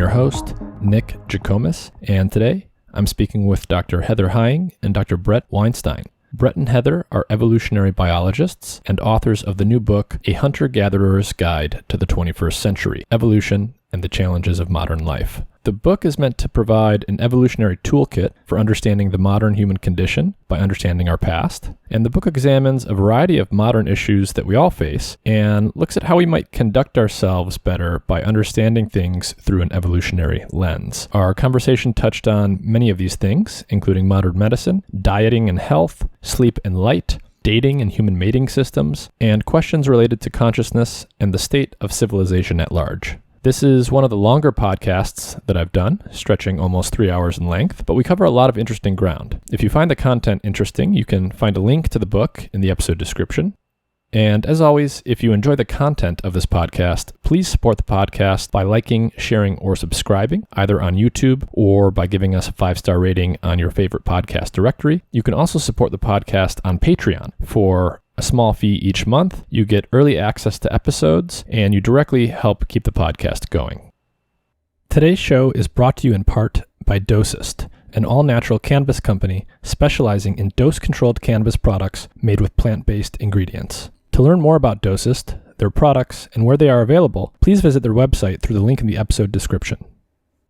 your host, Nick Jikomis, and today I'm speaking with Dr. Heather Heying and Dr. Bret Weinstein. Bret and Heather are evolutionary biologists and authors of the new book, A Hunter-Gatherer's Guide to the 21st Century, Evolution and the Challenges of Modern Life. The book is meant to provide an evolutionary toolkit for understanding the modern human condition by understanding our past. And the book examines a variety of modern issues that we all face and looks at how we might conduct ourselves better by understanding things through an evolutionary lens. Our conversation touched on many of these things, including modern medicine, dieting and health, sleep and light, dating and human mating systems, and questions related to consciousness and the state of civilization at large. This is one of the longer podcasts that I've done, stretching almost 3 hours in length, but we cover a lot of interesting ground. If you find the content interesting, you can find a link to the book in the episode description. And as always, if you enjoy the content of this podcast, please support the podcast by liking, sharing, or subscribing, either on YouTube or by giving us a 5-star rating on your favorite podcast directory. You can also support the podcast on Patreon. For a small fee each month, you get early access to episodes, and you directly help keep the podcast going. Today's show is brought to you in part by Dosist, an all-natural cannabis company specializing in dose-controlled cannabis products made with plant-based ingredients. To learn more about Dosist, their products, and where they are available, please visit their website through the link in the episode description.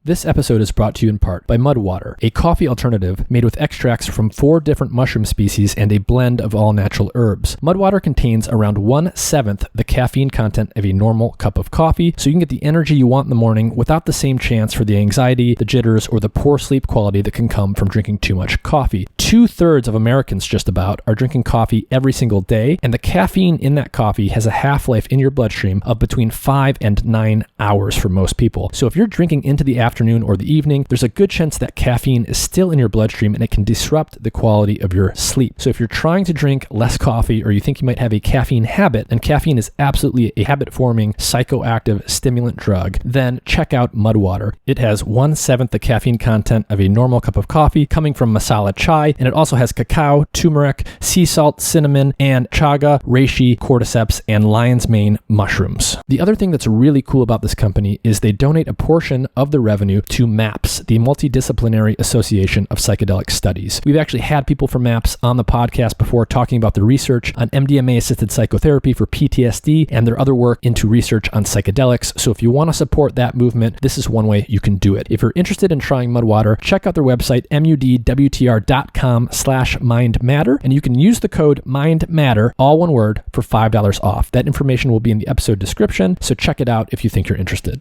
This episode is brought to you in part by Mudwater, a coffee alternative made with extracts from 4 different mushroom species and a blend of all natural herbs. Mudwater contains around 1/7 the caffeine content of a normal cup of coffee, so you can get the energy you want in the morning without the same chance for the anxiety, the jitters, or the poor sleep quality that can come from drinking too much coffee. 2/3 of Americans just about are drinking coffee every single day, and the caffeine in that coffee has a half-life in your bloodstream of between 5 and 9 hours for most people. So if you're drinking into the afternoon or the evening, there's a good chance that caffeine is still in your bloodstream and it can disrupt the quality of your sleep. So if you're trying to drink less coffee or you think you might have a caffeine habit, and caffeine is absolutely a habit-forming psychoactive stimulant drug, then check out Mudwater. It has 1/7 the caffeine content of a normal cup of coffee coming from masala chai, and it also has cacao, turmeric, sea salt, cinnamon, and chaga, reishi, cordyceps, and lion's mane mushrooms. The other thing that's really cool about this company is they donate a portion of the revenue to MAPS, the Multidisciplinary Association of Psychedelic Studies. We've actually had people from MAPS on the podcast before talking about the research on MDMA-assisted psychotherapy for PTSD and their other work into research on psychedelics. So if you want to support that movement, this is one way you can do it. If you're interested in trying Mudwater, check out their website, mudwtr.com/mindmatter, and you can use the code MINDMATTER, all one word, for $5 off. That information will be in the episode description, so check it out if you think you're interested.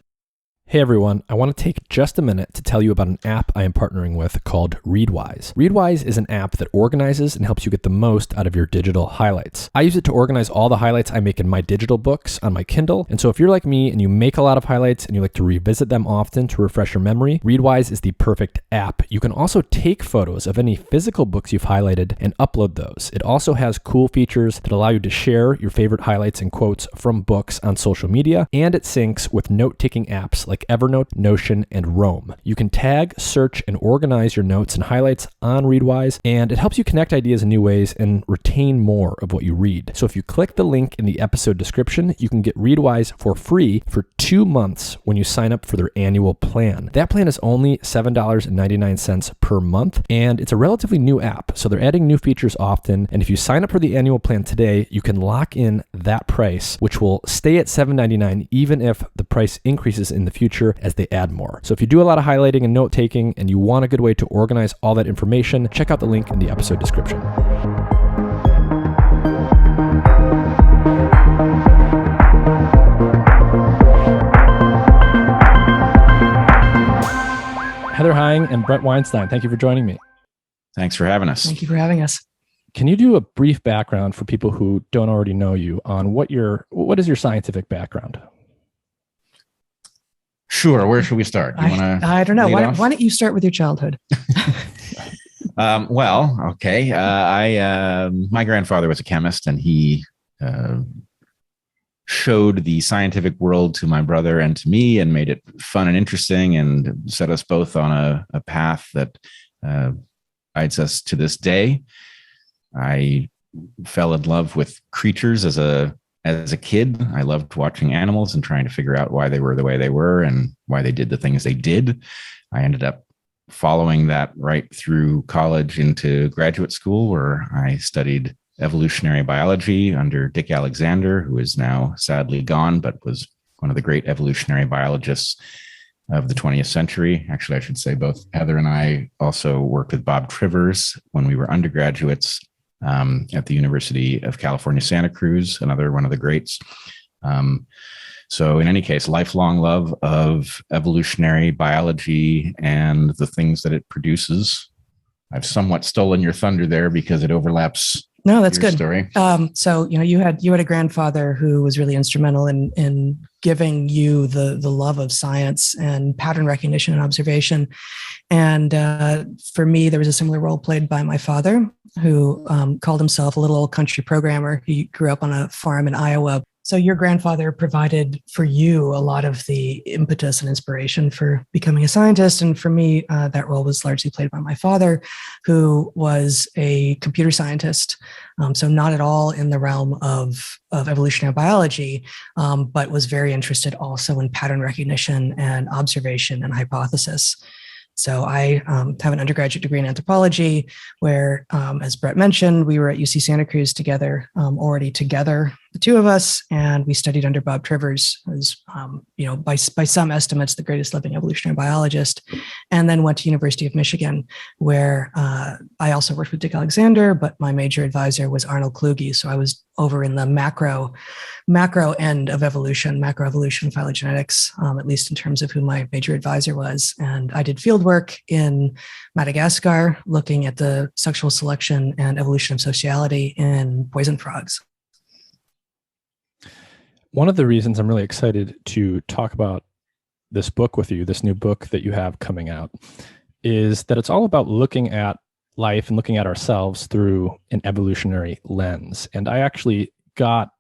Hey everyone, I want to take just a minute to tell you about an app I am partnering with called Readwise. Readwise is an app that organizes and helps you get the most out of your digital highlights. I use it to organize all the highlights I make in my digital books on my Kindle, and so if you're like me and you make a lot of highlights and you like to revisit them often to refresh your memory, Readwise is the perfect app. You can also take photos of any physical books you've highlighted and upload those. It also has cool features that allow you to share your favorite highlights and quotes from books on social media, and it syncs with note-taking apps like Evernote, Notion, and Roam. You can tag, search, and organize your notes and highlights on Readwise, and it helps you connect ideas in new ways and retain more of what you read. So if you click the link in the episode description, you can get Readwise for free for 2 months when you sign up for their annual plan. That plan is only $7.99 per month, and it's a relatively new app, so they're adding new features often, and if you sign up for the annual plan today, you can lock in that price, which will stay at $7.99 even if the price increases in the future as they add more. So if you do a lot of highlighting and note-taking and you want a good way to organize all that information, check out the link in the episode description. Heather Heying and Bret Weinstein, thank you for joining me. Thanks for having us. Thank you for having us. Can you do a brief background for people who don't already know you on what is your scientific background? Sure. Where should we start? I don't know. Why don't you start with your childhood? Okay. My grandfather was a chemist, and he showed the scientific world to my brother and to me, and made it fun and interesting, and set us both on a path that guides us to this day. I fell in love with creatures as a as a kid, I loved watching animals and trying to figure out why they were the way they were and why they did the things they did. I ended up following that right through college into graduate school, where I studied evolutionary biology under Dick Alexander, who is now sadly gone, but was one of the great evolutionary biologists of the 20th century. Actually, I should say both Heather and I also worked with Bob Trivers when we were undergraduates at the University of California, Santa Cruz, another one of the greats. So in any case, lifelong love of evolutionary biology and the things that it produces. I've somewhat stolen your thunder there because it overlaps. No, that's good. Story. So, you had a grandfather who was really instrumental in giving you the love of science and pattern recognition and observation. And for me, there was a similar role played by my father, who called himself a little old country programmer. He grew up on a farm in Iowa. So your grandfather provided for you a lot of the impetus and inspiration for becoming a scientist. And for me, that role was largely played by my father, who was a computer scientist. So not at all in the realm of evolutionary biology, but was very interested also in pattern recognition and observation and hypothesis. So I have an undergraduate degree in anthropology, where, as Bret mentioned, we were at UC Santa Cruz together, already together, the two of us, and we studied under Bob Trivers, who's, by some estimates, the greatest living evolutionary biologist, and then went to University of Michigan, where I also worked with Dick Alexander, but my major advisor was Arnold Kluge. So I was over in the macro end of evolution, macroevolution, phylogenetics, at least in terms of who my major advisor was. And I did field work in Madagascar, looking at the sexual selection and evolution of sociality in poison frogs. One of the reasons I'm really excited to talk about this book with you, this new book that you have coming out, is that it's all about looking at life and looking at ourselves through an evolutionary lens. And I actually got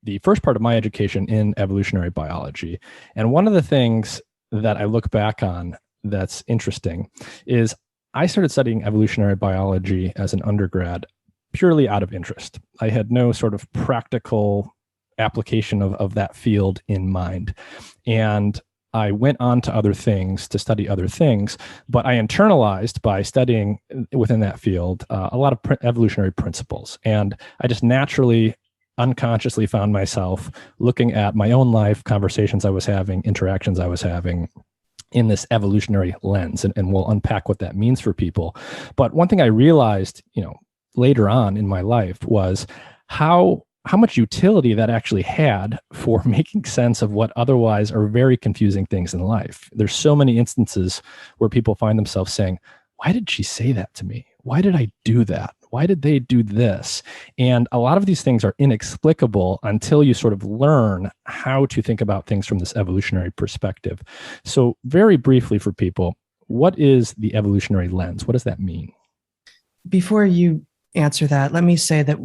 the first part of my education in evolutionary biology. And one of the things that I look back on that's interesting is I started studying evolutionary biology as an undergrad purely out of interest. I had no sort of practical application of that field in mind. And I went on to other things to study other things, but I internalized by studying within that field a lot of evolutionary principles. And I just naturally, unconsciously found myself looking at my own life, conversations I was having, interactions I was having in this evolutionary lens. And we'll unpack what that means for people. But one thing I realized, later on in my life was how much utility that actually had for making sense of what otherwise are very confusing things in life. There's so many instances where people find themselves saying, why did she say that to me? Why did I do that? Why did they do this? And a lot of these things are inexplicable until you sort of learn how to think about things from this evolutionary perspective. So very briefly for people, what is the evolutionary lens? What does that mean? Before you answer that, let me say that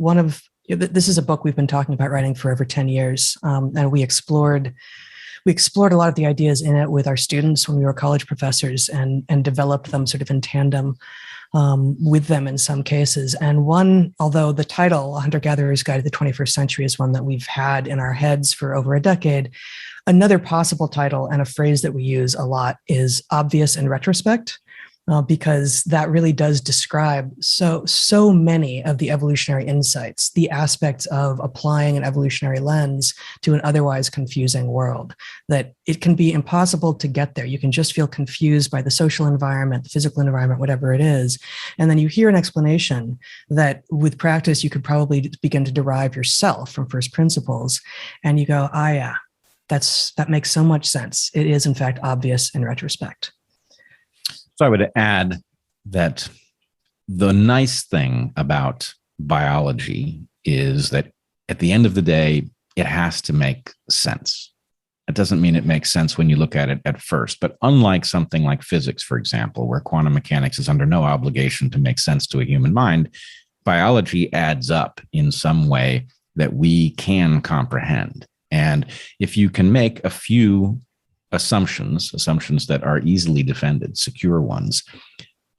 this is a book we've been talking about writing for over 10 years. And we explored a lot of the ideas in it with our students when we were college professors and developed them sort of in tandem with them in some cases. And one, although the title, A Hunter-Gatherer's Guide to the 21st Century, is one that we've had in our heads for over a decade, another possible title and a phrase that we use a lot is obvious in retrospect. Because that really does describe so many of the evolutionary insights, the aspects of applying an evolutionary lens to an otherwise confusing world, that it can be impossible to get there. You can just feel confused by the social environment, the physical environment, whatever it is. And then you hear an explanation that with practice, you could probably begin to derive yourself from first principles. And you go, yeah, that makes so much sense. It is, in fact, obvious in retrospect. So I would add that the nice thing about biology is that at the end of the day, it has to make sense. It doesn't mean it makes sense when you look at it at first, but unlike something like physics, for example, where quantum mechanics is under no obligation to make sense to a human mind, biology adds up in some way that we can comprehend. And if you can make a few assumptions that are easily defended, secure ones,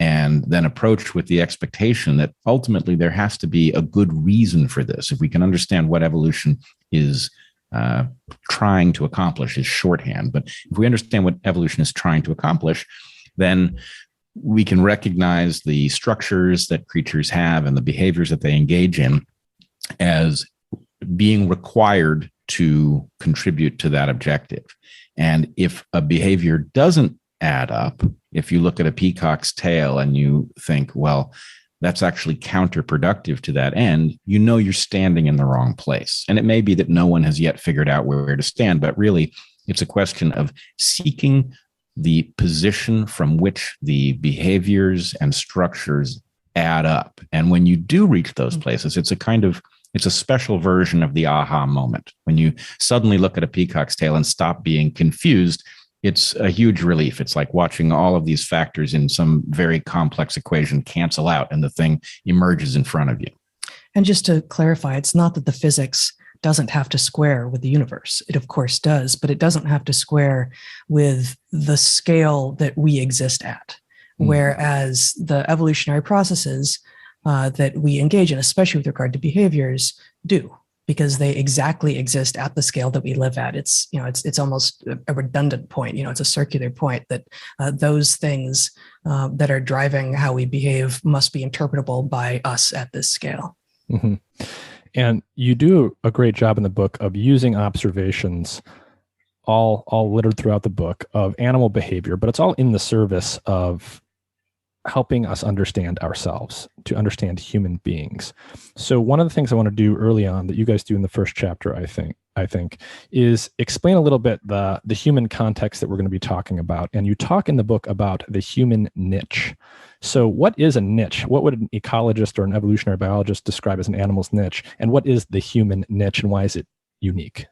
and and then approached with the expectation that ultimately there has to be a good reason for this. If we can understand what evolution is trying to accomplish, is shorthand. But if we understand what evolution is trying to accomplish, then we can recognize the structures that creatures have and the behaviors that they engage in as being required to contribute to that objective. And if a behavior doesn't add up, if you look at a peacock's tail and you think, well, that's actually counterproductive to that end, you know you're standing in the wrong place. And it may be that no one has yet figured out where to stand, but really it's a question of seeking the position from which the behaviors and structures add up. And when you do reach those places, it's a special version of the aha moment. When you suddenly look at a peacock's tail and stop being confused, it's a huge relief. It's like watching all of these factors in some very complex equation cancel out and the thing emerges in front of you. And just to clarify, it's not that the physics doesn't have to square with the universe. It of course does, but it doesn't have to square with the scale that we exist at. Whereas the evolutionary processes that we engage in, especially with regard to behaviors, do, because they exactly exist at the scale that we live at. It's almost a redundant point. It's a circular point that those things that are driving how we behave must be interpretable by us at this scale. Mm-hmm. And you do a great job in the book of using observations all littered throughout the book of animal behavior, but it's all in the service of helping us understand ourselves, to understand human beings. So one of the things I want to do early on that you guys do in the first chapter, I think, is explain a little bit the human context that we're going to be talking about. And you talk in the book about the human niche. So what is a niche? What would an ecologist or an evolutionary biologist describe as an animal's niche? And what is the human niche and why is it unique?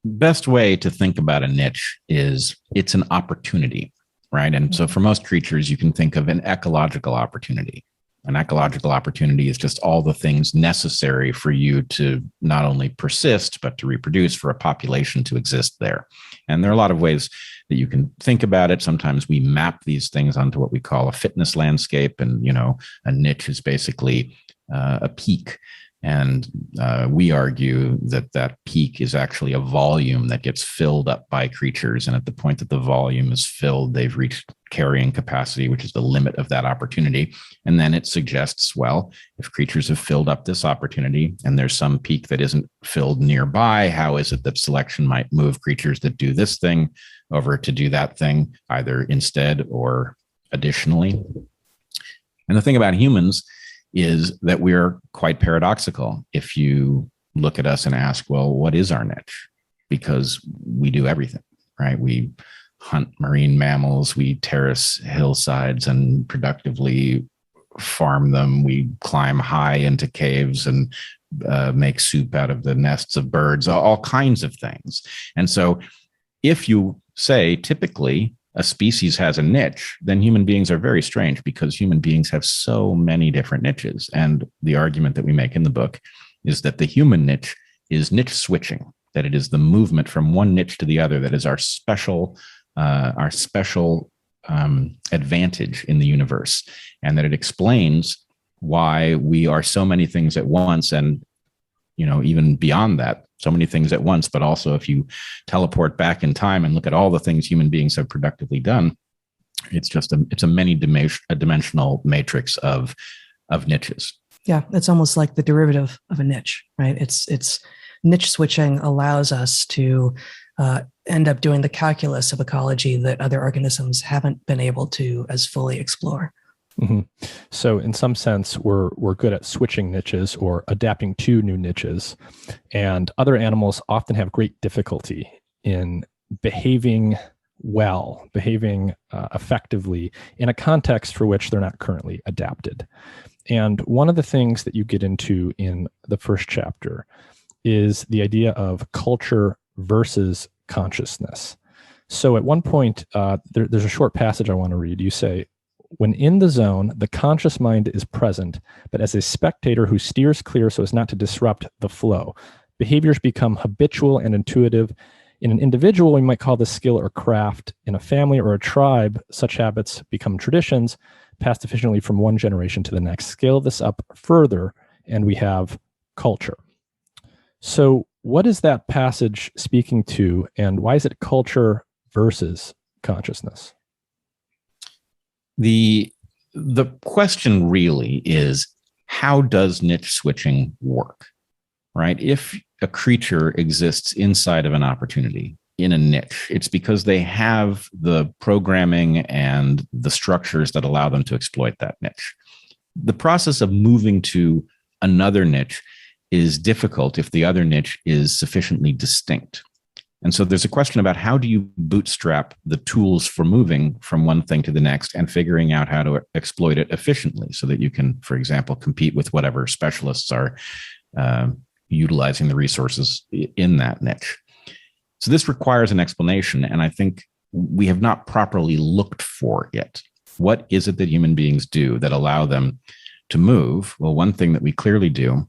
Best way to think about a niche is it's an opportunity. Right. And so for most creatures, you can think of an ecological opportunity. An ecological opportunity is just all the things necessary for you to not only persist, but to reproduce, for a population to exist there. And there are a lot of ways that you can think about it. Sometimes we map these things onto what we call a fitness landscape. And, a niche is basically a peak. And we argue that peak is actually a volume that gets filled up by creatures. And at the point that the volume is filled, they've reached carrying capacity, which is the limit of that opportunity. And then it suggests, well, if creatures have filled up this opportunity and there's some peak that isn't filled nearby, how is it that selection might move creatures that do this thing over to do that thing, either instead or additionally? And the thing about humans is that we're quite paradoxical. If you look at us and ask, well, what is our niche? Because we do everything, right? We hunt marine mammals, we terrace hillsides and productively farm them. We climb high into caves and make soup out of the nests of birds, all kinds of things. And so if you say typically a species has a niche, then human beings are very strange because human beings have so many different niches. And the argument that we make in the book is that the human niche is niche switching, that it is the movement from one niche to the other that is our special advantage in the universe, and that it explains why we are so many things at once, and even beyond that, so many things at once. But also, if you teleport back in time and look at all the things human beings have productively done, it's a many-dimensional matrix of niches. Yeah, it's almost like the derivative of a niche, right? It's niche switching allows us to end up doing the calculus of ecology that other organisms haven't been able to as fully explore. Mm-hmm. So in some sense, we're good at switching niches or adapting to new niches. And other animals often have great difficulty in behaving well, behaving effectively in a context for which they're not currently adapted. And one of the things that you get into in the first chapter is the idea of culture versus consciousness. So at one point, there's a short passage I want to read. You say, "When in the zone, the conscious mind is present, but as a spectator who steers clear so as not to disrupt the flow. Behaviors become habitual and intuitive. In an individual, we might call this skill or craft. In a family or a tribe, such habits become traditions, passed efficiently from one generation to the next. Scale this up further, and we have culture. So what is that passage speaking to, and why is it culture versus consciousness? The question really is, how does niche switching work, right? If a creature exists inside of an opportunity in a niche, it's because they have the programming and the structures that allow them to exploit that niche. The process of moving to another niche is difficult if the other niche is sufficiently distinct. And so there's a question about, how do you bootstrap the tools for moving from one thing to the next and figuring out how to exploit it efficiently so that you can, for example, compete with whatever specialists are utilizing the resources in that niche. So this requires an explanation, and I think we have not properly looked for it. What is it that human beings do that allow them to move? Well, one thing that we clearly do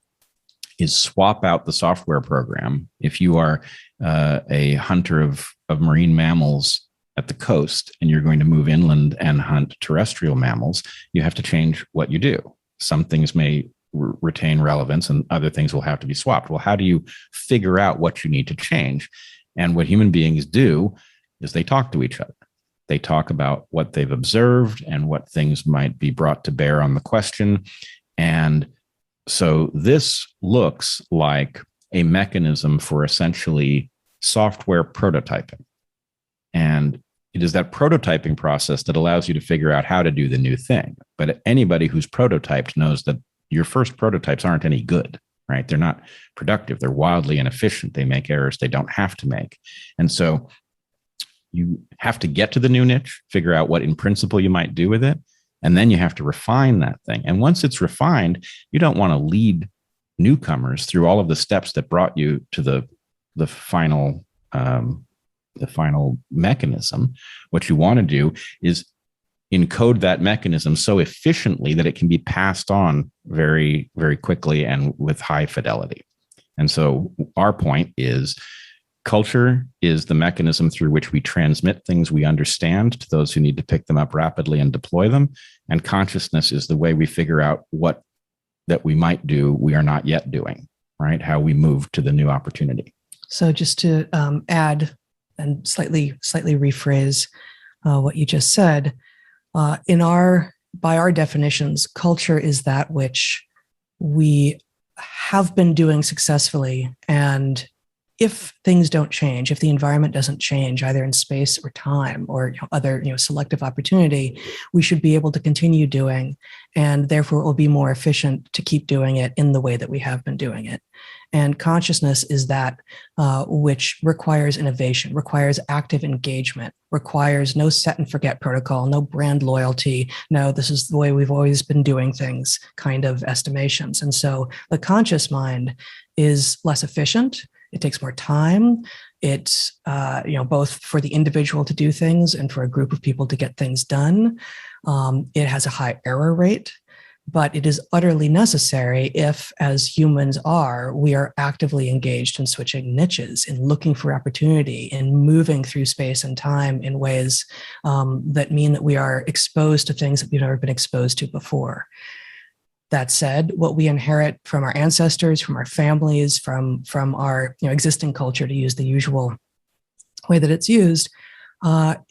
is swap out the software program. If you are a hunter of marine mammals at the coast and you're going to move inland and hunt terrestrial mammals, you have to change what you do. Some things may retain relevance and other things will have to be swapped. Well, how do you figure out what you need to change? And what human beings do is they talk to each other. They talk about what they've observed and what things might be brought to bear on the question. And so this looks like a mechanism for essentially software prototyping. And it is that prototyping process that allows you to figure out how to do the new thing. But anybody who's prototyped knows that your first prototypes aren't any good, right? They're not productive. They're wildly inefficient. They make errors they don't have to make. And so you have to get to the new niche, figure out what in principle you might do with it, and then you have to refine that thing. And once it's refined, you don't want to lead newcomers through all of the steps that brought you to the final mechanism. What you want to do is encode that mechanism so efficiently that it can be passed on very, very quickly and with high fidelity. And so our point is, culture is the mechanism through which we transmit things we understand to those who need to pick them up rapidly and deploy them. And consciousness is the way we figure out what that we might do we are not yet doing, right? How we move to the new opportunity. So just to add and slightly rephrase what you just said, by our definitions, culture is that which we have been doing successfully, and if things don't change, if the environment doesn't change, either in space or time or other selective opportunity, we should be able to continue doing, and therefore it will be more efficient to keep doing it in the way that we have been doing it. And consciousness is that which requires innovation, requires active engagement, requires no set and forget protocol, no brand loyalty, no, this is the way we've always been doing things kind of estimations. And so the conscious mind is less efficient. It takes more time. It's both for the individual to do things and for a group of people to get things done. It has a high error rate, but it is utterly necessary if, as humans are, we are actively engaged in switching niches, in looking for opportunity, in moving through space and time in ways that mean that we are exposed to things that we've never been exposed to before. That said, what we inherit from our ancestors, from our families, from our existing culture, to use the usual way that it's used,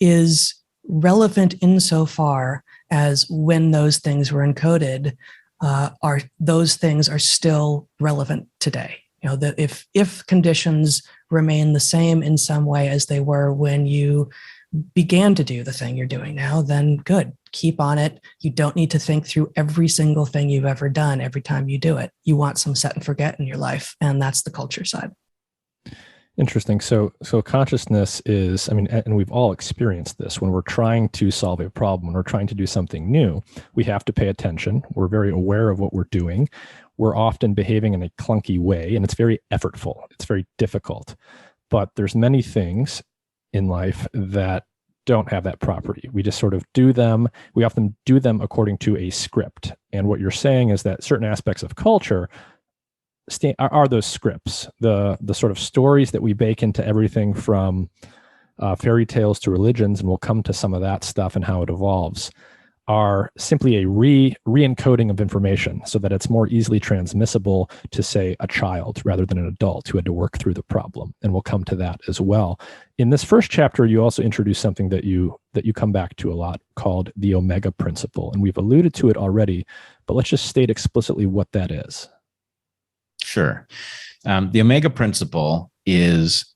is relevant insofar as when those things were encoded, those things are still relevant today. That if conditions remain the same in some way as they were when you began to do the thing you're doing now, then good. Keep on it. You don't need to think through every single thing you've ever done every time you do it. You want some set and forget in your life, and that's the culture side. Interesting. So consciousness is, and we've all experienced this, when we're trying to solve a problem, when we're trying to do something new, we have to pay attention. We're very aware of what we're doing. We're often behaving in a clunky way, and it's very effortful. It's very difficult. But there's many things in life that don't have that property. We just sort of do them. We often do them according to a script. And what you're saying is that certain aspects of culture are those scripts, the sort of stories that we bake into everything from fairy tales to religions, and we'll come to some of that stuff and how it evolves, are simply a re-encoding of information so that it's more easily transmissible to, say, a child rather than an adult who had to work through the problem. And we'll come to that as well. In this first chapter, you also introduce something that you come back to a lot called the omega principle. And we've alluded to it already, but let's just state explicitly what that is. Sure. The omega principle is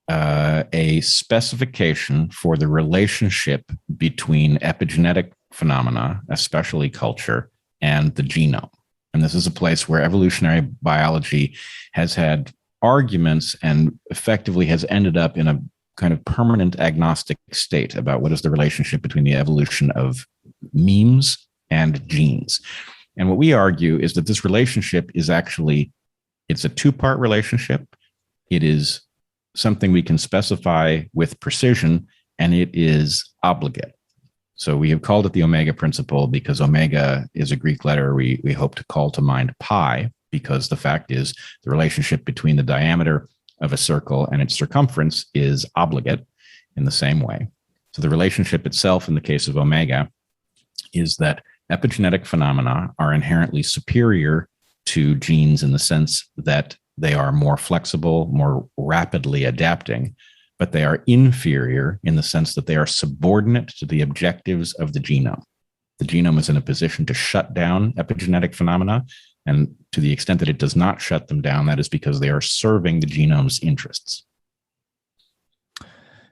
a specification for the relationship between epigenetic phenomena, especially culture, and the genome. And this is a place where evolutionary biology has had arguments and effectively has ended up in a kind of permanent agnostic state about what is the relationship between the evolution of memes and genes. And what we argue is that this relationship is actually, it's a two-part relationship. It is something we can specify with precision, and it is obligate. So we have called it the omega principle because omega is a Greek letter we hope to call to mind pi, because the fact is the relationship between the diameter of a circle and its circumference is obligate in the same way. So the relationship itself in the case of omega is that epigenetic phenomena are inherently superior to genes in the sense that they are more flexible, more rapidly adapting, but they are inferior in the sense that they are subordinate to the objectives of the genome. The genome is in a position to shut down epigenetic phenomena, and to the extent that it does not shut them down, that is because they are serving the genome's interests.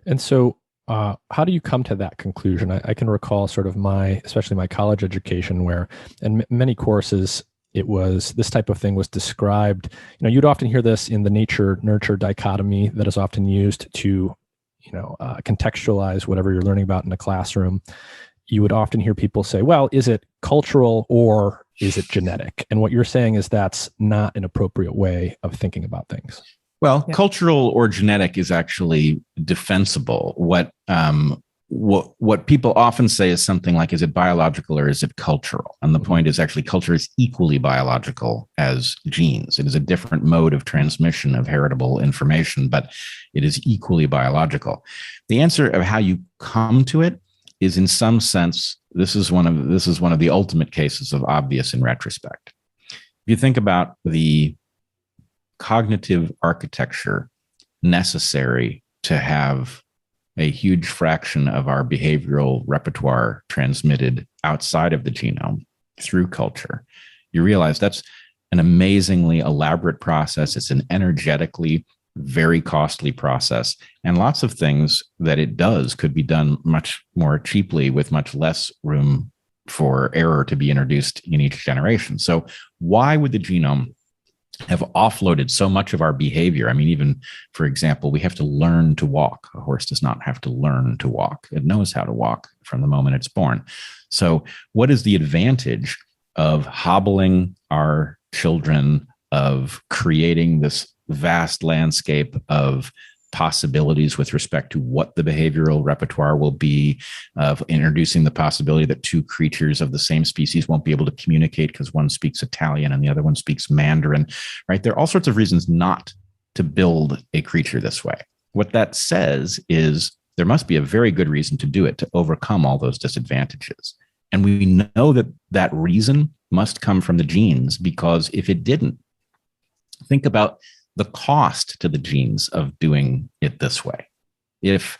And so how do you come to that conclusion? I can recall sort of especially my college education where, in many courses, it was this type of thing was described. You'd often hear this in the nature-nurture dichotomy that is often used to, contextualize whatever you're learning about in a classroom. You would often hear people say, well, is it cultural or is it genetic? And what you're saying is that's not an appropriate way of thinking about things. Well, cultural or genetic is actually defensible. What people often say is something like, is it biological or is it cultural? And the point is actually culture is equally biological as genes. It is a different mode of transmission of heritable information, but it is equally biological. The answer of how you come to it is, in some sense, this is one of the ultimate cases of obvious in retrospect. If you think about the cognitive architecture necessary to have a huge fraction of our behavioral repertoire transmitted outside of the genome through culture, you realize that's an amazingly elaborate process. It's an energetically very costly process, and lots of things that it does could be done much more cheaply with much less room for error to be introduced in each generation. So why would the genome have offloaded so much of our behavior? I mean, even, for example, we have to learn to walk. A horse does not have to learn to walk. It knows how to walk from the moment it's born. So what is the advantage of hobbling our children, of creating this vast landscape of possibilities with respect to what the behavioral repertoire will be, of introducing the possibility that two creatures of the same species won't be able to communicate because one speaks Italian and the other one speaks Mandarin, right? There are all sorts of reasons not to build a creature this way. What that says is there must be a very good reason to do it, to overcome all those disadvantages. And we know that that reason must come from the genes, because if it didn't, think about the cost to the genes of doing it this way. If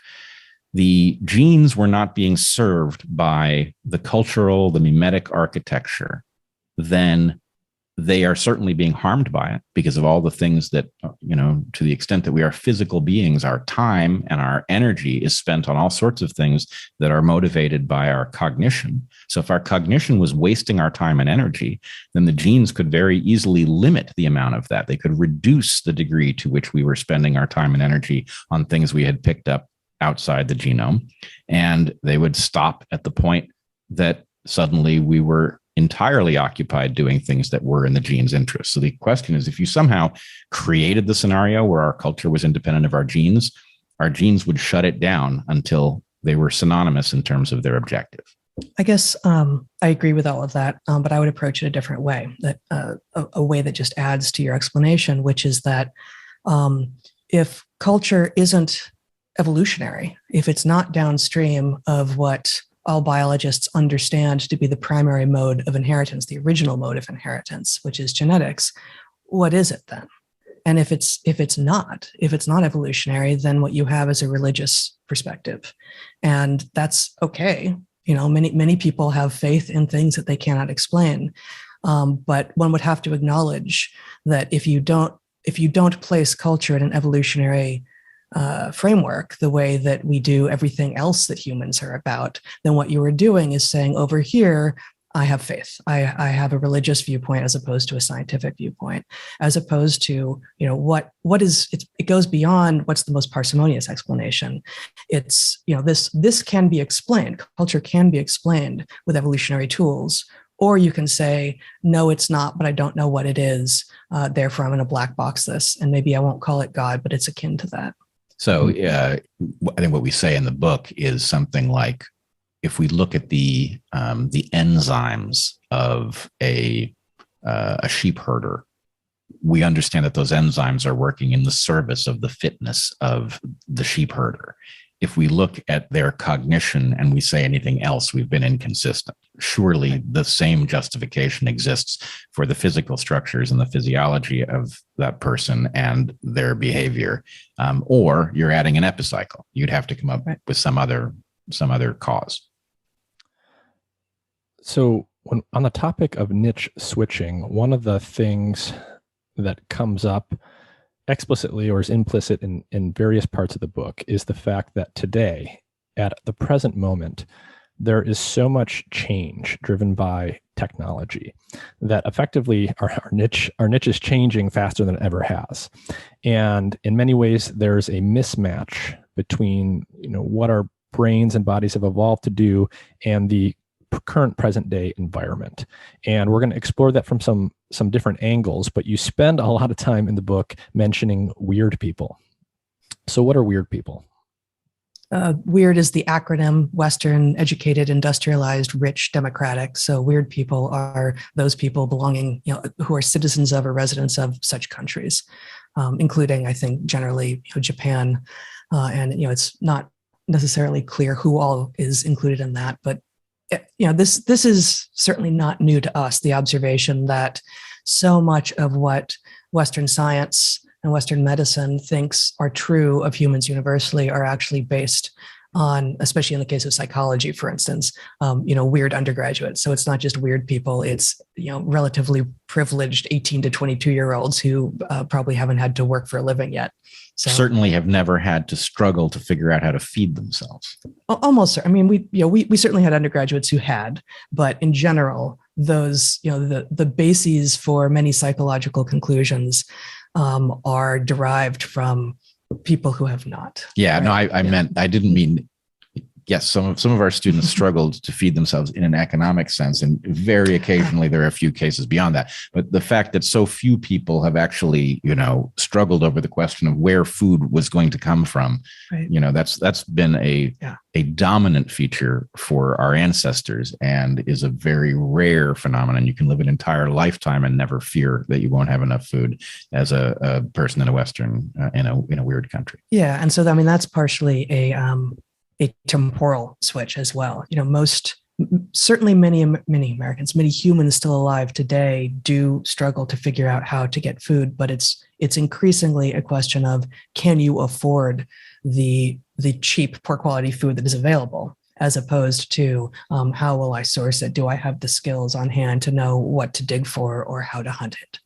the genes were not being served by the cultural, the mimetic architecture, then they are certainly being harmed by it because of all the things that, to the extent that we are physical beings, our time and our energy is spent on all sorts of things that are motivated by our cognition. So if our cognition was wasting our time and energy, then the genes could very easily limit the amount of that. They could reduce the degree to which we were spending our time and energy on things we had picked up outside the genome. And they would stop at the point that suddenly we were entirely occupied doing things that were in the gene's interest. So the question is, if you somehow created the scenario where our culture was independent of our genes would shut it down until they were synonymous in terms of their objective. I guess I agree with all of that, but I would approach it a different way, that a way that just adds to your explanation, which is that if culture isn't evolutionary, if it's not downstream of what all biologists understand to be the primary mode of inheritance, the original mode of inheritance, which is genetics, what is it then? And if it's not evolutionary, then what you have is a religious perspective, and that's okay. Many people have faith in things that they cannot explain, but one would have to acknowledge that if you don't place culture in an evolutionary framework, the way that we do everything else that humans are about, then what you are doing is saying, over here, I have faith. I have a religious viewpoint as opposed to a scientific viewpoint, as opposed to, it goes beyond what's the most parsimonious explanation. It's, this can be explained. Culture can be explained with evolutionary tools. Or you can say, no, it's not, but I don't know what it is. Therefore, I'm going to black box this. And maybe I won't call it God, but it's akin to that. So I think what we say in the book is something like, if we look at the enzymes of a sheep herder, we understand that those enzymes are working in the service of the fitness of the sheep herder. If we look at their cognition and we say anything else, we've been inconsistent. Surely the same justification exists for the physical structures and the physiology of that person and their behavior. Or you're adding an epicycle. You'd have to come up with some other cause. So on the topic of niche switching, one of the things that comes up explicitly or is implicit in various parts of the book is the fact that today, at the present moment, there is so much change driven by technology that effectively our niche is changing faster than it ever has. And in many ways, there's a mismatch between what our brains and bodies have evolved to do and the current present day environment. And we're going to explore that from some different angles, but you spend a lot of time in the book mentioning weird people. So what are weird people? Weird is the acronym Western, educated, industrialized, rich, democratic. So weird people are those people belonging, who are citizens of or residents of such countries, including, I think, generally, Japan. And, it's not necessarily clear who all is included in that, but this is certainly not new to us, the observation that so much of what Western science and Western medicine thinks are true of humans universally are actually based on, especially in the case of psychology, for instance, weird undergraduates. So it's not just weird people, it's, relatively privileged 18 to 22-year-olds who probably haven't had to work for a living yet. So, certainly have never had to struggle to figure out how to feed themselves. Almost. I mean, we certainly had undergraduates who had, but in general, those, the bases for many psychological conclusions are derived from people who have not. Yeah, right? No, I didn't mean. Yes, some of our students struggled to feed themselves in an economic sense, and very occasionally there are a few cases beyond that. But the fact that so few people have actually, struggled over the question of where food was going to come from, right. That's been a dominant feature for our ancestors, and is a very rare phenomenon. You can live an entire lifetime and never fear that you won't have enough food as a person in a Western in a weird country. Yeah, and so that's partially a temporal switch as well. Certainly many Americans, many humans still alive today do struggle to figure out how to get food, but it's increasingly a question of, can you afford the cheap, poor quality food that is available, as opposed to how will I source it? Do I have the skills on hand to know what to dig for or how to hunt it?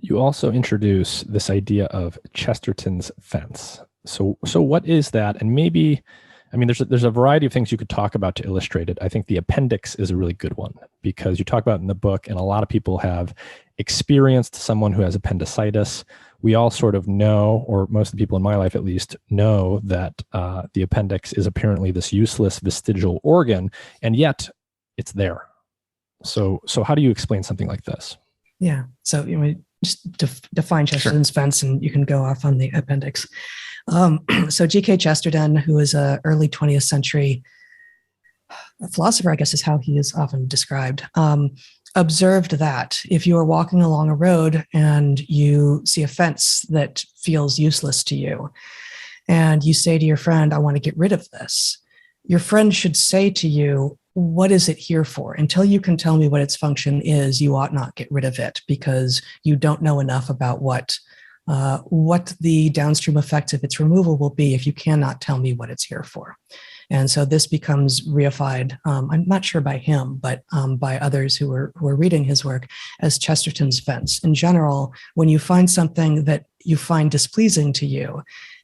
You also introduce this idea of Chesterton's fence. So what is that? And maybe, there's a variety of things you could talk about to illustrate it. I think the appendix is a really good one, because you talk about it in the book, and a lot of people have experienced someone who has appendicitis. We all sort of know, or most of the people in my life at least know, that the appendix is apparently this useless vestigial organ, and yet it's there. So how do you explain something like this? Yeah. So just define Chesterton's fence, and you can go off on the appendix. So G.K. Chesterton, who was an early 20th century a philosopher, I guess is how he is often described, observed that if you are walking along a road and you see a fence that feels useless to you, and you say to your friend, I want to get rid of this, your friend should say to you, what is it here for? Until you can tell me what its function is, you ought not get rid of it, because you don't know enough about what the downstream effects of its removal will be if you cannot tell me what it's here for. And so this becomes reified, I'm not sure by him, but by others who were reading his work, as Chesterton's fence. In general, when you find something that you find displeasing to you,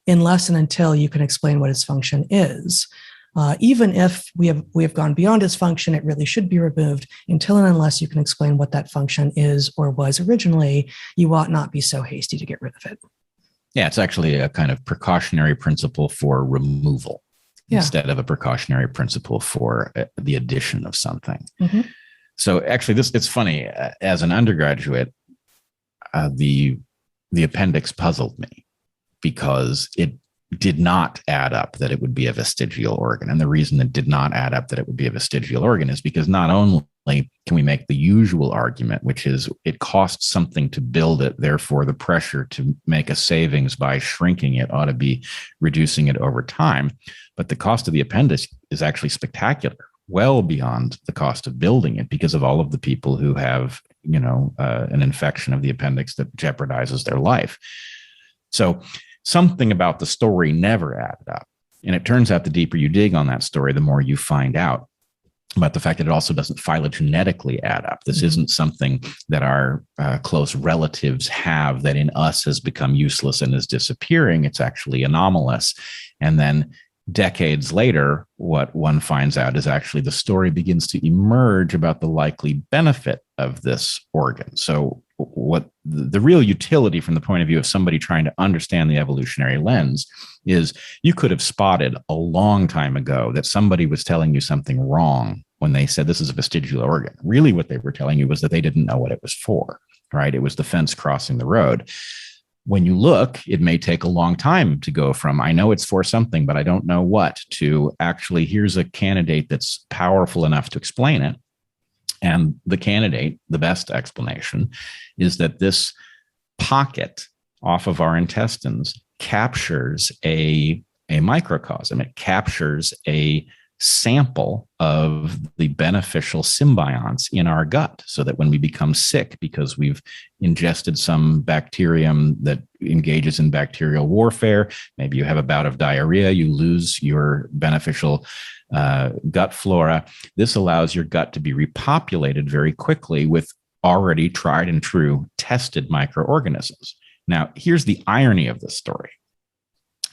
unless and until you can explain what its function is, even if we have gone beyond its function, it really should be removed. Until and unless you can explain what that function is or was originally, you ought not be so hasty to get rid of it. Yeah, it's actually a kind of precautionary principle for removal, instead of a precautionary principle for the addition of something. Mm-hmm. So actually, it's funny. As an undergraduate, the appendix puzzled me because it did not add up that it would be a vestigial organ. And the reason it did not add up that it would be a vestigial organ is because not only can we make the usual argument, which is it costs something to build it, therefore the pressure to make a savings by shrinking it ought to be reducing it over time, but the cost of the appendix is actually spectacular, well beyond the cost of building it, because of all of the people who have, an infection of the appendix that jeopardizes their life. So something about the story never added up. And it turns out the deeper you dig on that story, the more you find out about the fact that it also doesn't phylogenetically add up. This isn't something that our close relatives have that in us has become useless and is disappearing. It's actually anomalous. And then decades later, what one finds out is actually the story begins to emerge about the likely benefit of this organ. So what the real utility from the point of view of somebody trying to understand the evolutionary lens is you could have spotted a long time ago that somebody was telling you something wrong when they said this is a vestigial organ. Really what they were telling you was that they didn't know what it was for, right? It was the fence crossing the road. When you look, it may take a long time to go from, I know it's for something, but I don't know what, to actually, here's a candidate that's powerful enough to explain it. And the candidate, the best explanation, is that this pocket off of our intestines captures a microcosm. It captures a sample of the beneficial symbionts in our gut, so that when we become sick because we've ingested some bacterium that engages in bacterial warfare, maybe you have a bout of diarrhea, you lose your beneficial gut flora. This allows your gut to be repopulated very quickly with already tried and true tested microorganisms. Now, here's the irony of this story.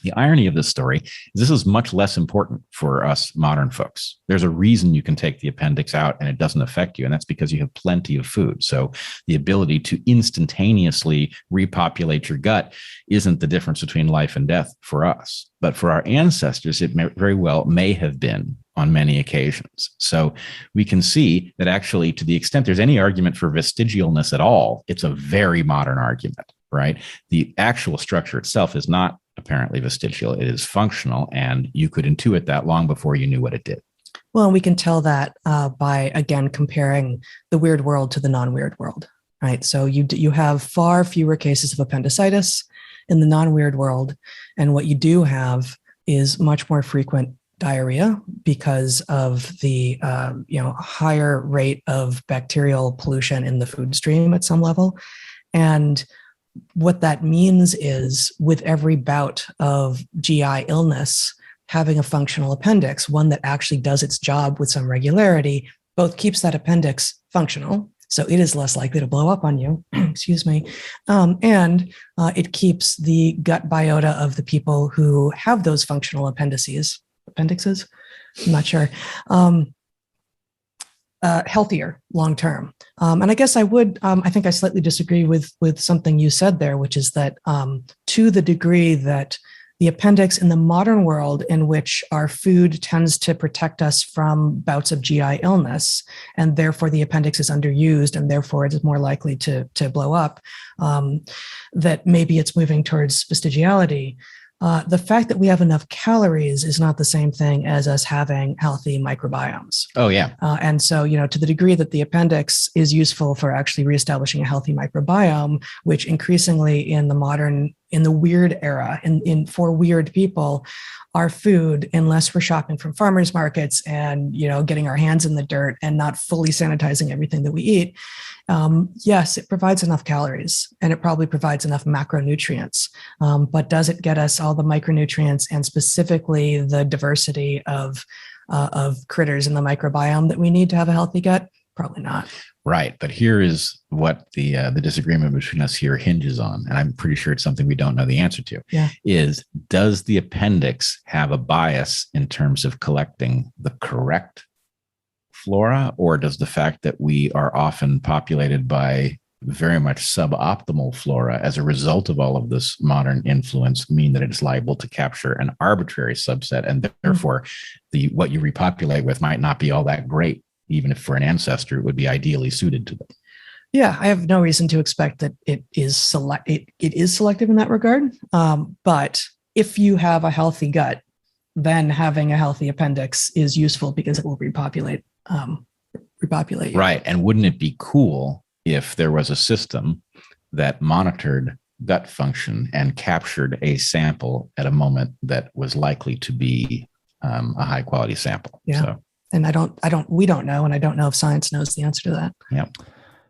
The irony of this story is this is much less important for us modern folks. There's a reason you can take the appendix out and it doesn't affect you, and that's because you have plenty of food. So the ability to instantaneously repopulate your gut isn't the difference between life and death for us. But for our ancestors, it very well may have been on many occasions. So we can see that actually, to the extent there's any argument for vestigialness at all, it's a very modern argument, right? The actual structure itself is not apparently vestigial. It is functional, and you could intuit that long before you knew what it did. Well, we can tell that by, again, comparing the weird world to the non-weird world, right? So you have far fewer cases of appendicitis in the non-weird world, and what you do have is much more frequent diarrhea because of the higher rate of bacterial pollution in the food stream at some level. And what that means is, with every bout of GI illness, having a functional appendix, one that actually does its job with some regularity, both keeps that appendix functional, so it is less likely to blow up on you, excuse me, and it keeps the gut biota of the people who have those functional appendixes, I'm not sure, healthier long term. And I guess I think I slightly disagree with something you said there, which is that to the degree that the appendix in the modern world, in which our food tends to protect us from bouts of GI illness, and therefore the appendix is underused, and therefore it is more likely to blow up, that maybe it's moving towards vestigiality. The fact that we have enough calories is not the same thing as us having healthy microbiomes. Oh, yeah. And so, to the degree that the appendix is useful for actually reestablishing a healthy microbiome, which increasingly in the weird era, for weird people, our food, unless we're shopping from farmers markets and, getting our hands in the dirt and not fully sanitizing everything that we eat, yes, it provides enough calories and it probably provides enough macronutrients. But does it get us all the micronutrients and specifically the diversity of critters in the microbiome that we need to have a healthy gut? Probably not. Right. But here is what the disagreement between us here hinges on, and I'm pretty sure it's something we don't know the answer to, is does the appendix have a bias in terms of collecting the correct flora, or does the fact that we are often populated by very much suboptimal flora as a result of all of this modern influence mean that it is liable to capture an arbitrary subset, and therefore what you repopulate with might not be all that great, even if for an ancestor it would be ideally suited to them? Yeah, I have no reason to expect that it is selective in that regard. But if you have a healthy gut, then having a healthy appendix is useful because it will repopulate you. Right. And wouldn't it be cool if there was a system that monitored gut function and captured a sample at a moment that was likely to be a high quality sample? Yeah. So. And we don't know. And I don't know if science knows the answer to that. Yeah.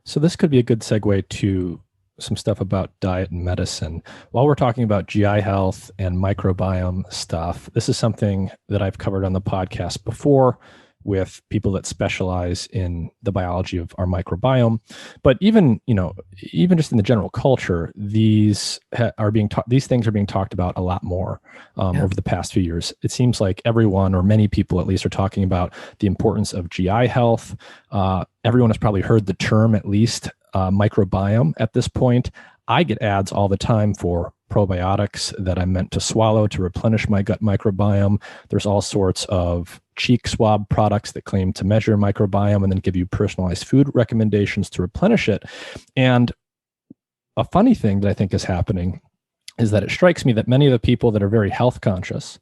So this could be a good segue to some stuff about diet and medicine. While we're talking about GI health and microbiome stuff, this is something that I've covered on the podcast before with people that specialize in the biology of our microbiome. But even just in the general culture, these things are being talked about a lot more over the past few years. It seems like everyone, or many people at least, are talking about the importance of GI health. Everyone has probably heard the term, at least, microbiome at this point. I get ads all the time for probiotics that I'm meant to swallow to replenish my gut microbiome. There's all sorts of cheek swab products that claim to measure microbiome and then give you personalized food recommendations to replenish it. And a funny thing that I think is happening is that it strikes me that many of the people that are very health conscious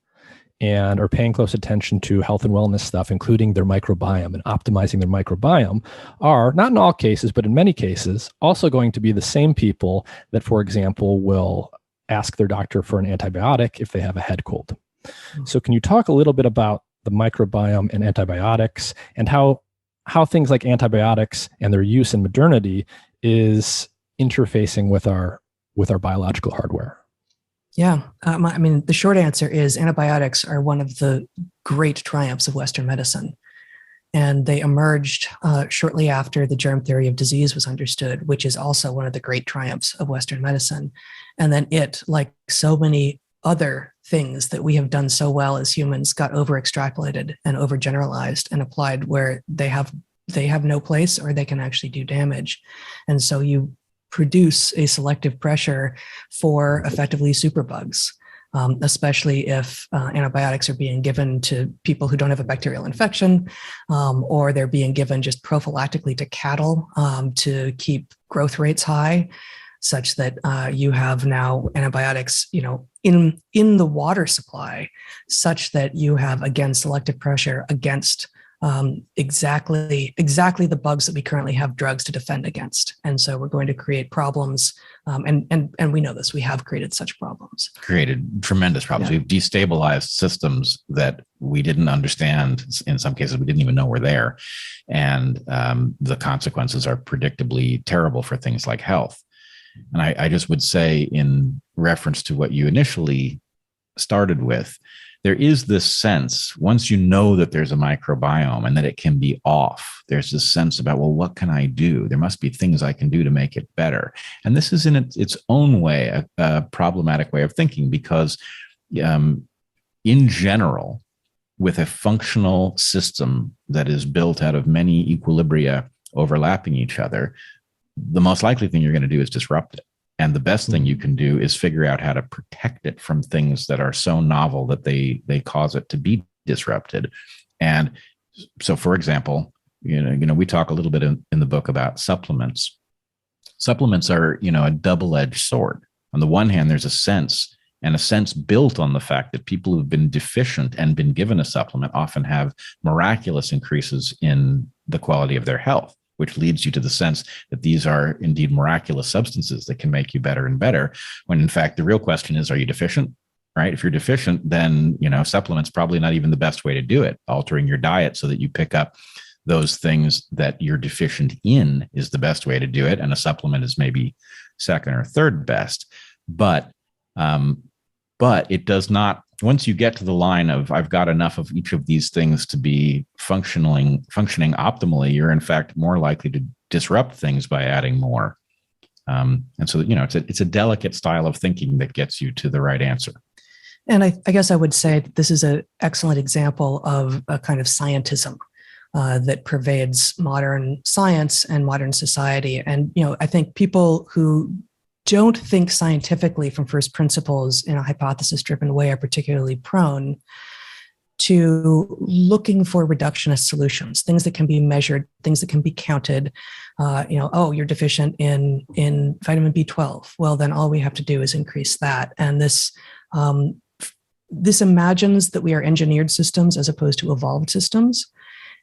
and are paying close attention to health and wellness stuff, including their microbiome and optimizing their microbiome, are, not in all cases, but in many cases, also going to be the same people that, for example, will ask their doctor for an antibiotic if they have a head cold. So can you talk a little bit about the microbiome and antibiotics and how things like antibiotics and their use in modernity is interfacing with our biological hardware? Yeah. The short answer is antibiotics are one of the great triumphs of Western medicine. And they emerged shortly after the germ theory of disease was understood, which is also one of the great triumphs of Western medicine. And then it, like so many other things that we have done so well as humans, got over-extrapolated and over-generalized and applied where they have no place or they can actually do damage. And so you produce a selective pressure for effectively superbugs, especially if antibiotics are being given to people who don't have a bacterial infection, or they're being given just prophylactically to cattle to keep growth rates high, such that you have now antibiotics, in the water supply, such that you have, again, selective pressure against exactly the bugs that we currently have drugs to defend against. And so we're going to create problems. And we know this, we have created such problems. Created tremendous problems. Yeah. We've destabilized systems that we didn't understand. In some cases, we didn't even know were there. And the consequences are predictably terrible for things like health. And I just would say, in reference to what you initially started with, there is this sense, once you know that there's a microbiome and that it can be off, there's this sense about, well, what can I do? There must be things I can do to make it better. And this is in its own way a problematic way of thinking, because in general, with a functional system that is built out of many equilibria overlapping each other, the most likely thing you're going to do is disrupt it. And the best thing you can do is figure out how to protect it from things that are so novel that they cause it to be disrupted. And so, for example, we talk a little bit in the book about supplements. Supplements are, a double-edged sword. On the one hand, there's a sense, and a sense built on the fact that people who've been deficient and been given a supplement often have miraculous increases in the quality of their health, which leads you to the sense that these are indeed miraculous substances that can make you better and better, when in fact the real question is, are you deficient? Right? If you're deficient, then supplement's probably not even the best way to do it. Altering your diet so that you pick up those things that you're deficient in is the best way to do it, and a supplement is maybe second or third best. But it does not. Once you get to the line of I've got enough of each of these things to be functioning optimally, you're in fact more likely to disrupt things by adding more. And so it's a delicate style of thinking that gets you to the right answer. And I guess I would say that this is an excellent example of a kind of scientism that pervades modern science and modern society. And, I think people who don't think scientifically from first principles in a hypothesis-driven way are particularly prone to looking for reductionist solutions, things that can be measured, things that can be counted. You're deficient in vitamin B12. Well, then all we have to do is increase that. And this imagines that we are engineered systems as opposed to evolved systems,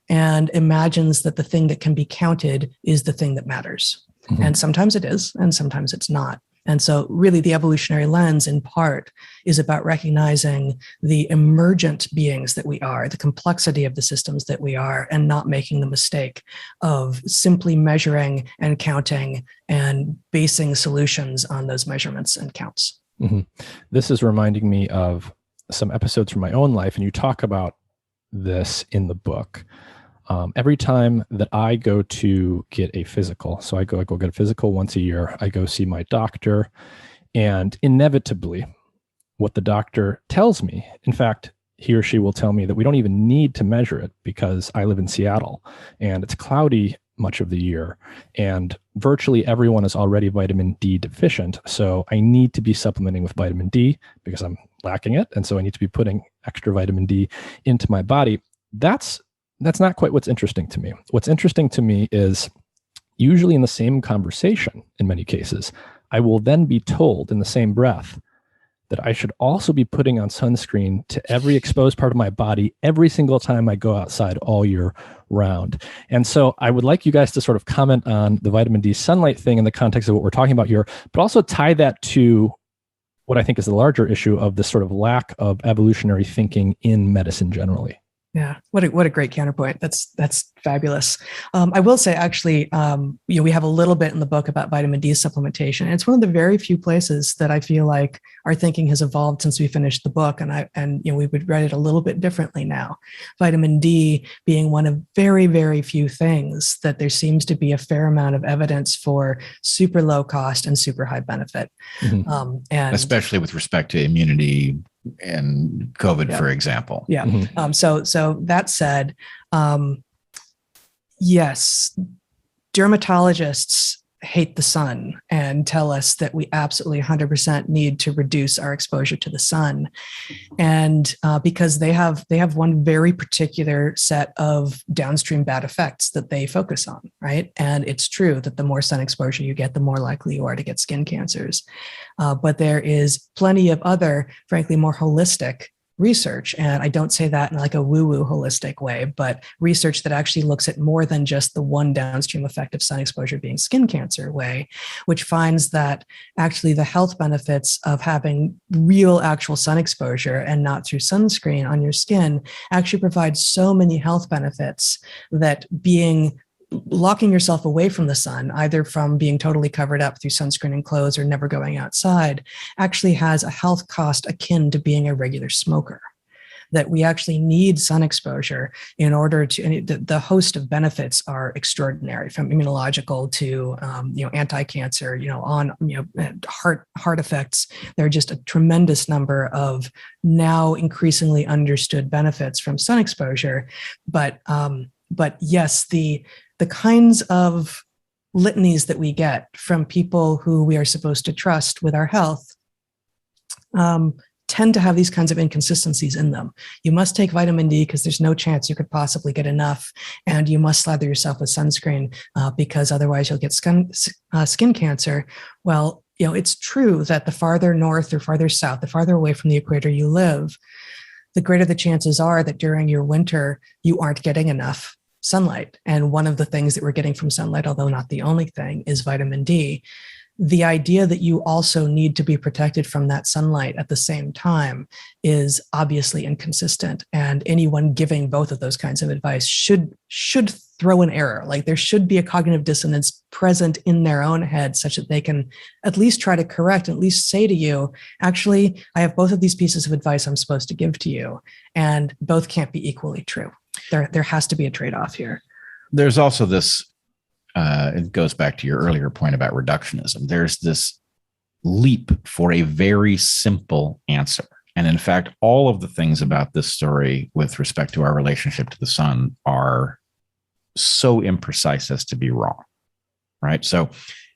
and imagines that the thing that can be counted is the thing that matters. Mm-hmm. And sometimes it is, and sometimes it's not. And so really the evolutionary lens in part is about recognizing the emergent beings that we are, the complexity of the systems that we are, and not making the mistake of simply measuring and counting and basing solutions on those measurements and counts. Mm-hmm. This is reminding me of some episodes from my own life, and you talk about this in the book. Every time that I go to get a physical, so I go get a physical once a year, I go see my doctor, and inevitably what the doctor tells me, in fact, he or she will tell me that we don't even need to measure it because I live in Seattle and it's cloudy much of the year, and virtually everyone is already vitamin D deficient. So I need to be supplementing with vitamin D because I'm lacking it. And so I need to be putting extra vitamin D into my body. That's not quite what's interesting to me. What's interesting to me is usually in the same conversation, in many cases, I will then be told in the same breath that I should also be putting on sunscreen to every exposed part of my body every single time I go outside all year round. And so I would like you guys to sort of comment on the vitamin D sunlight thing in the context of what we're talking about here, but also tie that to what I think is the larger issue of this sort of lack of evolutionary thinking in medicine generally. Yeah, what a great counterpoint. That's fabulous. I will say, actually, we have a little bit in the book about vitamin D supplementation. And it's one of the very few places that I feel like our thinking has evolved since we finished the book, and we would write it a little bit differently now. Vitamin D being one of very, very few things that there seems to be a fair amount of evidence for super low cost and super high benefit, and especially with respect to immunity and COVID, for example. Yeah. Mm-hmm. So that said, yes, dermatologists hate the sun and tell us that we absolutely 100% need to reduce our exposure to the sun. And because they have one very particular set of downstream bad effects that they focus on, right? And it's true that the more sun exposure you get, the more likely you are to get skin cancers. But there is plenty of other, frankly, more holistic research. And I don't say that in like a woo-woo holistic way, but research that actually looks at more than just the one downstream effect of sun exposure being skin cancer way, which finds that actually the health benefits of having real actual sun exposure and not through sunscreen on your skin actually provides so many health benefits that locking yourself away from the sun, either from being totally covered up through sunscreen and clothes or never going outside, actually has a health cost akin to being a regular smoker. That we actually need sun exposure in order to, and the host of benefits are extraordinary, from immunological to anti-cancer, heart effects. There are just a tremendous number of now increasingly understood benefits from sun exposure, but yes, the kinds of litanies that we get from people who we are supposed to trust with our health tend to have these kinds of inconsistencies in them. You must take vitamin D because there's no chance you could possibly get enough, and you must slather yourself with sunscreen because otherwise you'll get skin cancer. Well, it's true that the farther north or farther south, the farther away from the equator you live, the greater the chances are that during your winter, you aren't getting enough sunlight. And one of the things that we're getting from sunlight, although not the only thing, is vitamin D. The idea that you also need to be protected from that sunlight at the same time is obviously inconsistent. And anyone giving both of those kinds of advice should throw an error. Like there should be a cognitive dissonance present in their own head such that they can at least try to correct, at least say to you, actually, I have both of these pieces of advice I'm supposed to give to you, and both can't be equally true. There has to be a trade-off here. There's also this, it goes back to your earlier point about reductionism. There's this leap for a very simple answer. And in fact, all of the things about this story with respect to our relationship to the sun are so imprecise as to be wrong, right? So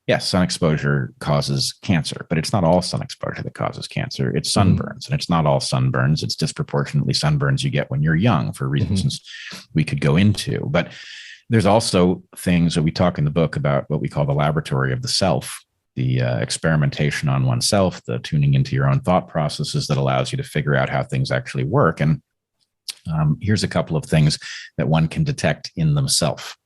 yes, sun exposure causes cancer, but it's not all sun exposure that causes cancer. It's sunburns, and it's not all sunburns. It's disproportionately sunburns you get when you're young for reasons we could go into. But there's also things that we talk in the book about what we call the laboratory of the self, the experimentation on oneself, the tuning into your own thought processes that allows you to figure out how things actually work. And here's a couple of things that one can detect in themselves.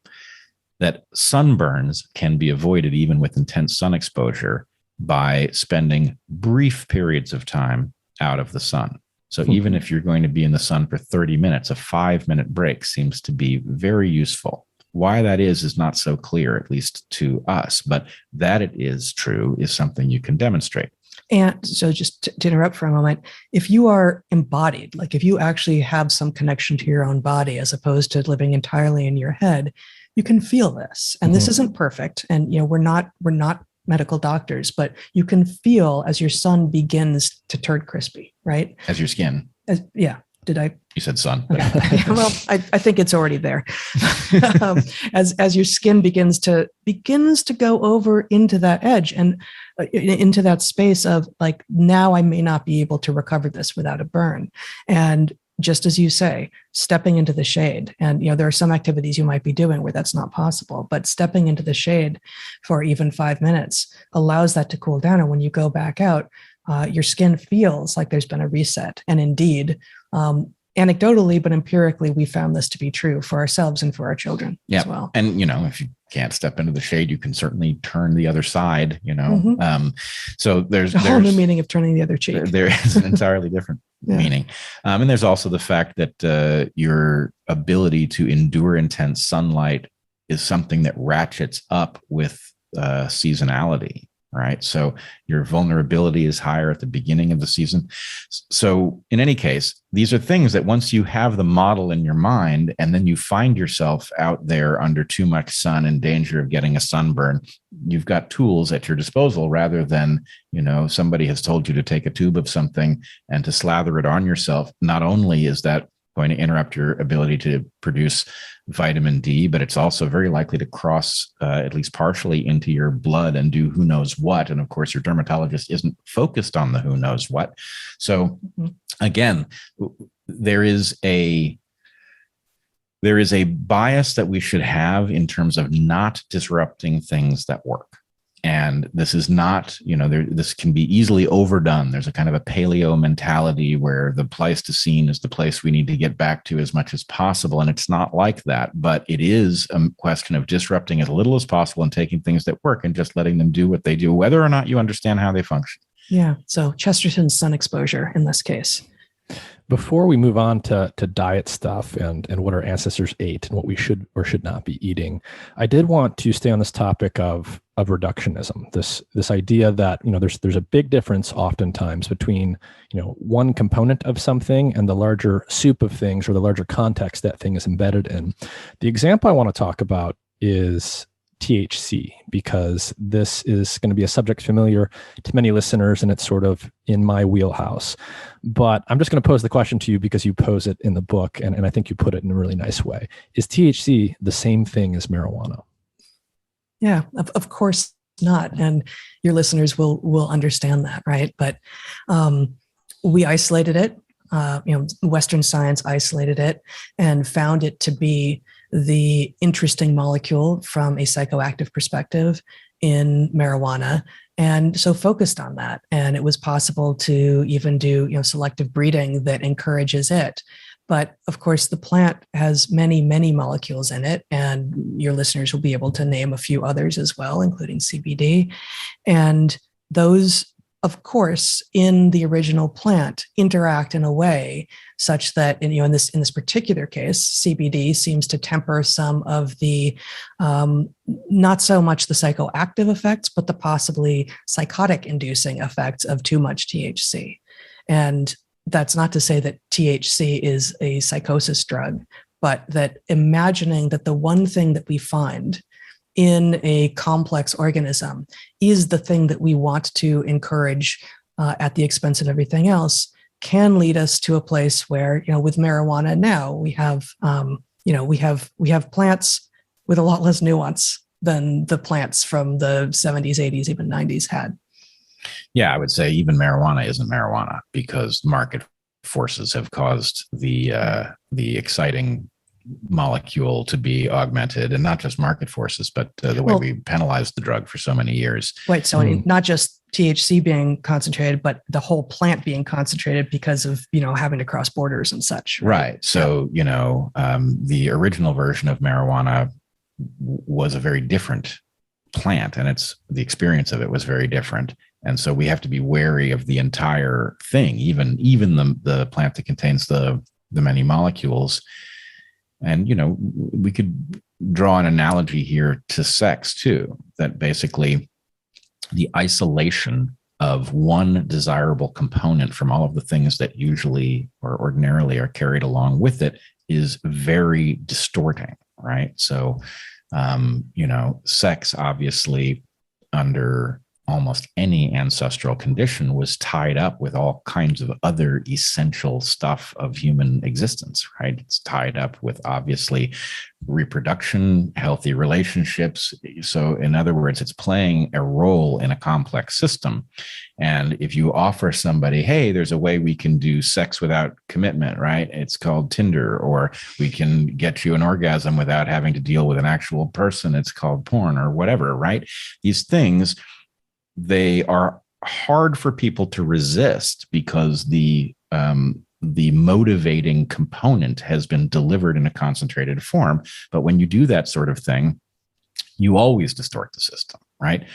That sunburns can be avoided even with intense sun exposure by spending brief periods of time out of the sun. So even if you're going to be in the sun for 30 minutes, a 5-minute break seems to be very useful. Why that is not so clear, at least to us, but that it is true is something you can demonstrate. And so just to interrupt for a moment, if you are embodied, like if you actually have some connection to your own body as opposed to living entirely in your head, you can feel this. And this isn't perfect. And we're not medical doctors, but you can feel as your sun begins to turn crispy, right? As your skin. Did I? You said sun. Okay. Well, I think it's already there. As your skin begins to go over into that edge and into that space of like, now I may not be able to recover this without a burn. And just as you say, stepping into the shade, and there are some activities you might be doing where that's not possible, but stepping into the shade for even 5 minutes allows that to cool down. And when you go back out, your skin feels like there's been a reset. And indeed, anecdotally, but empirically, we found this to be true for ourselves and for our children as well. And, if you can't step into the shade, you can certainly turn the other side, So there's a whole new meaning of turning the other cheek. There is an entirely different meaning. And there's also the fact that your ability to endure intense sunlight is something that ratchets up with seasonality. Right. So your vulnerability is higher at the beginning of the season. So in any case, these are things that once you have the model in your mind and then you find yourself out there under too much sun in danger of getting a sunburn, you've got tools at your disposal rather than, somebody has told you to take a tube of something and to slather it on yourself. Not only is that going to interrupt your ability to produce vitamin D, but it's also very likely to cross at least partially into your blood and do who knows what. And of course, your dermatologist isn't focused on the who knows what. So again, there is a bias that we should have in terms of not disrupting things that work. And this is not, this can be easily overdone. There's a kind of a paleo mentality where the Pleistocene is the place we need to get back to as much as possible. And it's not like that, but it is a question of disrupting as little as possible and taking things that work and just letting them do what they do, whether or not you understand how they function. Yeah. So Chesterton's sun exposure in this case. Before we move on to diet stuff and what our ancestors ate and what we should or should not be eating, I did want to stay on this topic of reductionism. This idea that there's a big difference oftentimes between one component of something and the larger soup of things or the larger context that thing is embedded in. The example I want to talk about is THC, because this is going to be a subject familiar to many listeners and it's sort of in my wheelhouse. But I'm just going to pose the question to you because you pose it in the book and I think you put it in a really nice way. Is THC the same thing as marijuana? Yeah, of course not. And your listeners will understand that, right? But we isolated it. Western science isolated it and found it to be the interesting molecule from a psychoactive perspective in marijuana, and so focused on that. And it was possible to even do, selective breeding that encourages it. But of course, the plant has many, many molecules in it, and your listeners will be able to name a few others as well, including CBD. And those, of course, in the original plant interact in a way such that, in this particular case, CBD seems to temper some of the, not so much the psychoactive effects, but the possibly psychotic inducing effects of too much THC. And that's not to say that THC is a psychosis drug, but that imagining that the one thing that we find in a complex organism is the thing that we want to encourage at the expense of everything else can lead us to a place where, with marijuana now, we have plants with a lot less nuance than the plants from the 70s, 80s, even 90s had. Yeah, I would say even marijuana isn't marijuana because market forces have caused the exciting molecule to be augmented, and not just market forces, but the way we penalized the drug for so many years. Right. So not just THC being concentrated, but the whole plant being concentrated because of, having to cross borders and such. Right. So, the original version of marijuana was a very different plant, and the experience of it was very different. And so we have to be wary of the entire thing, even the plant that contains the many molecules. And, we could draw an analogy here to sex too, that basically the isolation of one desirable component from all of the things that usually or ordinarily are carried along with it is very distorting, right? So, sex obviously under almost any ancestral condition was tied up with all kinds of other essential stuff of human existence, right? It's tied up with obviously reproduction, healthy relationships. So in other words, it's playing a role in a complex system. And if you offer somebody, hey, there's a way we can do sex without commitment, right? It's called Tinder, or we can get you an orgasm without having to deal with an actual person. It's called porn or whatever, right? These things, they are hard for people to resist because the motivating component has been delivered in a concentrated form. But when you do that sort of thing, you always distort the system, right?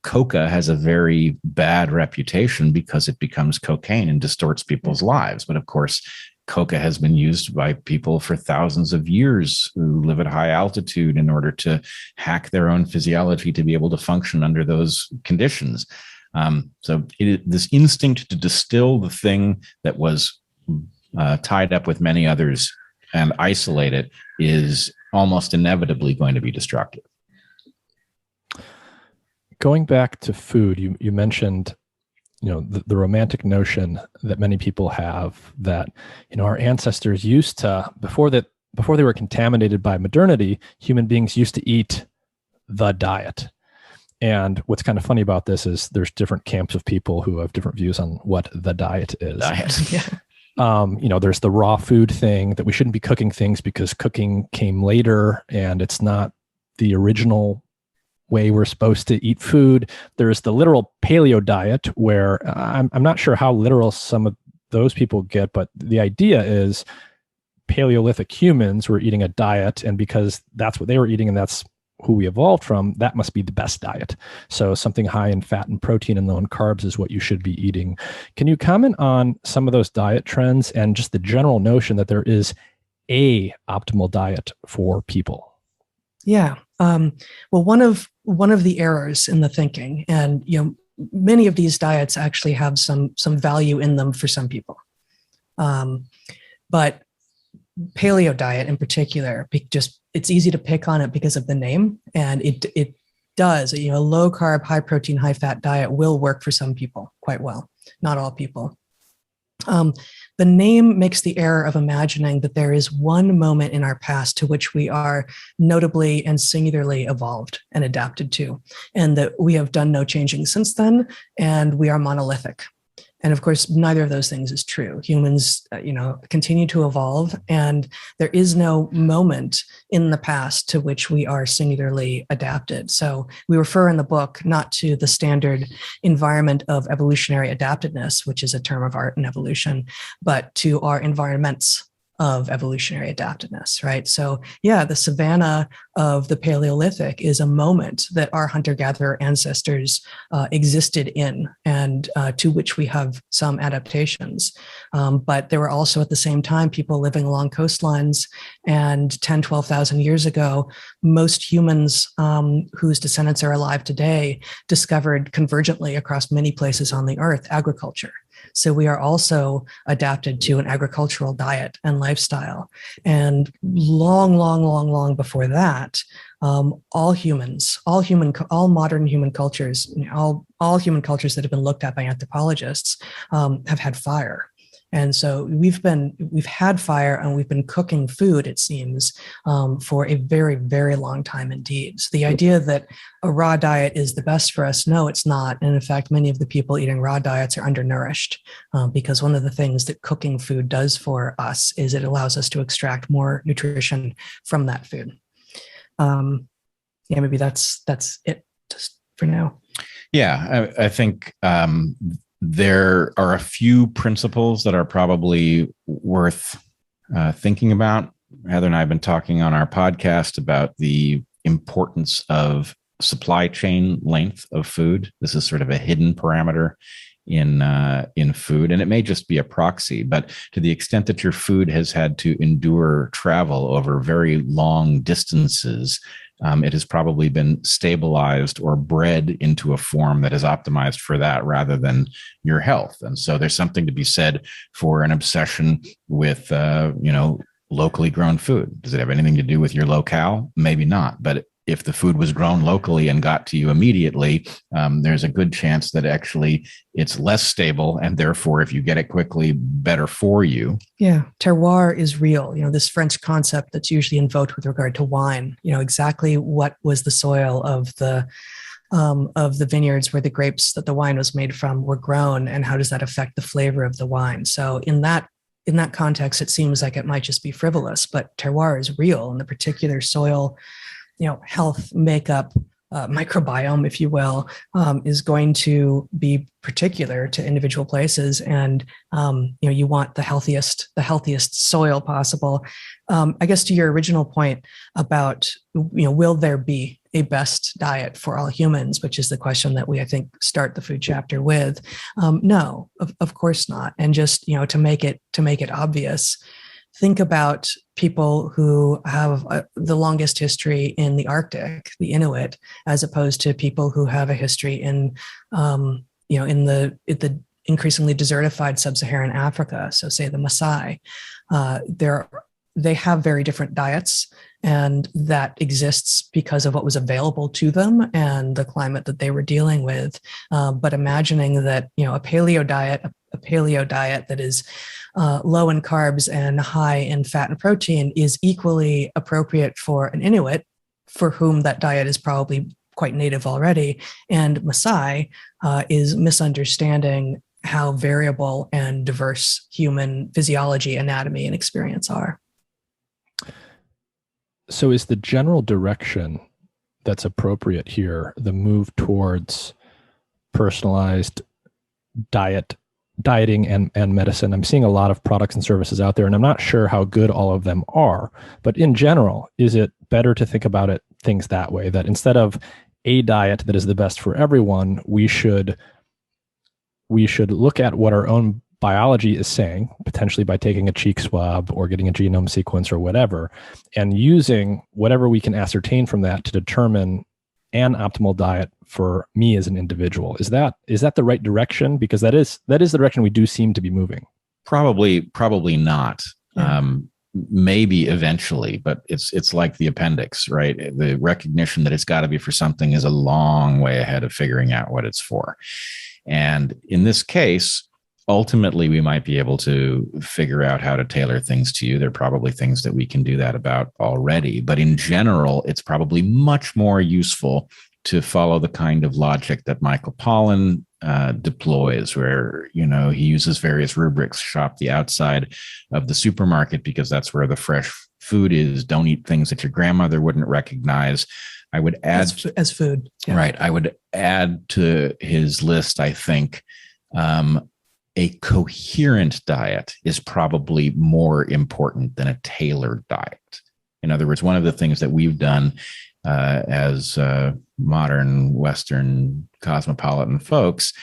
Coca has a very bad reputation because it becomes cocaine and distorts people's lives. But of course, Coca has been used by people for thousands of years who live at high altitude in order to hack their own physiology to be able to function under those conditions. So this instinct to distill the thing that was tied up with many others and isolate it is almost inevitably going to be destructive. Going back to food, you mentioned the romantic notion that many people have that, our ancestors used to, before they were contaminated by modernity, human beings used to eat the diet. And what's kind of funny about this is there's different camps of people who have different views on what the diet is. There's the raw food thing that we shouldn't be cooking things because cooking came later and it's not the original way we're supposed to eat food. There's the literal paleo diet where I'm not sure how literal some of those people get, but the idea is Paleolithic humans were eating a diet, and because that's what they were eating and that's who we evolved from, that must be the best diet. So something high in fat and protein and low in carbs is what you should be eating. Can you comment on some of those diet trends and just the general notion that there is a optimal diet for people? Yeah. Well, one of the errors in the thinking, and many of these diets actually have some value in them for some people, but paleo diet in particular, it's easy to pick on it because of the name, and it does. Low carb, high protein, high fat diet will work for some people quite well, not all people. The name makes the error of imagining that there is one moment in our past to which we are notably and singularly evolved and adapted to, and that we have done no changing since then, and we are monolithic. And of course, neither of those things is true. Humans, continue to evolve, and there is no moment in the past to which we are singularly adapted. So we refer in the book not to the standard environment of evolutionary adaptedness, which is a term of art in evolution, but to our environments of evolutionary adaptedness, right? So yeah, the savanna of the Paleolithic is a moment that our hunter-gatherer ancestors existed in, and to which we have some adaptations. But there were also at the same time people living along coastlines, and 10, 12,000 years ago, most humans whose descendants are alive today discovered convergently across many places on the earth agriculture. So we are also adapted to an agricultural diet and lifestyle. And long before that, all modern human cultures, all human cultures that have been looked at by anthropologists have had fire. And so we've had fire, and we've been cooking food, it seems, for a very, very long time indeed. So the idea that a raw diet is the best for us, no, it's not. And in fact, many of the people eating raw diets are undernourished, because one of the things that cooking food does for us is it allows us to extract more nutrition from that food. Maybe that's it just for now. Yeah, I think there are a few principles that are probably worth thinking about. Heather and I have been talking on our podcast about the importance of supply chain length of food. This is sort of a hidden parameter in food, and it may just be a proxy, but to the extent that your food has had to endure travel over very long distances, it has probably been stabilized or bred into a form that is optimized for that rather than your health. And so there's something to be said for an obsession with, locally grown food. Does it have anything to do with your locale? Maybe not. But if the food was grown locally and got to you immediately, there's a good chance that actually it's less stable, and therefore, if you get it quickly, better for you. Yeah, terroir is real. This French concept that's usually invoked with regard to wine. Exactly what was the soil of the vineyards where the grapes that the wine was made from were grown, and how does that affect the flavor of the wine? So in that context, it seems like it might just be frivolous, but terroir is real, and the particular soil health makeup, microbiome, if you will, is going to be particular to individual places. And, you want the healthiest soil possible. I guess to your original point about, will there be a best diet for all humans, which is the question that we, I think, start the food chapter with. No, of course not. And just, to make it obvious, think about people who have the longest history in the Arctic, the Inuit, as opposed to people who have a history in the increasingly desertified sub-Saharan Africa. So say the Maasai, they have very different diets, and that exists because of what was available to them and the climate that they were dealing with. But imagining that, a paleo diet that is low in carbs and high in fat and protein is equally appropriate for an Inuit, for whom that diet is probably quite native already, and Maasai is misunderstanding how variable and diverse human physiology, anatomy, and experience are. So is the general direction that's appropriate here the move towards personalized dieting and medicine? I'm seeing a lot of products and services out there, and I'm not sure how good all of them are. But in general, is it better to think about things that way, that instead of a diet that is the best for everyone, we should look at what our own biology is saying, potentially by taking a cheek swab or getting a genome sequence or whatever, and using whatever we can ascertain from that to determine an optimal diet for me as an individual? Is that the right direction? Because that is the direction we do seem to be moving. Probably not. Yeah. Maybe eventually, but it's like the appendix, right? The recognition that it's got to be for something is a long way ahead of figuring out what it's for. And in this case, ultimately, we might be able to figure out how to tailor things to you. There are probably things that we can do that about already. But in general, it's probably much more useful to follow the kind of logic that Michael Pollan deploys, where, he uses various rubrics: shop the outside of the supermarket because that's where the fresh food is. Don't eat things that your grandmother wouldn't recognize. I would add as food. Yeah. Right. I would add to his list, I think, a coherent diet is probably more important than a tailored diet. In other words, one of the things that we've done as modern Western cosmopolitan folks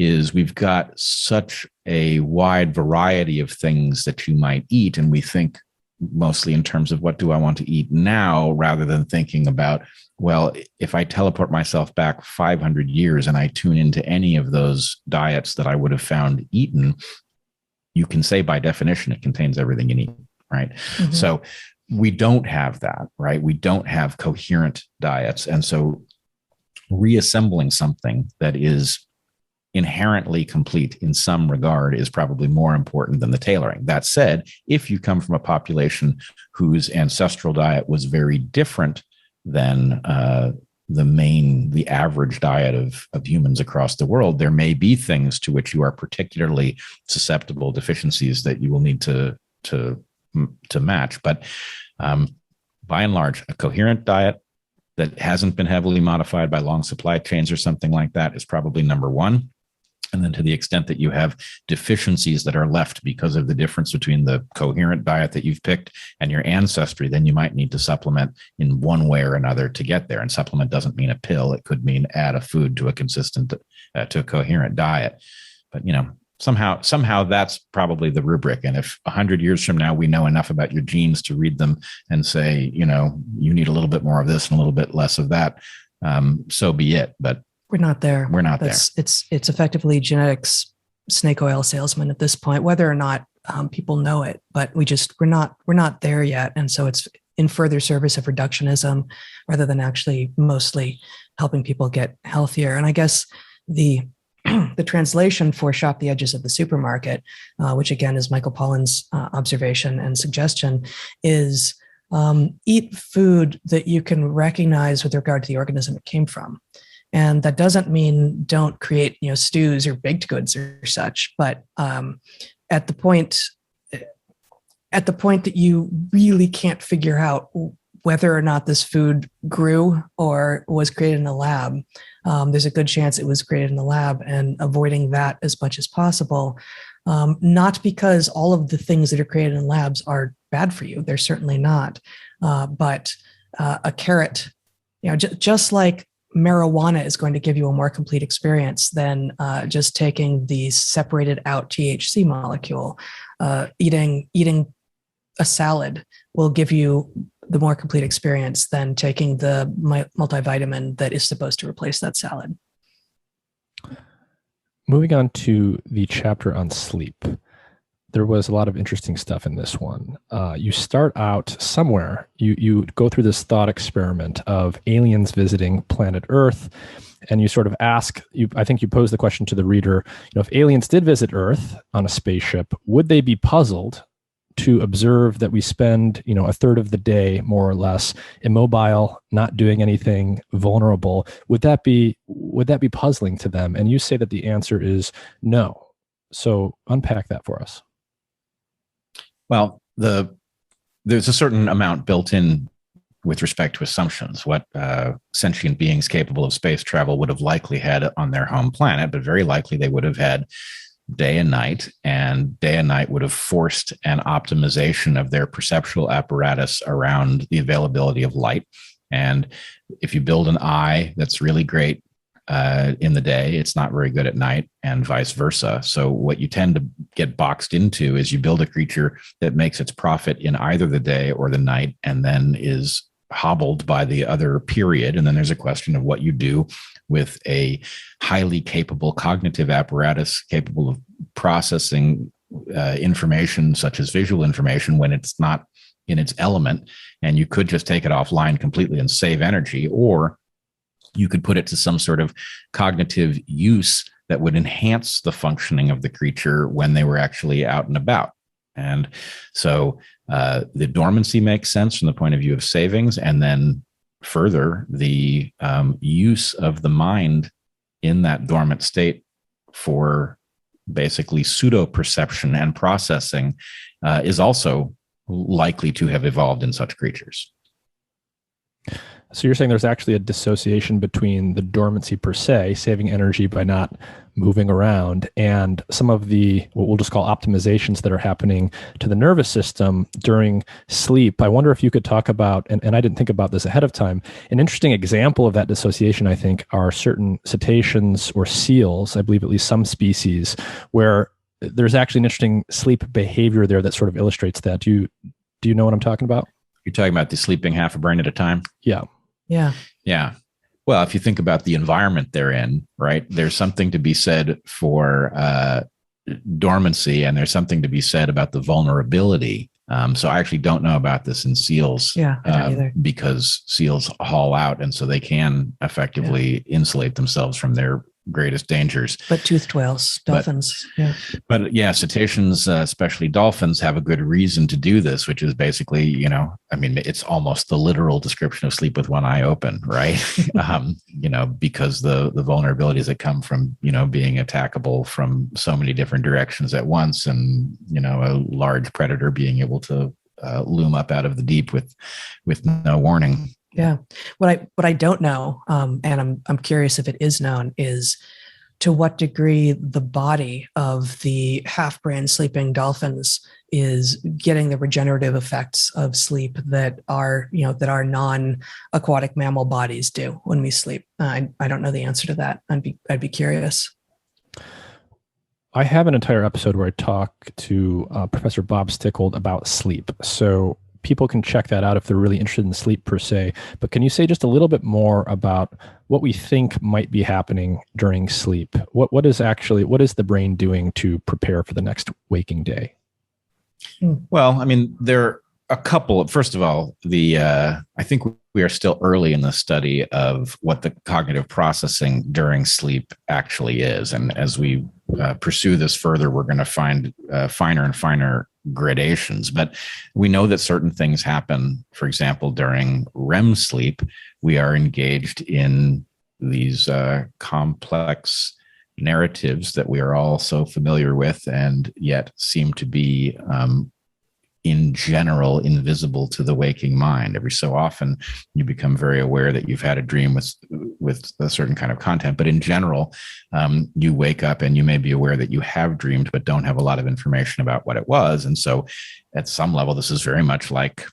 is we've got such a wide variety of things that you might eat, and we think mostly in terms of what do I want to eat now, rather than thinking about, well, if I teleport myself back 500 years and I tune into any of those diets that I would have found eaten, you can say by definition it contains everything you need, right? Mm-hmm. So we don't have that, right? We don't have coherent diets. And so reassembling something that is inherently complete in some regard is probably more important than the tailoring. That said, if you come from a population whose ancestral diet was very different than the average diet of humans across the world, there may be things to which you are particularly susceptible, deficiencies that you will need to match. But by and large, a coherent diet that hasn't been heavily modified by long supply chains or something like that is probably number one. And then to the extent that you have deficiencies that are left because of the difference between the coherent diet that you've picked and your ancestry, then you might need to supplement in one way or another to get there. And supplement doesn't mean a pill. It could mean add a food to a consistent, to a coherent diet. But, somehow that's probably the rubric. And if 100 years from now, we know enough about your genes to read them and say, you need a little bit more of this and a little bit less of that, so be it. But we're not there. We're not there. It's effectively genetics snake oil salesman at this point, whether or not people know it, but we're not there yet. And so it's in further service of reductionism rather than actually mostly helping people get healthier. And I guess the translation for shop the edges of the supermarket, which again is Michael Pollan's observation and suggestion, is eat food that you can recognize with regard to the organism it came from. And that doesn't mean don't create, stews or baked goods or such. But at the point that you really can't figure out whether or not this food grew or was created in a lab, there's a good chance it was created in the lab, and avoiding that as much as possible. Not because all of the things that are created in labs are bad for you. They're certainly not. But a carrot, just like marijuana is going to give you a more complete experience than just taking the separated out THC molecule. Eating a salad will give you the more complete experience than taking the multivitamin that is supposed to replace that salad. Moving on to the chapter on sleep. There was a lot of interesting stuff in this one. You start out somewhere. You go through this thought experiment of aliens visiting planet Earth, and you sort of ask, I think you pose the question to the reader, if aliens did visit Earth on a spaceship, would they be puzzled to observe that we spend, a third of the day, more or less, immobile, not doing anything, vulnerable? Would that be puzzling to them? And you say that the answer is no. So unpack that for us. Well, there's a certain amount built in with respect to assumptions. What sentient beings capable of space travel would have likely had on their home planet, but very likely they would have had day and night, and day and night would have forced an optimization of their perceptual apparatus around the availability of light. And if you build an eye that's really great in the day, it's not very good at night, and vice versa. So what you tend to get boxed into is you build a creature that makes its profit in either the day or the night, and then is hobbled by the other period. And then there's a question of what you do with a highly capable cognitive apparatus capable of processing information such as visual information when it's not in its element. And you could just take it offline completely and save energy, or you could put it to some sort of cognitive use that would enhance the functioning of the creature when they were actually out and about. And so the dormancy makes sense from the point of view of savings. And then further, the use of the mind in that dormant state for basically pseudo perception and processing is also likely to have evolved in such creatures. So you're saying there's actually a dissociation between the dormancy per se, saving energy by not moving around, and some of the, what we'll just call optimizations that are happening to the nervous system during sleep. I wonder if you could talk about, and I didn't think about this ahead of time, an interesting example of that dissociation, I think, are certain cetaceans or seals, I believe at least some species, where there's actually an interesting sleep behavior there that sort of illustrates that. Do you know what I'm talking about? You're talking about the sleeping half a brain at a time? Yeah. Yeah. Yeah. Well, if you think about the environment they're in, right, there's something to be said for dormancy, and there's something to be said about the vulnerability. So I actually don't know about this in seals, I don't either. because seals haul out, and so they can effectively insulate themselves from their greatest dangers. But toothed whales, dolphins, But yeah, cetaceans, especially dolphins, have a good reason to do this, which is basically, it's almost the literal description of sleep with one eye open, right? Because the vulnerabilities that come from, being attackable from so many different directions at once, and, a large predator being able to loom up out of the deep with no warning. Yeah. What I don't know, and I'm curious if it is known, is to what degree the body of the half-brain sleeping dolphins is getting the regenerative effects of sleep that our non-aquatic mammal bodies do when we sleep. I don't know the answer to that. I'd be curious. I have an entire episode where I talk to Professor Bob Stickold about sleep. So people can check that out if they're really interested in sleep per se. But can you say just a little bit more about what we think might be happening during sleep? What is the brain doing to prepare for the next waking day? Well, there are a couple. First of all, I think we are still early in the study of what the cognitive processing during sleep actually is. And as we pursue this further, we're going to find finer and finer gradations. But we know that certain things happen. For example, during REM sleep, we are engaged in these complex narratives that we are all so familiar with, and yet seem to be in general invisible to the waking mind. Every so often you become very aware that you've had a dream with a certain kind of content, but in general, you wake up and you may be aware that you have dreamed, but don't have a lot of information about what it was. And so at some level, this is very much like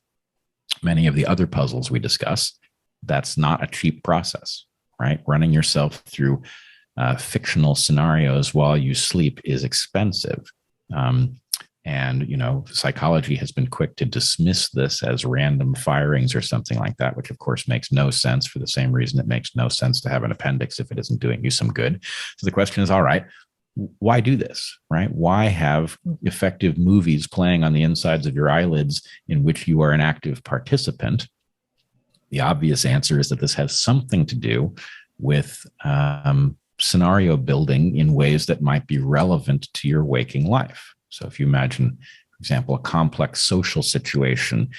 many of the other puzzles we discuss. That's not a cheap process, right? Running yourself through fictional scenarios while you sleep is expensive. And, psychology has been quick to dismiss this as random firings or something like that, which of course makes no sense, for the same reason it makes no sense to have an appendix if it isn't doing you some good. So the question is, all right, why do this, right? Why have effective movies playing on the insides of your eyelids in which you are an active participant? The obvious answer is that this has something to do with scenario building in ways that might be relevant to your waking life. So if you imagine, for example, a complex social situation,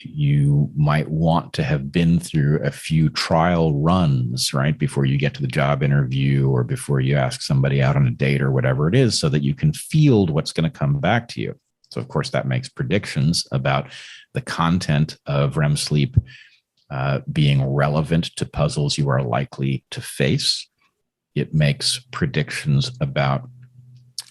you might want to have been through a few trial runs, right, before you get to the job interview or before you ask somebody out on a date or whatever it is, so that you can field what's going to come back to you. So, of course, that makes predictions about the content of REM sleep being relevant to puzzles you are likely to face. It makes predictions about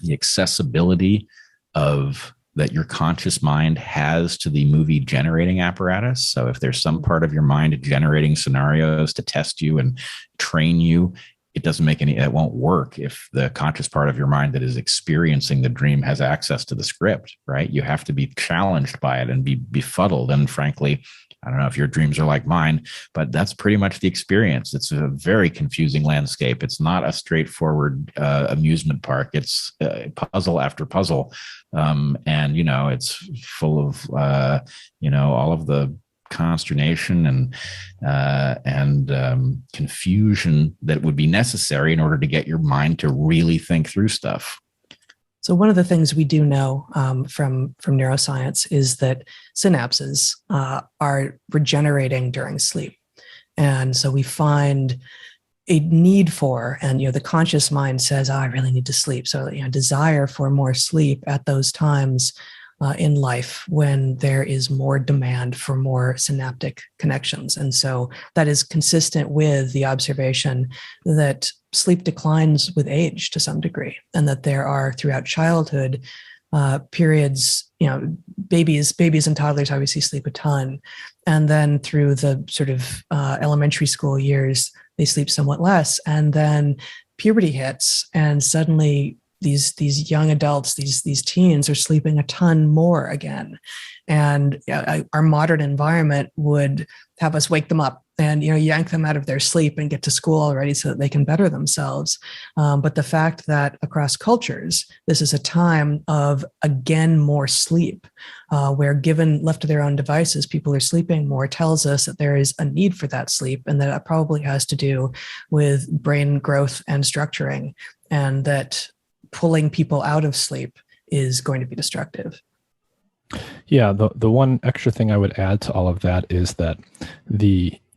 the accessibility that your conscious mind has to the movie generating apparatus. So if there's some part of your mind generating scenarios to test you and train you, it won't work if the conscious part of your mind that is experiencing the dream has access to the script, right? You have to be challenged by it and be befuddled. And frankly, I don't know if your dreams are like mine, but that's pretty much the experience. It's a very confusing landscape. It's not a straightforward amusement park. It's puzzle after puzzle. And, it's full of, all of the consternation and confusion that would be necessary in order to get your mind to really think through stuff. So one of the things we do know from neuroscience is that synapses are regenerating during sleep. And so we find a need for, and the conscious mind says, oh, I really need to sleep. So desire for more sleep at those times in life when there is more demand for more synaptic connections. And so that is consistent with the observation that sleep declines with age to some degree, and that there are throughout childhood periods, babies and toddlers obviously sleep a ton. And then through the sort of elementary school years, they sleep somewhat less. And then puberty hits, and suddenly these young adults, these teens are sleeping a ton more again. And our modern environment would have us wake them up and yank them out of their sleep and get to school already so that they can better themselves. But the fact that across cultures, this is a time of, again, more sleep, where left to their own devices, people are sleeping more, tells us that there is a need for that sleep, and that it probably has to do with brain growth and structuring, and that pulling people out of sleep is going to be destructive. Yeah, the one extra thing I would add to all of that is that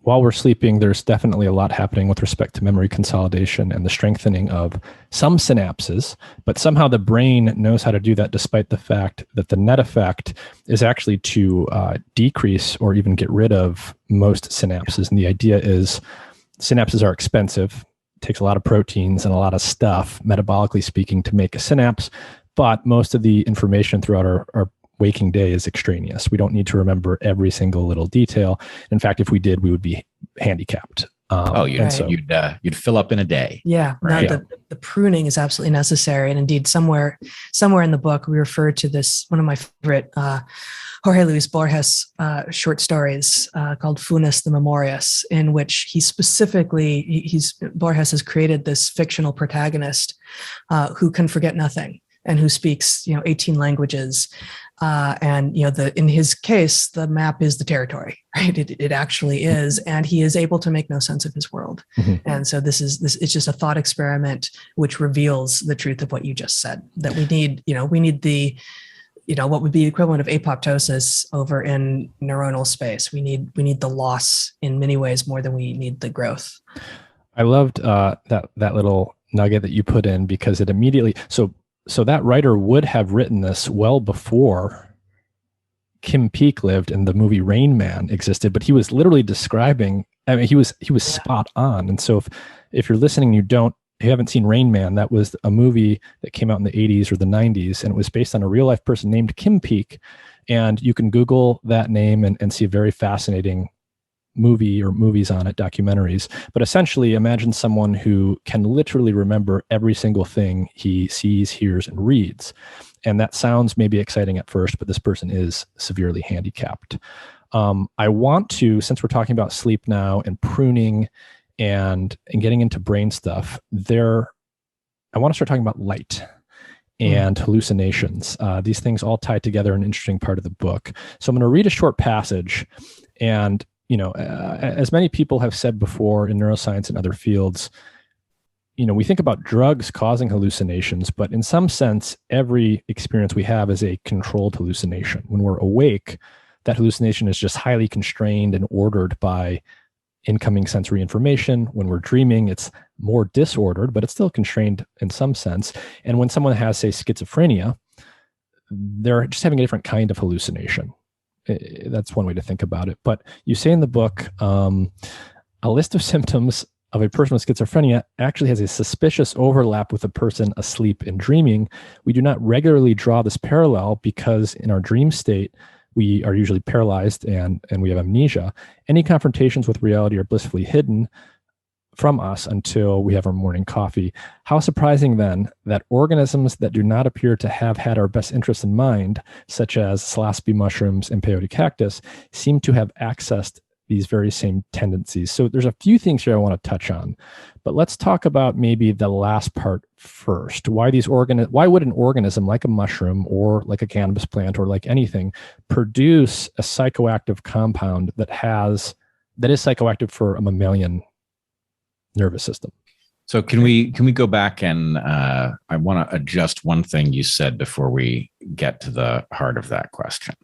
while we're sleeping, there's definitely a lot happening with respect to memory consolidation and the strengthening of some synapses, but somehow the brain knows how to do that despite the fact that the net effect is actually to decrease or even get rid of most synapses. And the idea is synapses are expensive. It takes a lot of proteins and a lot of stuff, metabolically speaking, to make a synapse, but most of the information throughout our waking day is extraneous. We don't need to remember every single little detail. In fact, if we did, we would be handicapped. You'd fill up in a day. Yeah, right. The pruning is absolutely necessary. And indeed, somewhere in the book, we refer to this, one of my favorite Jorge Luis Borges short stories called Funes the Memorias, in which he specifically, Borges has created this fictional protagonist who can forget nothing and who speaks 18 languages. And in his case, the map is the territory, right? It actually is, and he is able to make no sense of his world. Mm-hmm. And so this it's just a thought experiment which reveals the truth of what you just said. That we need the what would be the equivalent of apoptosis over in neuronal space. We need the loss in many ways more than we need the growth. I loved that little nugget that you put in, because it immediately So that writer would have written this well before Kim Peek lived and the movie Rain Man existed, but he was literally describing, he was spot on. And so if you're listening, you haven't seen Rain Man, that was a movie that came out in the 80s or the 90s, and it was based on a real life person named Kim Peek. And you can Google that name and see a very fascinating movie or movies on it, documentaries. But essentially, imagine someone who can literally remember every single thing he sees, hears, and reads. And that sounds maybe exciting at first, but this person is severely handicapped. I want to, since we're talking about sleep now and pruning and getting into brain stuff, I want to start talking about light and hallucinations. These things all tie together in an interesting part of the book. So I'm going to read a short passage, and as many people have said before in neuroscience and other fields, we think about drugs causing hallucinations, but in some sense, every experience we have is a controlled hallucination. When we're awake, that hallucination is just highly constrained and ordered by incoming sensory information. When we're dreaming, it's more disordered, but it's still constrained in some sense. And when someone has, say, schizophrenia, they're just having a different kind of hallucination. That's one way to think about it. But you say in the book, a list of symptoms of a person with schizophrenia actually has a suspicious overlap with a person asleep and dreaming. We do not regularly draw this parallel because in our dream state, we are usually paralyzed and we have amnesia. Any confrontations with reality are blissfully hidden from us until we have our morning coffee. How surprising then that organisms that do not appear to have had our best interests in mind, such as psilocybe mushrooms and peyote cactus, seem to have accessed these very same tendencies. So there's a few things here I want to touch on, but let's talk about maybe the last part first. Why would an organism like a mushroom or like a cannabis plant or like anything produce a psychoactive compound that is psychoactive for a mammalian nervous system? So can we go back and I want to adjust one thing you said before we get to the heart of that question.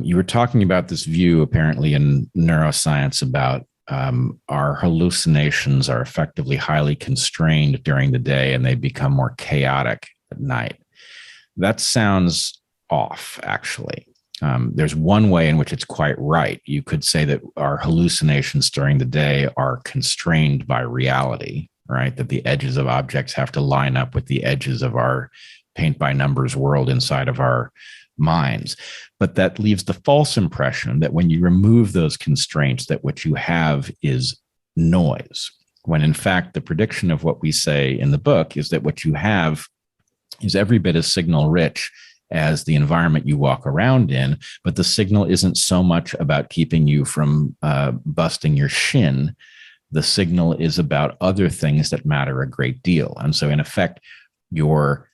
You were talking about this view apparently in neuroscience about our hallucinations are effectively highly constrained during the day and they become more chaotic at night. That sounds off, actually. There's one way in which it's quite right. You could say that our hallucinations during the day are constrained by reality, right? That the edges of objects have to line up with the edges of our paint by numbers world inside of our minds. But that leaves the false impression that when you remove those constraints, that what you have is noise. When in fact, the prediction of what we say in the book is that what you have is every bit as signal rich as the environment you walk around in, but the signal isn't so much about keeping you from busting your shin. The signal is about other things that matter a great deal. And so in effect, your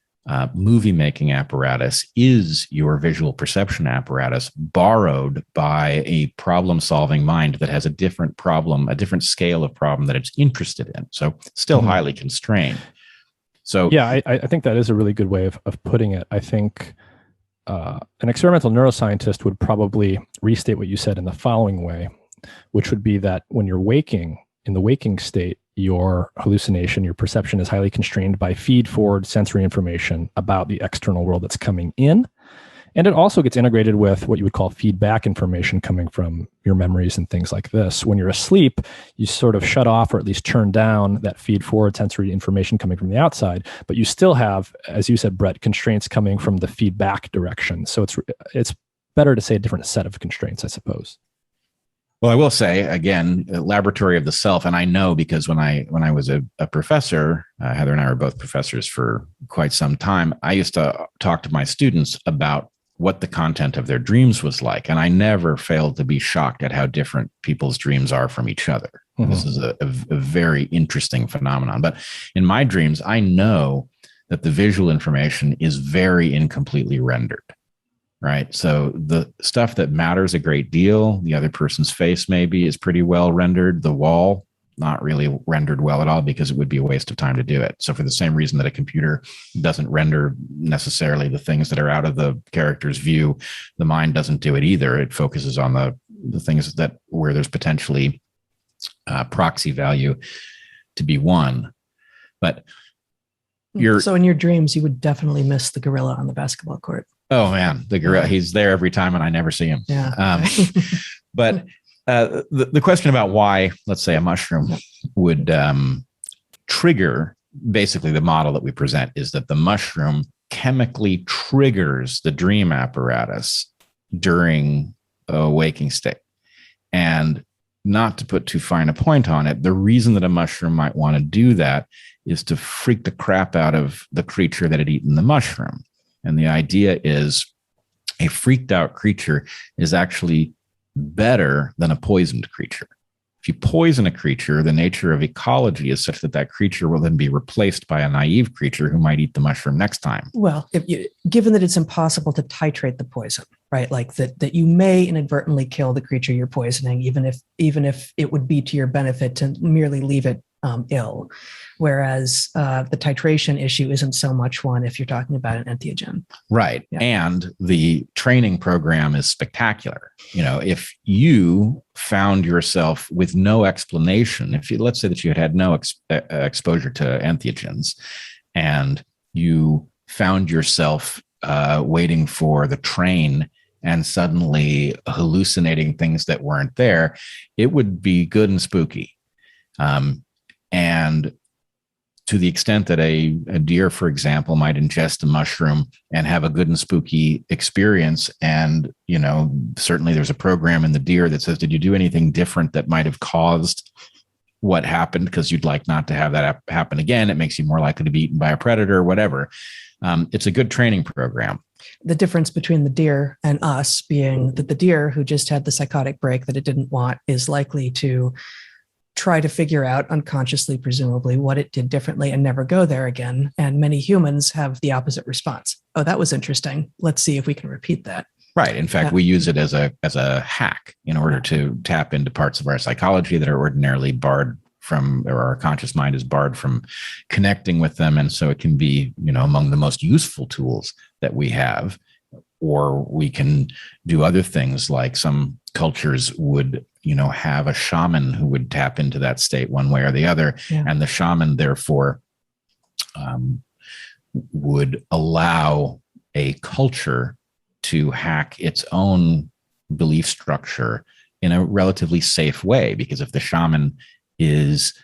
movie-making apparatus is your visual perception apparatus borrowed by a problem-solving mind that has a different problem, a different scale of problem that it's interested in. So still highly constrained. So yeah, I think that is a really good way of putting it. I think an experimental neuroscientist would probably restate what you said in the following way, which would be that when you're waking, in the waking state, your hallucination, your perception is highly constrained by feed-forward sensory information about the external world that's coming in. And it also gets integrated with what you would call feedback information coming from your memories and things like this. When you're asleep, you sort of shut off or at least turn down that feed-forward sensory information coming from the outside, but you still have, as you said, Bret, constraints coming from the feedback direction. So it's better to say a different set of constraints, I suppose. Well, I will say, again, laboratory of the self. And I know because when I was a professor, Heather and I were both professors for quite some time, I used to talk to my students about what the content of their dreams was like. And I never failed to be shocked at how different people's dreams are from each other. Mm-hmm. This is a very interesting phenomenon. But in my dreams, I know that the visual information is very incompletely rendered. Right. So the stuff that matters a great deal, the other person's face maybe is pretty well rendered. The wall, not really rendered well at all because it would be a waste of time to do it. So for the same reason that a computer doesn't render necessarily the things that are out of the character's view, the mind doesn't do it either. It focuses on the things that where there's potentially proxy value to be won. But so in your dreams, you would definitely miss the gorilla on the basketball court. Oh man, the gorilla, he's there every time and I never see him. Yeah. But the question about why, let's say, a mushroom would trigger, basically the model that we present is that the mushroom chemically triggers the dream apparatus during a waking state. And not to put too fine a point on it, the reason that a mushroom might want to do that is to freak the crap out of the creature that had eaten the mushroom. And the idea is a freaked out creature is actually better than a poisoned creature. If you poison a creature, the nature of ecology is such that that creature will then be replaced by a naive creature who might eat the mushroom next time. Well, given that it's impossible to titrate the poison, right? Like that you may inadvertently kill the creature you're poisoning, even if it would be to your benefit to merely leave it ill. Whereas the titration issue isn't so much one if you're talking about an entheogen. Right. Yeah. And the training program is spectacular. You know, if you found yourself with no explanation, let's say that you had no exposure to entheogens and you found yourself waiting for the train and suddenly hallucinating things that weren't there, it would be good and spooky. And to the extent that a deer, for example, might ingest a mushroom and have a good and spooky experience. And, you know, certainly there's a program in the deer that says, did you do anything different that might have caused what happened? Because you'd like not to have that happen again. It makes you more likely to be eaten by a predator or whatever. It's a good training program. The difference between the deer and us being that the deer who just had the psychotic break that it didn't want is likely to try to figure out unconsciously, presumably, what it did differently and never go there again. And many humans have the opposite response. Oh, that was interesting. Let's see if we can repeat that. Right. In fact, we use it as a hack in order to tap into parts of our psychology that are ordinarily barred from, or our conscious mind is barred from connecting with them. And so it can be, you know, among the most useful tools that we have. Or we can do other things like some cultures would have a shaman who would tap into that state one way or the other. Yeah. And the shaman, therefore, would allow a culture to hack its own belief structure in a relatively safe way. Because if the shaman is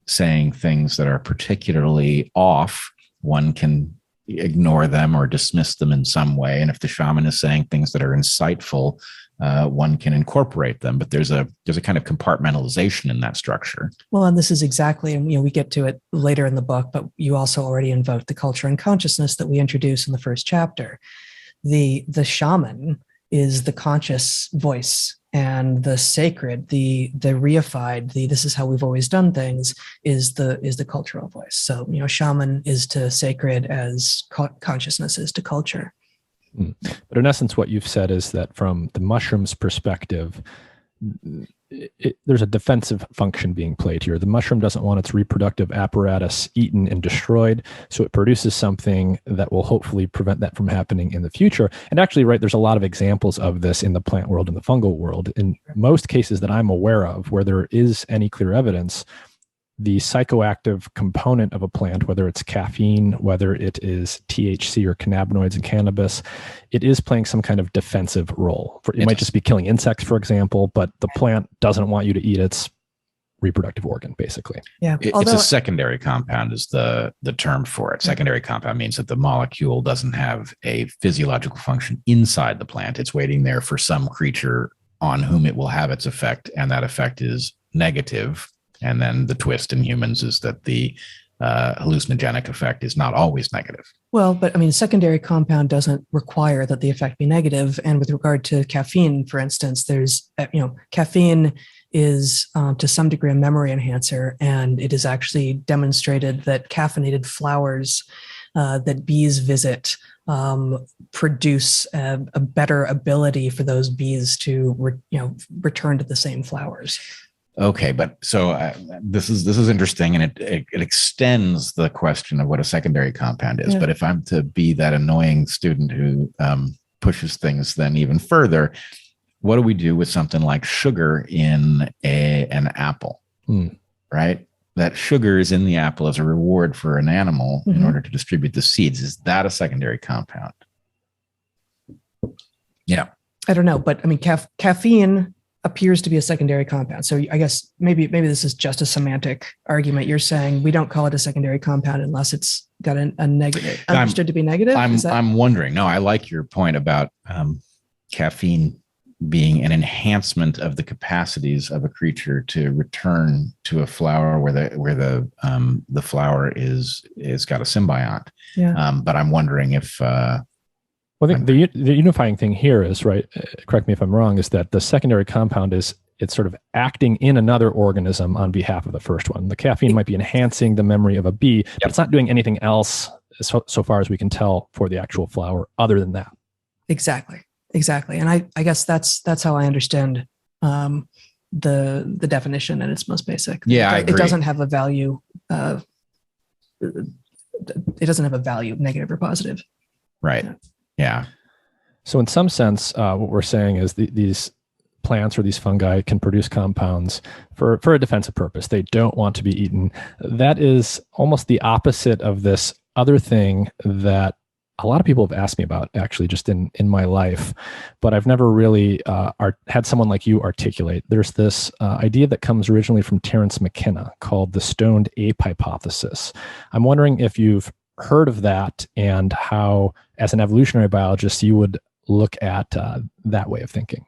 saying things that are particularly off, one can ignore them or dismiss them in some way. And if the shaman is saying things that are insightful, one can incorporate them. But there's a kind of compartmentalization in that structure. Well, and this is exactly, and we get to it later in the book, but you also already invoked the culture and consciousness that we introduce in the first chapter. The shaman is the conscious voice, and the sacred, the reified, this is how we've always done things, is the cultural voice. So, shaman is to sacred as consciousness is to culture. But in essence, what you've said is that from the mushroom's perspective, there's a defensive function being played here. The mushroom doesn't want its reproductive apparatus eaten and destroyed, so it produces something that will hopefully prevent that from happening in the future. And actually, right, there's a lot of examples of this in the plant world and the fungal world. In most cases that I'm aware of, where there is any clear evidence, the psychoactive component of a plant, whether it's caffeine, whether it is THC or cannabinoids in cannabis, it is playing some kind of defensive role. It might just be killing insects, for example, but the plant doesn't want you to eat its reproductive organ, basically. Yeah, it's a secondary compound is the term for it. Secondary compound means that the molecule doesn't have a physiological function inside the plant. It's waiting there for some creature on whom it will have its effect, and that effect is negative. And then the twist in humans is that the hallucinogenic effect is not always negative. Well, but secondary compound doesn't require that the effect be negative. And with regard to caffeine, for instance, there's, caffeine is to some degree a memory enhancer. And it is actually demonstrated that caffeinated flowers that bees visit produce a better ability for those bees to, return to the same flowers. Okay, but so this is interesting, and it extends the question of what a secondary compound is. Yeah. But if I'm to be that annoying student who pushes things then even further, what do we do with something like sugar in an apple? Right? That sugar is in the apple as a reward for an animal in order to distribute the seeds. Is that a secondary compound? Yeah, I don't know, but caffeine appears to be a secondary compound. So I guess maybe this is just a semantic argument. You're saying we don't call it a secondary compound unless it's got a negative, understood to be negative? I'm wondering. No, I like your point about caffeine being an enhancement of the capacities of a creature to return to a flower where the flower is got a symbiont. Yeah. But I'm wondering if well, I think the unifying thing here is, right, correct me if I'm wrong, is that the secondary compound it's sort of acting in another organism on behalf of the first one. The caffeine might be enhancing the memory of a bee, but it's not doing anything else so far as we can tell for the actual flower other than that. Exactly. And I guess that's how I understand the definition at its most basic. Yeah, I agree. It doesn't have a value. It doesn't have a value, negative or positive. Right. Yeah. So in some sense, what we're saying is these plants or these fungi can produce compounds for a defensive purpose. They don't want to be eaten. That is almost the opposite of this other thing that a lot of people have asked me about, actually, just in my life, but I've never really had someone like you articulate. There's this idea that comes originally from Terence McKenna called the stoned ape hypothesis. I'm wondering if you've heard of that and how, as an evolutionary biologist, you would look at that way of thinking.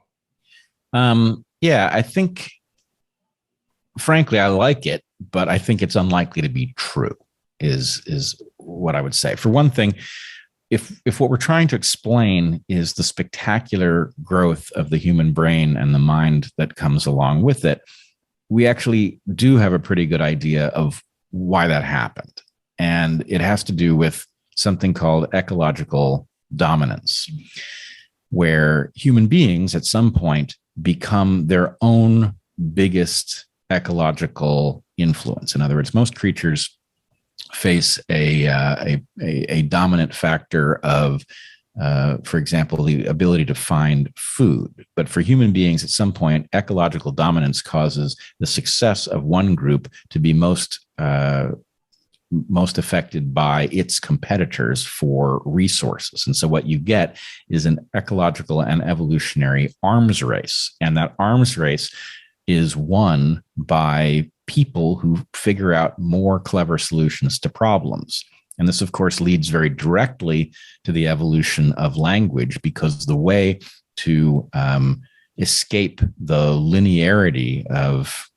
Yeah, I think, frankly, I like it, but I think it's unlikely to be true, is what I would say. For one thing, if what we're trying to explain is the spectacular growth of the human brain and the mind that comes along with it, we actually do have a pretty good idea of why that happened. And it has to do with something called ecological dominance, where human beings at some point become their own biggest ecological influence. In other words, most creatures face a dominant factor of for example, the ability to find food. But for human beings, at some point, ecological dominance causes the success of one group to be most affected by its competitors for resources. And so what you get is an ecological and evolutionary arms race. And that arms race is won by people who figure out more clever solutions to problems. And this, of course, leads very directly to the evolution of language, because the way to escape the linearity of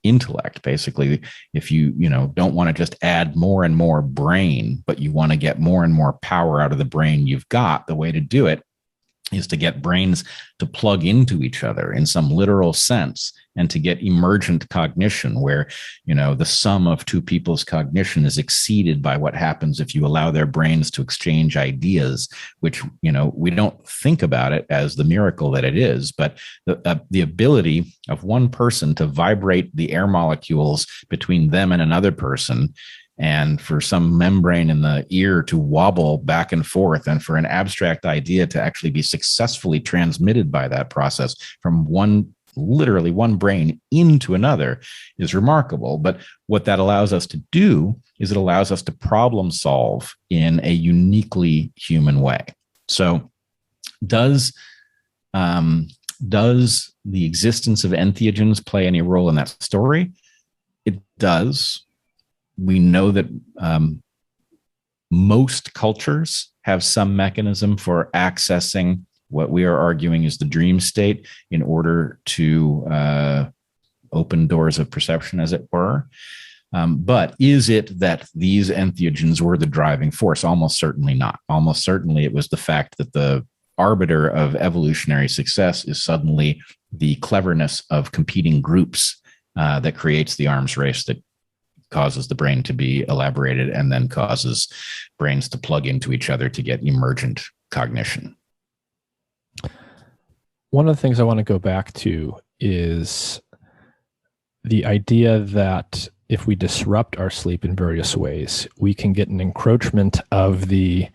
intellect, basically, if you don't want to just add more and more brain, but you want to get more and more power out of the brain you've got, the way to do it is to get brains to plug into each other in some literal sense, and to get emergent cognition, where, the sum of two people's cognition is exceeded by what happens if you allow their brains to exchange ideas, which, we don't think about it as the miracle that it is, but the ability of one person to vibrate the air molecules between them and another person, and for some membrane in the ear to wobble back and forth, and for an abstract idea to actually be successfully transmitted by that process from literally one brain into another, is remarkable. But what that allows us to do is it allows us to problem solve in a uniquely human way. So does the existence of entheogens play any role in that story? It does. We know that most cultures have some mechanism for accessing what we are arguing is the dream state in order to open doors of perception, as it were. But is it that these entheogens were the driving force? Almost certainly not. Almost certainly it was the fact that the arbiter of evolutionary success is suddenly the cleverness of competing groups that creates the arms race that causes the brain to be elaborated and then causes brains to plug into each other to get emergent cognition. One of the things I want to go back to is the idea that if we disrupt our sleep in various ways, we can get an encroachment of the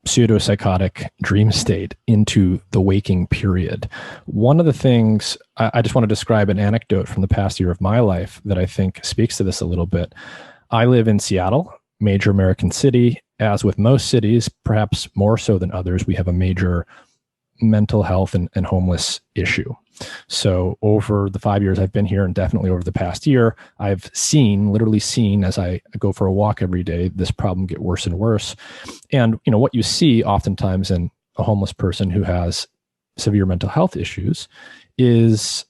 pseudopsychotic dream state into the waking period. One of the things, I just want to describe an anecdote from the past year of my life that I think speaks to this a little bit. I live in Seattle, major American city. As with most cities, perhaps more so than others, we have a major mental health and homeless issue. So over the 5 years I've been here, and definitely over the past year, I've literally seen as I go for a walk every day, this problem get worse and worse. And what you see oftentimes in a homeless person who has severe mental health issues is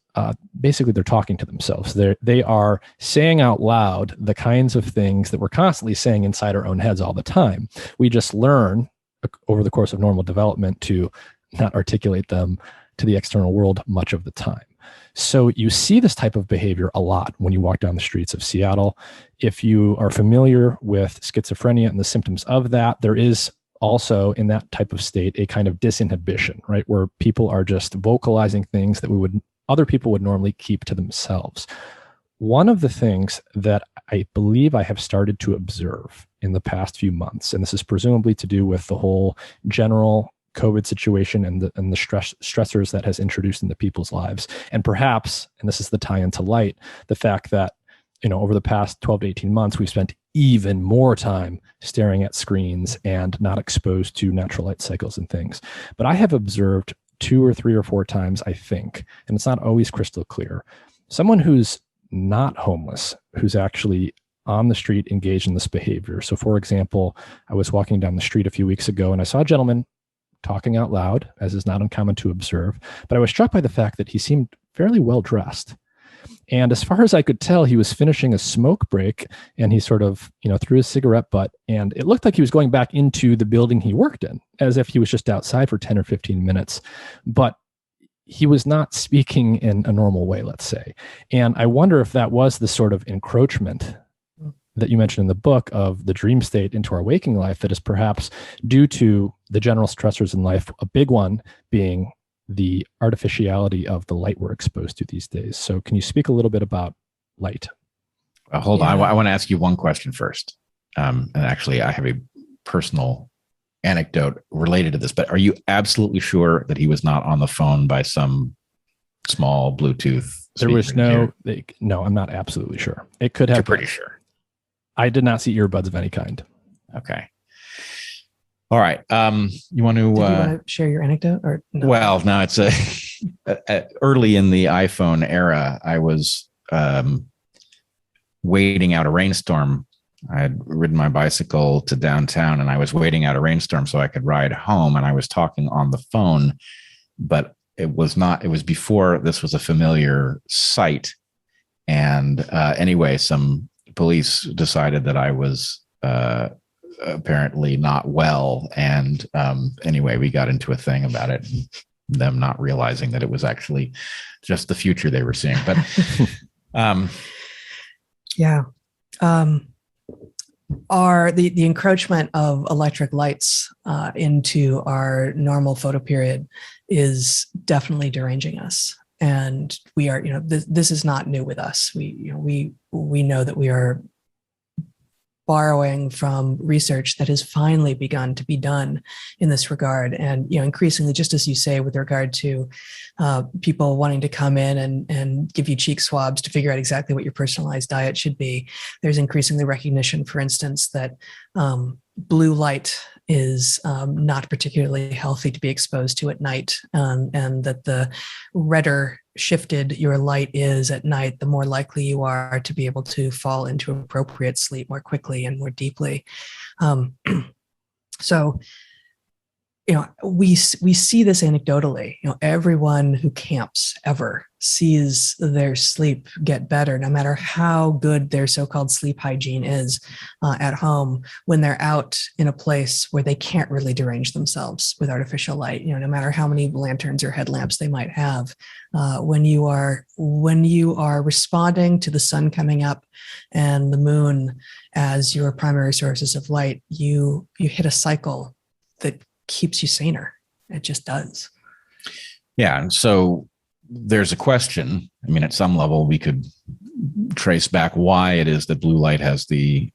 basically they're talking to themselves. They are saying out loud the kinds of things that we're constantly saying inside our own heads all the time. We just learn over the course of normal development to not articulate them to the external world much of the time. So you see this type of behavior a lot when you walk down the streets of Seattle. If you are familiar with schizophrenia and the symptoms of that, there is also in that type of state a kind of disinhibition, right? Where people are just vocalizing things that other people would normally keep to themselves. One of the things that I believe I have started to observe in the past few months, and this is presumably to do with the whole general COVID situation and the stressors that has introduced into people's lives. And perhaps, and this is the tie into light, the fact that, over the past 12 to 18 months, we've spent even more time staring at screens and not exposed to natural light cycles and things. But I have observed 2 or 3 or 4 times, I think, and it's not always crystal clear, someone who's not homeless, who's actually on the street engaged in this behavior. So for example, I was walking down the street a few weeks ago and I saw a gentleman talking out loud, as is not uncommon to observe. But I was struck by the fact that he seemed fairly well dressed. And as far as I could tell, he was finishing a smoke break and he sort of, threw his cigarette butt, and it looked like he was going back into the building he worked in, as if he was just outside for 10 or 15 minutes. But he was not speaking in a normal way, let's say. And I wonder if that was the sort of encroachment that you mentioned in the book of the dream state into our waking life that is perhaps due to the general stressors in life, a big one being the artificiality of the light we're exposed to these days. So can you speak a little bit about light? Hold on. I want to ask you one question first. And actually, I have a personal anecdote related to this, but are you absolutely sure that he was not on the phone by some small Bluetooth? There was no, I'm not absolutely sure. It could have You're pretty been. sure. I did not see earbuds of any kind. Okay. All right. You want to, Do you want to share your anecdote or no? Well, no, it's early in the iPhone era. I was waiting out a rainstorm. I had ridden my bicycle to downtown and I was waiting out a rainstorm so I could ride home, and I was talking on the phone, but it was before this was a familiar sight. And anyway, some police decided that I was apparently not well. And anyway, we got into a thing about it, them not realizing that it was actually just the future they were seeing. But yeah. The encroachment of electric lights into our normal photoperiod is definitely deranging us, and we are, this is not new with us. We know that we are borrowing from research that has finally begun to be done in this regard. And, increasingly, just as you say, with regard to people wanting to come in and give you cheek swabs to figure out exactly what your personalized diet should be, there's increasingly recognition, for instance, that blue light is not particularly healthy to be exposed to at night, and that the redder shifted your light is at night, the more likely you are to be able to fall into appropriate sleep more quickly and more deeply. So, we see this anecdotally. Everyone who camps ever sees their sleep get better, no matter how good their so-called sleep hygiene is at home, when they're out in a place where they can't really derange themselves with artificial light. No matter how many lanterns or headlamps they might have, when you are responding to the sun coming up and the moon as your primary sources of light, you hit a cycle that keeps you saner. It just does. Yeah. And so there's a question. I mean, at some level, we could trace back why it is that blue light has the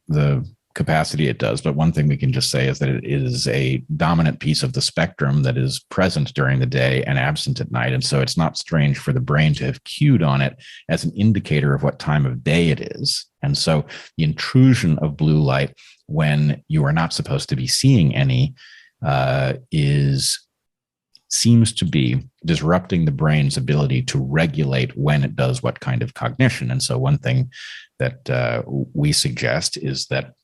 capacity it does. But one thing we can just say is that it is a dominant piece of the spectrum that is present during the day and absent at night. And so it's not strange for the brain to have cued on it as an indicator of what time of day it is. And so the intrusion of blue light when you are not supposed to be seeing any seems to be disrupting the brain's ability to regulate when it does what kind of cognition. And so one thing that we suggest is that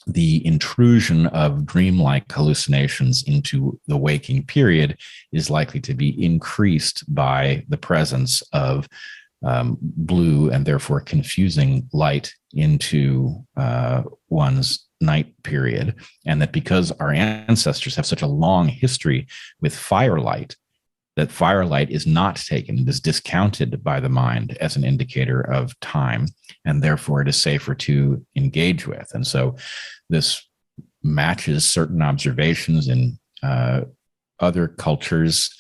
the intrusion of dreamlike hallucinations into the waking period is likely to be increased by the presence of blue and therefore confusing light into one's night period, and that because our ancestors have such a long history with firelight, that firelight is not taken, it is discounted by the mind as an indicator of time, and therefore it is safer to engage with. And so this matches certain observations in other cultures.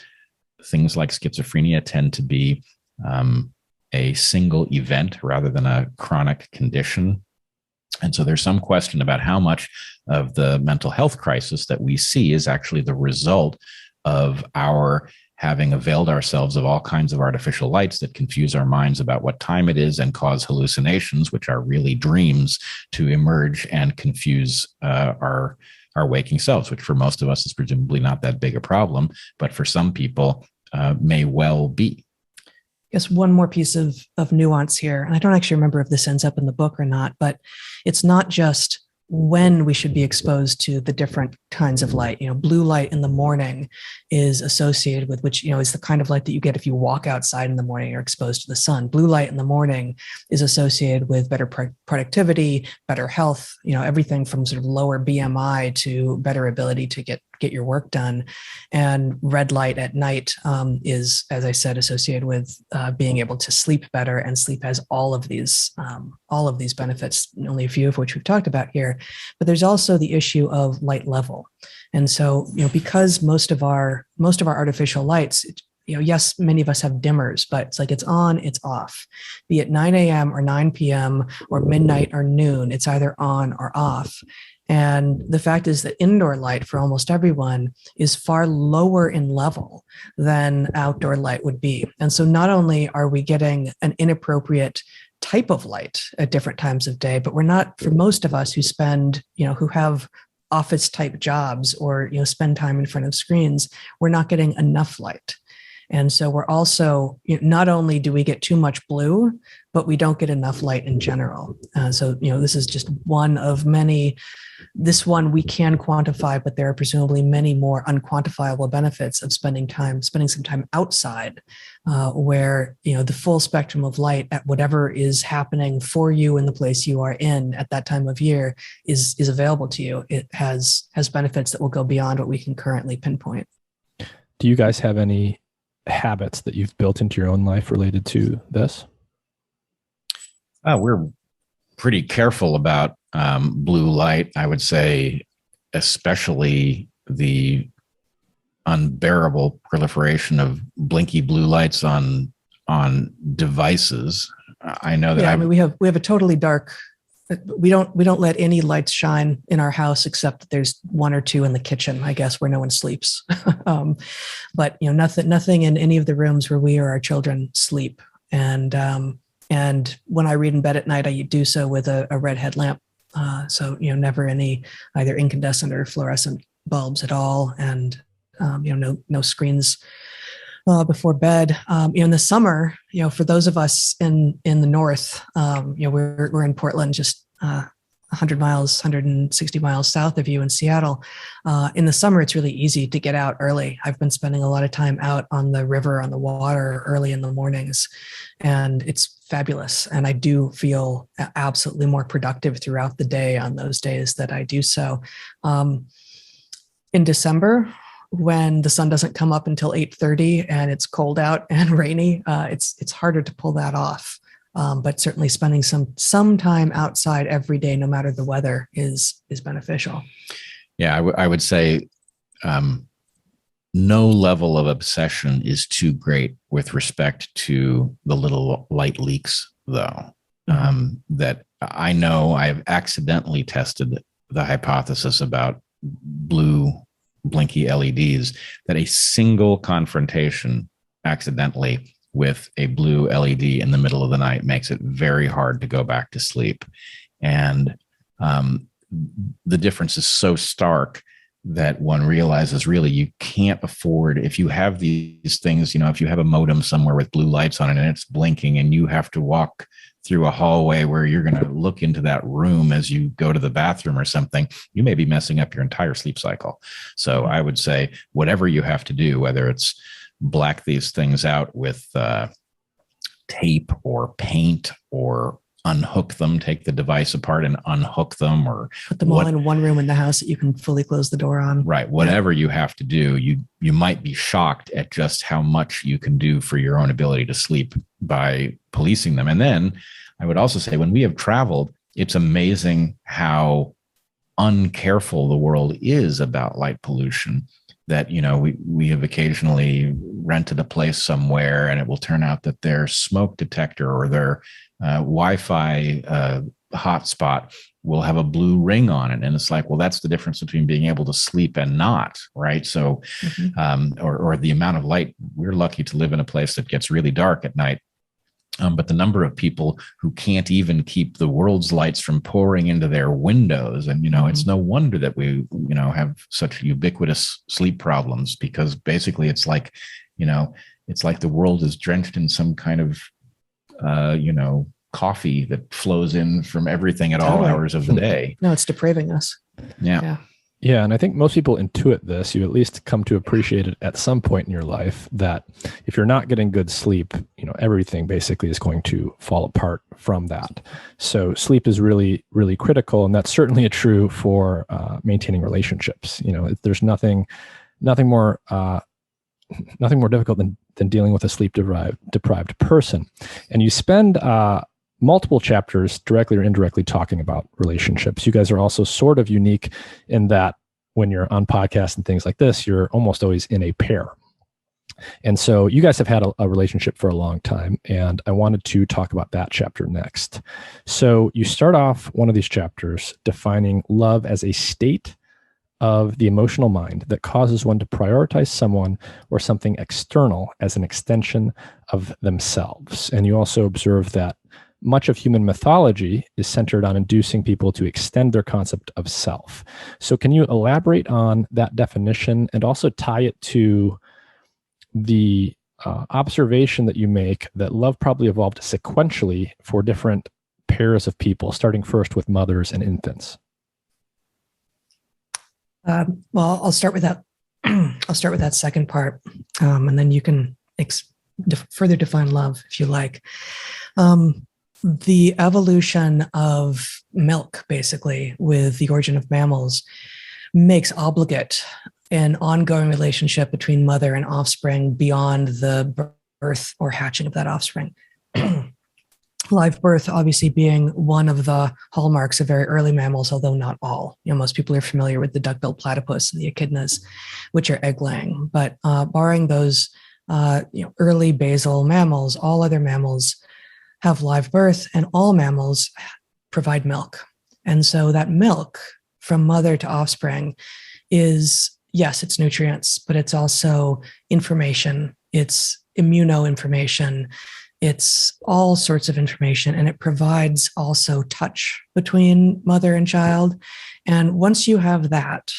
Things like schizophrenia tend to be a single event rather than a chronic condition. And so there's some question about how much of the mental health crisis that we see is actually the result of our having availed ourselves of all kinds of artificial lights that confuse our minds about what time it is and cause hallucinations, which are really dreams, to emerge and confuse our waking selves, which for most of us is presumably not that big a problem, but for some people may well be. Yes, one more piece of nuance here, and I don't actually remember if this ends up in the book or not, but it's not just when we should be exposed to the different kinds of light. Blue light in the morning is associated with, which, is the kind of light that you get if you walk outside in the morning or exposed to the sun. Blue light in the morning is associated with better productivity, better health, everything from sort of lower BMI to better ability to get your work done. And red light at night is, as I said, associated with being able to sleep better, and sleep has all of these benefits, only a few of which we've talked about here. But there's also the issue of light level. And so, because most of our artificial lights, yes, many of us have dimmers, but it's like it's on, it's off. Be it 9 a.m. or 9 p.m. or midnight or noon, it's either on or off. And the fact is that indoor light for almost everyone is far lower in level than outdoor light would be. And so not only are we getting an inappropriate type of light at different times of day, but we're not, for most of us who spend, who have office type jobs or, spend time in front of screens, we're not getting enough light. And so we're also, not only do we get too much blue, but we don't get enough light in general. So, this is just one of many. This one we can quantify, but there are presumably many more unquantifiable benefits of spending some time outside, where, the full spectrum of light at whatever is happening for you in the place you are in at that time of year is available to you. It has benefits that will go beyond what we can currently pinpoint. Do you guys have any habits that you've built into your own life related to this? We're pretty careful about blue light. I would say, especially the unbearable proliferation of blinky blue lights on devices. I know that we have a totally dark. We don't let any lights shine in our house except that there's one or two in the kitchen, I guess, where no one sleeps. But nothing in any of the rooms where we or our children sleep. And when I read in bed at night, I do so with a red headlamp. So never any either incandescent or fluorescent bulbs at all, and no screens before bed. In the summer, for those of us in the north, we're in Portland, just 160 miles south of you in Seattle. In the summer, it's really easy to get out early. I've been spending a lot of time out on the river, on the water early in the mornings, and it's fabulous. And I do feel absolutely more productive throughout the day on those days that I do so. In December, when the sun doesn't come up until 8:30 and it's cold out and rainy, it's harder to pull that off. But certainly spending some time outside every day, no matter the weather, is beneficial. Yeah, I would say no level of obsession is too great with respect to the little light leaks, though. That I know I've accidentally tested the hypothesis about blue blinky LEDs, that a single confrontation accidentally with a blue LED in the middle of the night makes it very hard to go back to sleep. And the difference is so stark that one realizes really you can't afford, if you have these things, if you have a modem somewhere with blue lights on it and it's blinking and you have to walk through a hallway where you're going to look into that room as you go to the bathroom or something, you may be messing up your entire sleep cycle. So I would say whatever you have to do, whether it's black these things out with tape or paint, or unhook them, take the device apart and unhook them, or put them all in one room in the house that you can fully close the door on. Right. Whatever you have to do, you might be shocked at just how much you can do for your own ability to sleep by policing them. And then I would also say, when we have traveled, it's amazing how uncareful the world is about light pollution. That, we have occasionally rented a place somewhere and it will turn out that their smoke detector or their Wi-Fi hotspot will have a blue ring on it. And it's like, well, that's the difference between being able to sleep and not, right? So, or the amount of light. We're lucky to live in a place that gets really dark at night. But the number of people who can't even keep the world's lights from pouring into their windows. And, it's no wonder that we, have such ubiquitous sleep problems, because basically it's like, it's like the world is drenched in some kind of, coffee that flows in from everything at all hours of the day. No, it's depraving us. Yeah. Yeah, and I think most people intuit this. You at least come to appreciate it at some point in your life, that if you're not getting good sleep, everything basically is going to fall apart from that. So sleep is really, really critical, and that's certainly true for maintaining relationships. There's nothing more difficult than dealing with a sleep deprived person. And you spend multiple chapters directly or indirectly talking about relationships. You guys are also sort of unique in that when you're on podcasts and things like this, you're almost always in a pair. And so you guys have had a relationship for a long time, and I wanted to talk about that chapter next. So you start off one of these chapters defining love as a state of the emotional mind that causes one to prioritize someone or something external as an extension of themselves. And you also observe that much of human mythology is centered on inducing people to extend their concept of self. So can you elaborate on that definition and also tie it to the observation that you make that love probably evolved sequentially for different pairs of people, starting first with mothers and infants? Well, I'll start with that. I'll start with that second part, and then you can further define love if you like. The evolution of milk, basically, with the origin of mammals, makes obligate an ongoing relationship between mother and offspring beyond the birth or hatching of that offspring. Live birth obviously being one of the hallmarks of very early mammals, although not all. Most people are familiar with the duck-billed platypus and the echidnas, which are egg-laying. But barring those early basal mammals, all other mammals have live birth, and all mammals provide milk. And so that milk from mother to offspring is, yes, it's nutrients, but it's also information. It's immunoinformation. It's all sorts of information, and it provides also touch between mother and child. And once you have that,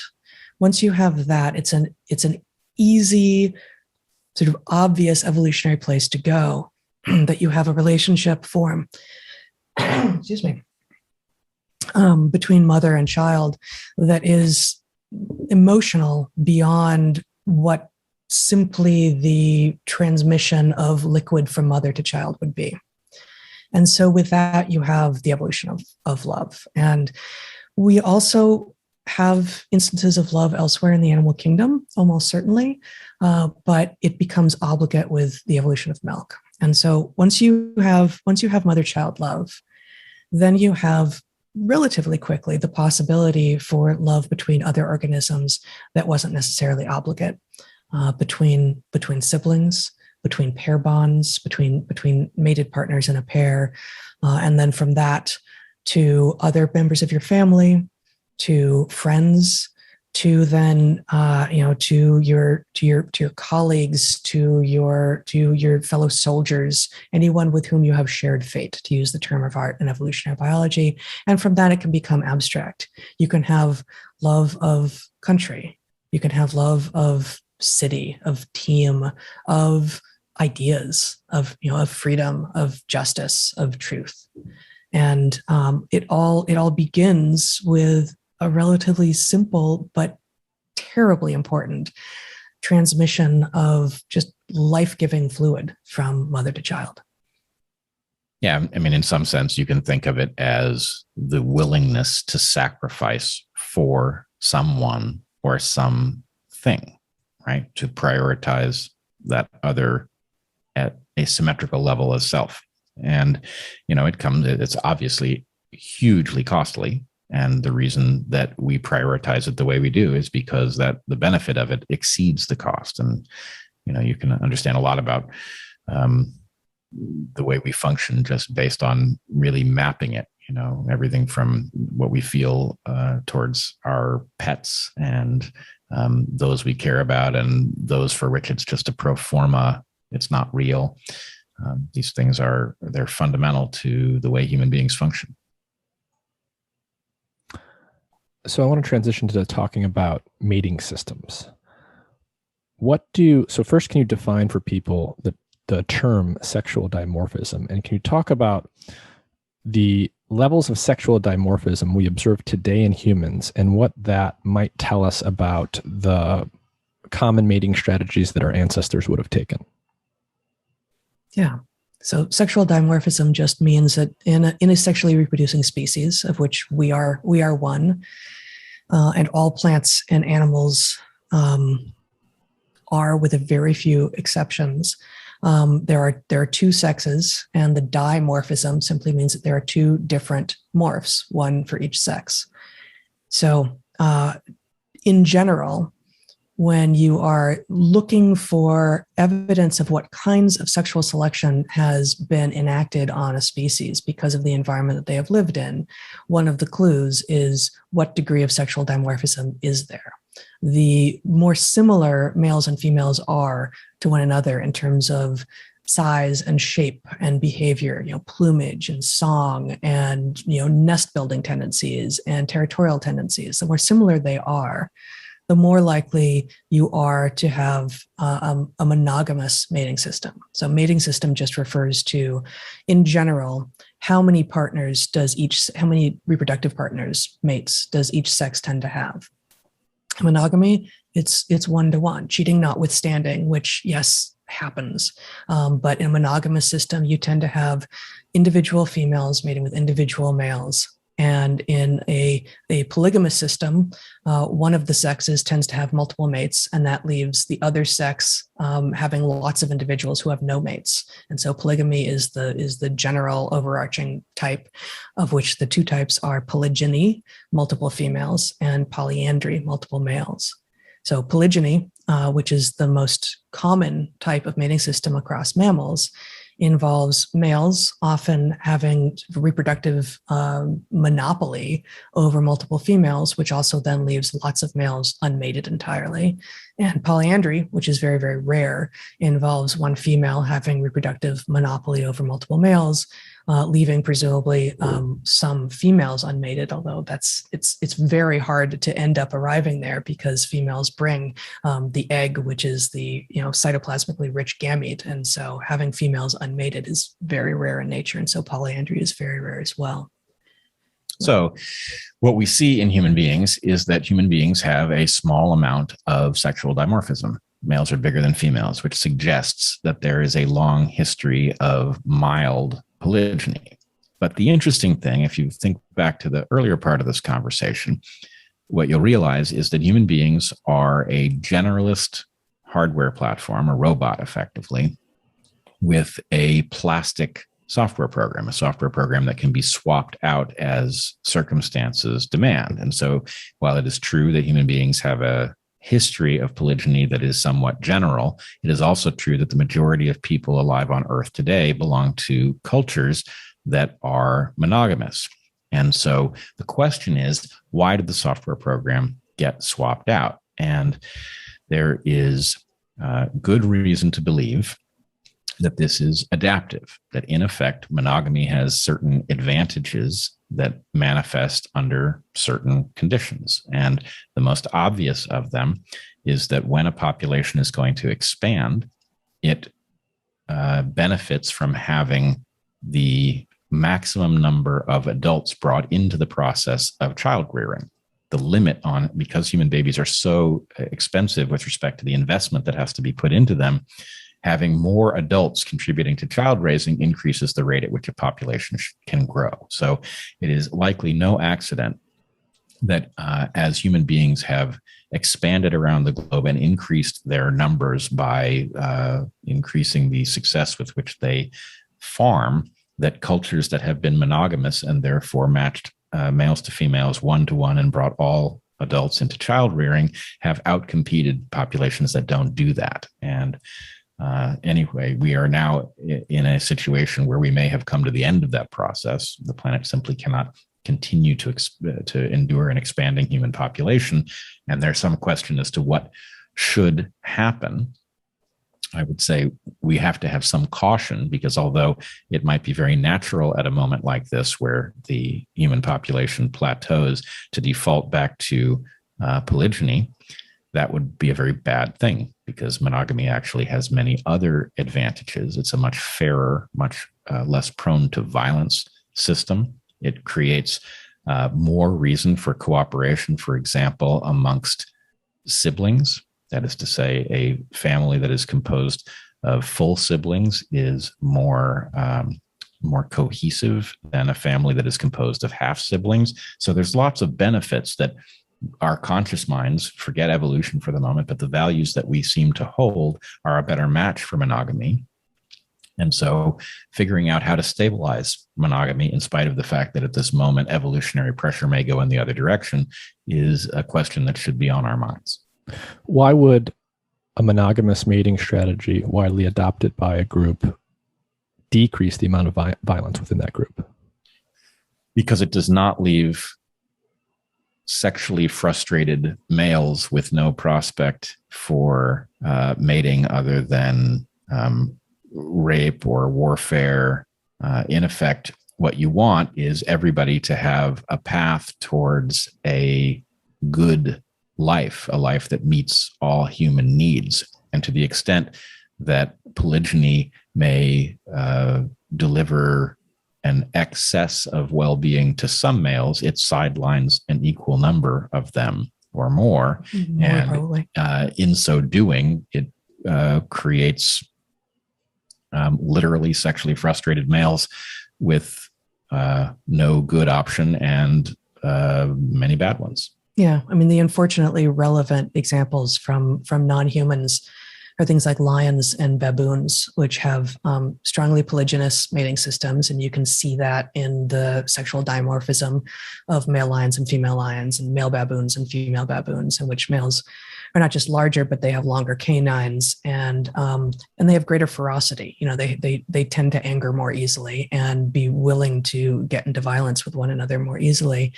it's an easy, sort of obvious evolutionary place to go, that you have a relationship form, excuse me, between mother and child that is emotional beyond what simply the transmission of liquid from mother to child would be. And so with that, you have the evolution of love. And we also have instances of love elsewhere in the animal kingdom, almost certainly, but it becomes obligate with the evolution of milk. And so once you have mother-child love, then you have relatively quickly the possibility for love between other organisms that wasn't necessarily obligate, between siblings, between pair bonds, between mated partners in a pair, and then from that to other members of your family, to friends, to then to your colleagues, to your fellow soldiers, anyone with whom you have shared fate, to use the term of art in evolutionary biology. And from that, it can become abstract. You can have love of country. You can have love of city, of team, of ideas, of freedom, of justice, of truth. And it all begins with a relatively simple but terribly important transmission of just life-giving fluid from mother to child. Yeah, I mean, in some sense, you can think of it as the willingness to sacrifice for someone or something, right? To prioritize that other at a symmetrical level as self. And, it's obviously hugely costly. And the reason that we prioritize it the way we do is because that the benefit of it exceeds the cost. And, you can understand a lot about the way we function just based on really mapping it, everything from what we feel towards our pets and those we care about and those for which it's just a pro forma, it's not real. These things they're fundamental to the way human beings function. So I want to transition to talking about mating systems. So first, can you define for people the term sexual dimorphism? And can you talk about the levels of sexual dimorphism we observe today in humans and what that might tell us about the common mating strategies that our ancestors would have taken? Yeah. So sexual dimorphism just means that in a sexually reproducing species, of which we are one, and all plants and animals are, with a very few exceptions. There are two sexes, and the dimorphism simply means that there are two different morphs, one for each sex. So in general, when you are looking for evidence of what kinds of sexual selection has been enacted on a species because of the environment that they have lived in, one of the clues is what degree of sexual dimorphism is there. The more similar males and females are to one another in terms of size and shape and behavior, plumage and song and, nest building tendencies and territorial tendencies, the more similar they are, the more likely you are to have a monogamous mating system. So mating system just refers to, in general, how many reproductive partners, mates, does each sex tend to have? Monogamy, it's 1-to-1, cheating notwithstanding, which, yes, happens. But in a monogamous system, you tend to have individual females mating with individual males. And in a polygamous system, one of the sexes tends to have multiple mates, and that leaves the other sex having lots of individuals who have no mates. And so polygamy is the general overarching type, of which the two types are polygyny, multiple females, and polyandry, multiple males. So polygyny, which is the most common type of mating system across mammals, involves males often having reproductive monopoly over multiple females, which also then leaves lots of males unmated entirely. And polyandry, which is very, very rare, involves one female having reproductive monopoly over multiple males, leaving presumably some females unmated, although it's very hard to end up arriving there because females bring the egg, which is the cytoplasmically rich gamete. And so having females unmated is very rare in nature. And so polyandry is very rare as well. So what we see in human beings is that human beings have a small amount of sexual dimorphism. Males are bigger than females, which suggests that there is a long history of mild polygyny. But the interesting thing, if you think back to the earlier part of this conversation, what you'll realize is that human beings are a generalist hardware platform, a robot effectively, with a plastic software program, a software program that can be swapped out as circumstances demand. And so while it is true that human beings have a history of polygyny that is somewhat general, it is also true that the majority of people alive on Earth today belong to cultures that are monogamous. And so the question is, why did the software program get swapped out? And there is good reason to believe that this is adaptive, that in effect, monogamy has certain advantages that manifest under certain conditions. And the most obvious of them is that when a population is going to expand, it benefits from having the maximum number of adults brought into the process of child rearing. The limit on, because human babies are so expensive with respect to the investment that has to be put into them, having more adults contributing to child raising increases the rate at which a population can grow. So it is likely no accident that as human beings have expanded around the globe and increased their numbers by increasing the success with which they farm, that cultures that have been monogamous and therefore matched males to females 1-to-1 and brought all adults into child rearing have outcompeted populations that don't do that. And anyway, we are now in a situation where we may have come to the end of that process. The planet simply cannot continue to endure an expanding human population. And there's some question as to what should happen. I would say we have to have some caution, because although it might be very natural at a moment like this where the human population plateaus to default back to polygyny, that would be a very bad thing, because monogamy actually has many other advantages. It's a much fairer, much less prone to violence system. It creates more reason for cooperation, for example, amongst siblings. That is to say, a family that is composed of full siblings is more cohesive than a family that is composed of half siblings. So there's lots of benefits that our conscious minds, forget evolution for the moment, but the values that we seem to hold are a better match for monogamy. And so figuring out how to stabilize monogamy, in spite of the fact that at this moment evolutionary pressure may go in the other direction, is a question that should be on our minds. Why would a monogamous mating strategy, widely adopted by a group, decrease the amount of violence within that group? Because it does not leave sexually frustrated males with no prospect for mating other than rape or warfare. In effect, what you want is everybody to have a path towards a good life, a life that meets all human needs. And to the extent that polygyny may deliver an excess of well-being to some males, it sidelines an equal number of them or more. And in so doing, it creates literally sexually frustrated males with no good option and many bad ones. Yeah, I mean, the unfortunately relevant examples from non-humans are things like lions and baboons, which have strongly polygynous mating systems. And you can see that in the sexual dimorphism of male lions and female lions, and male baboons and female baboons, in which males are not just larger, but they have longer canines, and they have greater ferocity. You know, they tend to anger more easily and be willing to get into violence with one another more easily.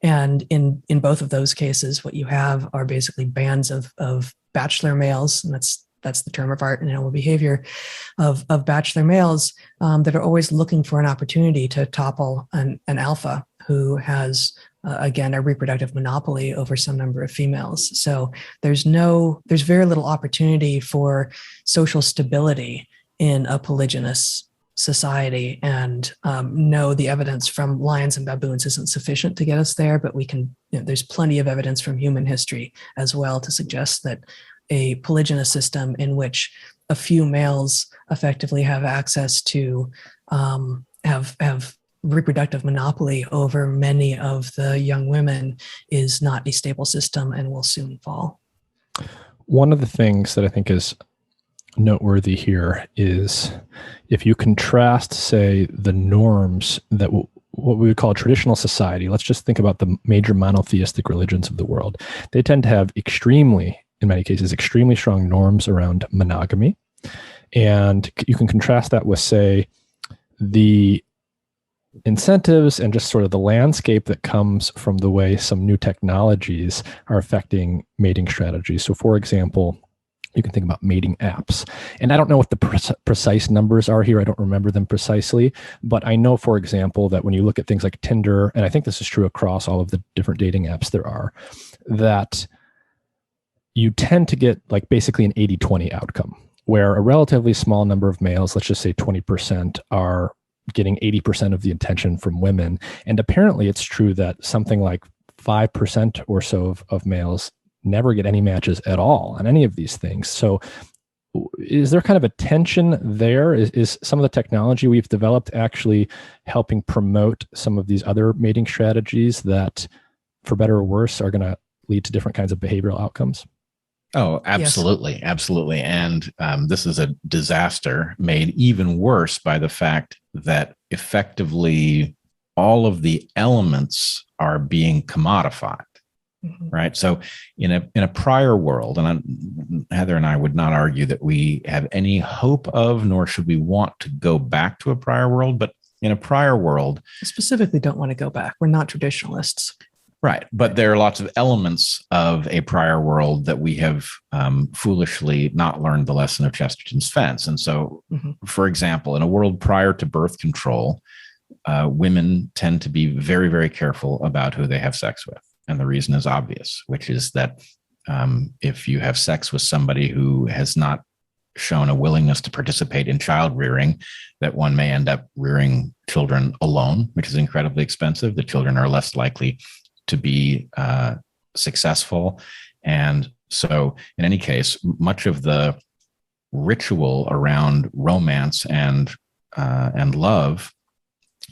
And in both of those cases, what you have are basically bands of bachelor males, and that's the term of art in animal behavior, of bachelor males that are always looking for an opportunity to topple an alpha who has, again, a reproductive monopoly over some number of females. So there's very little opportunity for social stability in a polygynous society. And no, the evidence from lions and baboons isn't sufficient to get us there, but there's plenty of evidence from human history as well to suggest that a polygynous system in which a few males effectively have access to have reproductive monopoly over many of the young women is not a stable system and will soon fall. One of the things that I think is noteworthy here is if you contrast, say, the norms that what we would call a traditional society. Let's just think about the major monotheistic religions of the world. They tend to have in many cases, extremely strong norms around monogamy. And you can contrast that with, say, the incentives and just sort of the landscape that comes from the way some new technologies are affecting mating strategies. So, for example, you can think about mating apps. And I don't know what the precise numbers are here. I don't remember them precisely. But I know, for example, that when you look at things like Tinder, and I think this is true across all of the different dating apps there are, that you tend to get like basically an 80-20 outcome, where a relatively small number of males, let's just say 20%, are getting 80% of the attention from women. And apparently it's true that something like 5% or so of males never get any matches at all on any of these things. So is there kind of a tension there? Is some of the technology we've developed actually helping promote some of these other mating strategies that, for better or worse, are going to lead to different kinds of behavioral outcomes? Oh, absolutely. Yes. Absolutely. And this is a disaster made even worse by the fact that effectively all of the elements are being commodified, right? So in a prior world, and Heather and I would not argue that we have any hope of, nor should we want to go back to a prior world, but in a prior world, I specifically don't want to go back. We're not traditionalists. Right. But there are lots of elements of a prior world that we have foolishly not learned the lesson of Chesterton's fence. And so, for example, in a world prior to birth control, women tend to be very, very careful about who they have sex with. And the reason is obvious, which is that if you have sex with somebody who has not shown a willingness to participate in child rearing, that one may end up rearing children alone, which is incredibly expensive. The children are less likely to be successful. And so in any case, much of the ritual around romance and love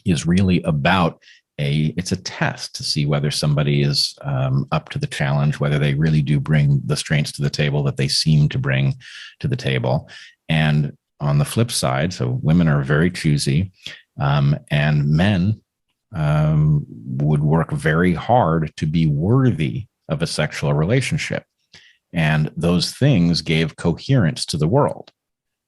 is really about it's a test to see whether somebody is up to the challenge, whether they really do bring the strengths to the table that they seem to bring to the table. And on the flip side, so women are very choosy, and men would work very hard to be worthy of a sexual relationship. And those things gave coherence to the world.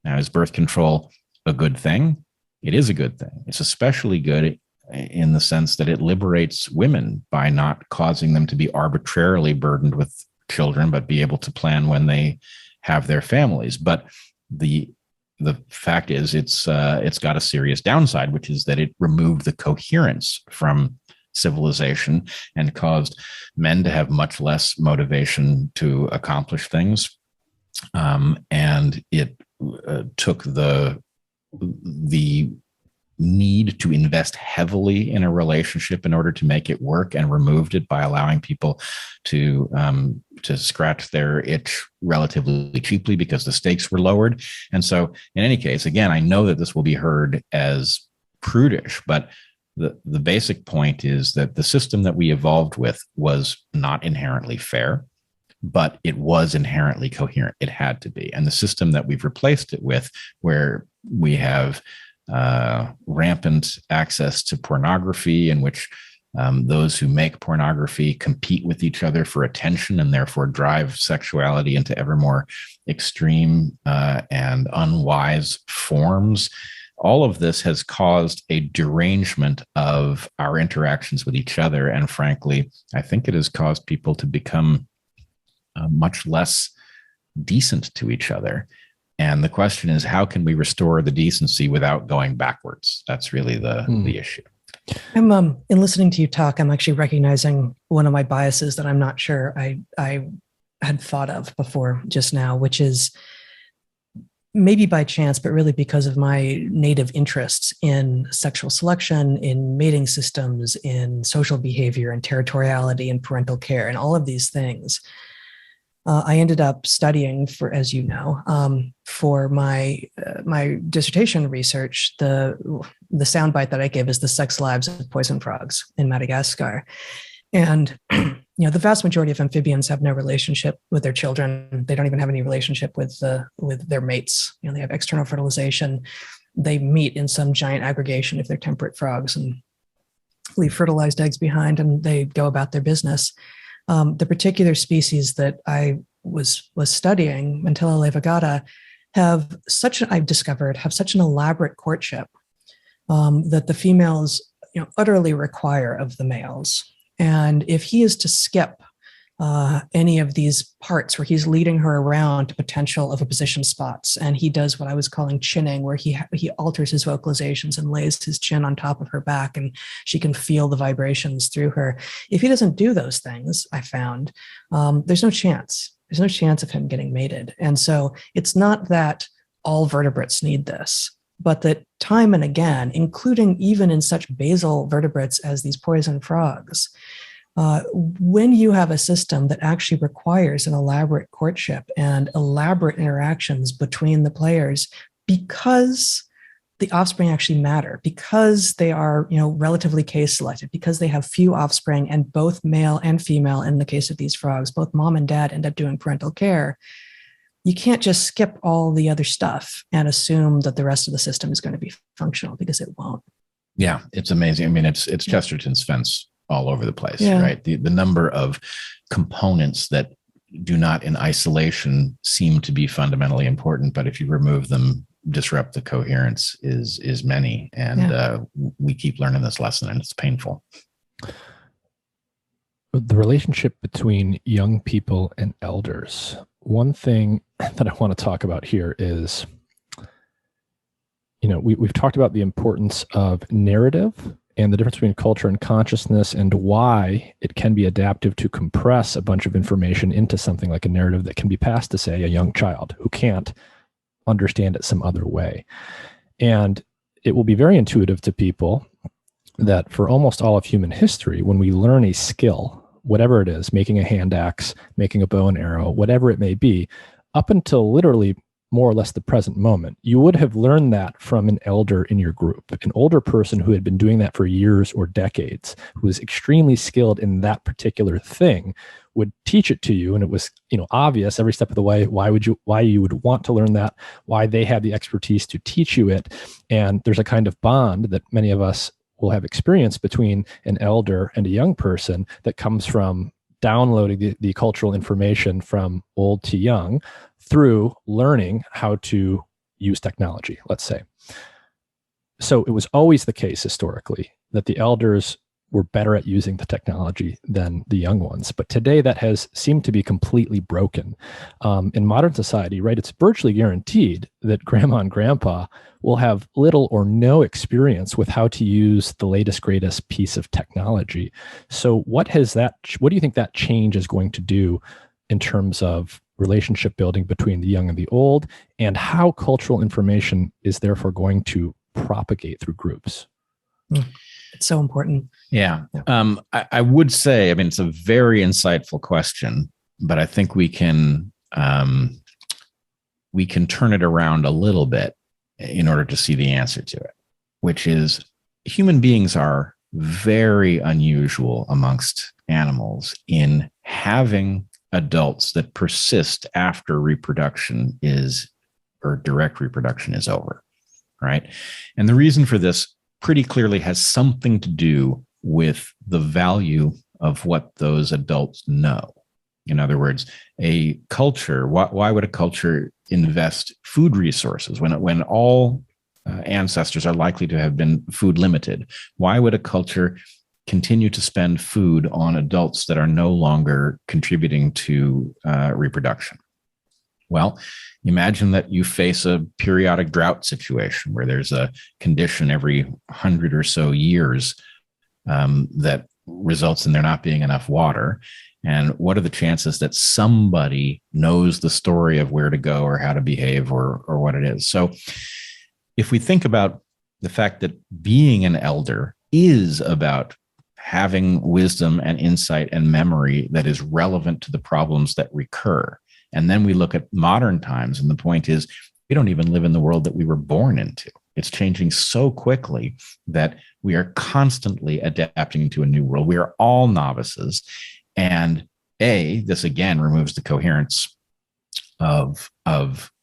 Now, is birth control a good thing? It is a good thing. It's especially good in the sense that it liberates women by not causing them to be arbitrarily burdened with children, but be able to plan when they have their families. But the fact is, it's got a serious downside, which is that it removed the coherence from civilization and caused men to have much less motivation to accomplish things. And it took the need to invest heavily in a relationship in order to make it work and removed it by allowing people to scratch their itch relatively cheaply because the stakes were lowered. And so in any case, again, I know that this will be heard as prudish, but the basic point is that the system that we evolved with was not inherently fair, but it was inherently coherent. It had to be. And the system that we've replaced it with, where we have rampant access to pornography, in which those who make pornography compete with each other for attention and therefore drive sexuality into ever more extreme and unwise forms. All of this has caused a derangement of our interactions with each other. And frankly, I think it has caused people to become much less decent to each other. And the question is, how can we restore the decency without going backwards? That's really the issue. I'm in listening to you talk, I'm actually recognizing one of my biases that I'm not sure I had thought of before just now, which is maybe by chance, but really because of my native interests in sexual selection, in mating systems, in social behavior and territoriality and parental care and all of these things. I ended up studying for, as you know, for my dissertation research, the soundbite that I gave is the sex lives of poison frogs in Madagascar. And, you know, the vast majority of amphibians have no relationship with their children. They don't even have any relationship with their mates. You know, they have external fertilization. They meet in some giant aggregation if they're temperate frogs and leave fertilized eggs behind, and they go about their business. The particular species that I was studying, Mantilla levigata, I've discovered have such an elaborate courtship that the females, you know, utterly require of the males. And if he is to skip any of these parts where he's leading her around to potential oviposition spots, and he does what I was calling chinning, where he alters his vocalizations and lays his chin on top of her back, and she can feel the vibrations through her. If he doesn't do those things, I found, there's no chance. There's no chance of him getting mated. And so it's not that all vertebrates need this, but that time and again, including even in such basal vertebrates as these poison frogs, when you have a system that actually requires an elaborate courtship and elaborate interactions between the players, because the offspring actually matter, because they are, you know, relatively case selected, because they have few offspring, and both male and female, in the case of these frogs, both mom and dad end up doing parental care, you can't just skip all the other stuff and assume that the rest of the system is going to be functional, because it won't. Yeah, it's amazing. I mean, it's Chesterton's fence all over the place, right? The number of components that do not in isolation seem to be fundamentally important, but if you remove them, disrupt the coherence is many. And we keep learning this lesson, and it's painful. The relationship between young people and elders. One thing that I want to talk about here is, you know, we've talked about the importance of narrative and the difference between culture and consciousness, and why it can be adaptive to compress a bunch of information into something like a narrative that can be passed to, say, a young child who can't understand it some other way. And it will be very intuitive to people that for almost all of human history, when we learn a skill, whatever it is, making a hand axe, making a bow and arrow, whatever it may be, up until literally more or less the present moment, you would have learned that from an elder in your group, an older person who had been doing that for years or decades, who was extremely skilled in that particular thing, would teach it to you. And it was, you know, obvious every step of the way why you would want to learn that, why they had the expertise to teach you it. And there's a kind of bond that many of us will have experienced between an elder and a young person that comes from downloading the cultural information from old to young through learning how to use technology, let's say. So it was always the case historically that the elders were better at using the technology than the young ones. But today that has seemed to be completely broken. In modern society, right, it's virtually guaranteed that grandma and grandpa will have little or no experience with how to use the latest, greatest piece of technology. So what do you think that change is going to do in terms of relationship building between the young and the old, and how cultural information is therefore going to propagate through groups? It's so important. Yeah. I would say, I mean, it's a very insightful question, but I think we can turn it around a little bit in order to see the answer to it, which is human beings are very unusual amongst animals in having adults that persist after reproduction or direct reproduction is over, right? And the reason for this pretty clearly has something to do with the value of what those adults know. In other words, a culture, why would a culture invest food resources when all ancestors are likely to have been food limited? Why would a culture continue to spend food on adults that are no longer contributing to reproduction? Well, imagine that you face a periodic drought situation where there's a condition every 100 or so years that results in there not being enough water. And what are the chances that somebody knows the story of where to go or how to behave or what it is? So if we think about the fact that being an elder is about having wisdom and insight and memory that is relevant to the problems that recur, and then we look at modern times, and the point is we don't even live in the world that we were born into. It's changing so quickly that we are constantly adapting to a new world. We are all novices. And this again removes the coherence of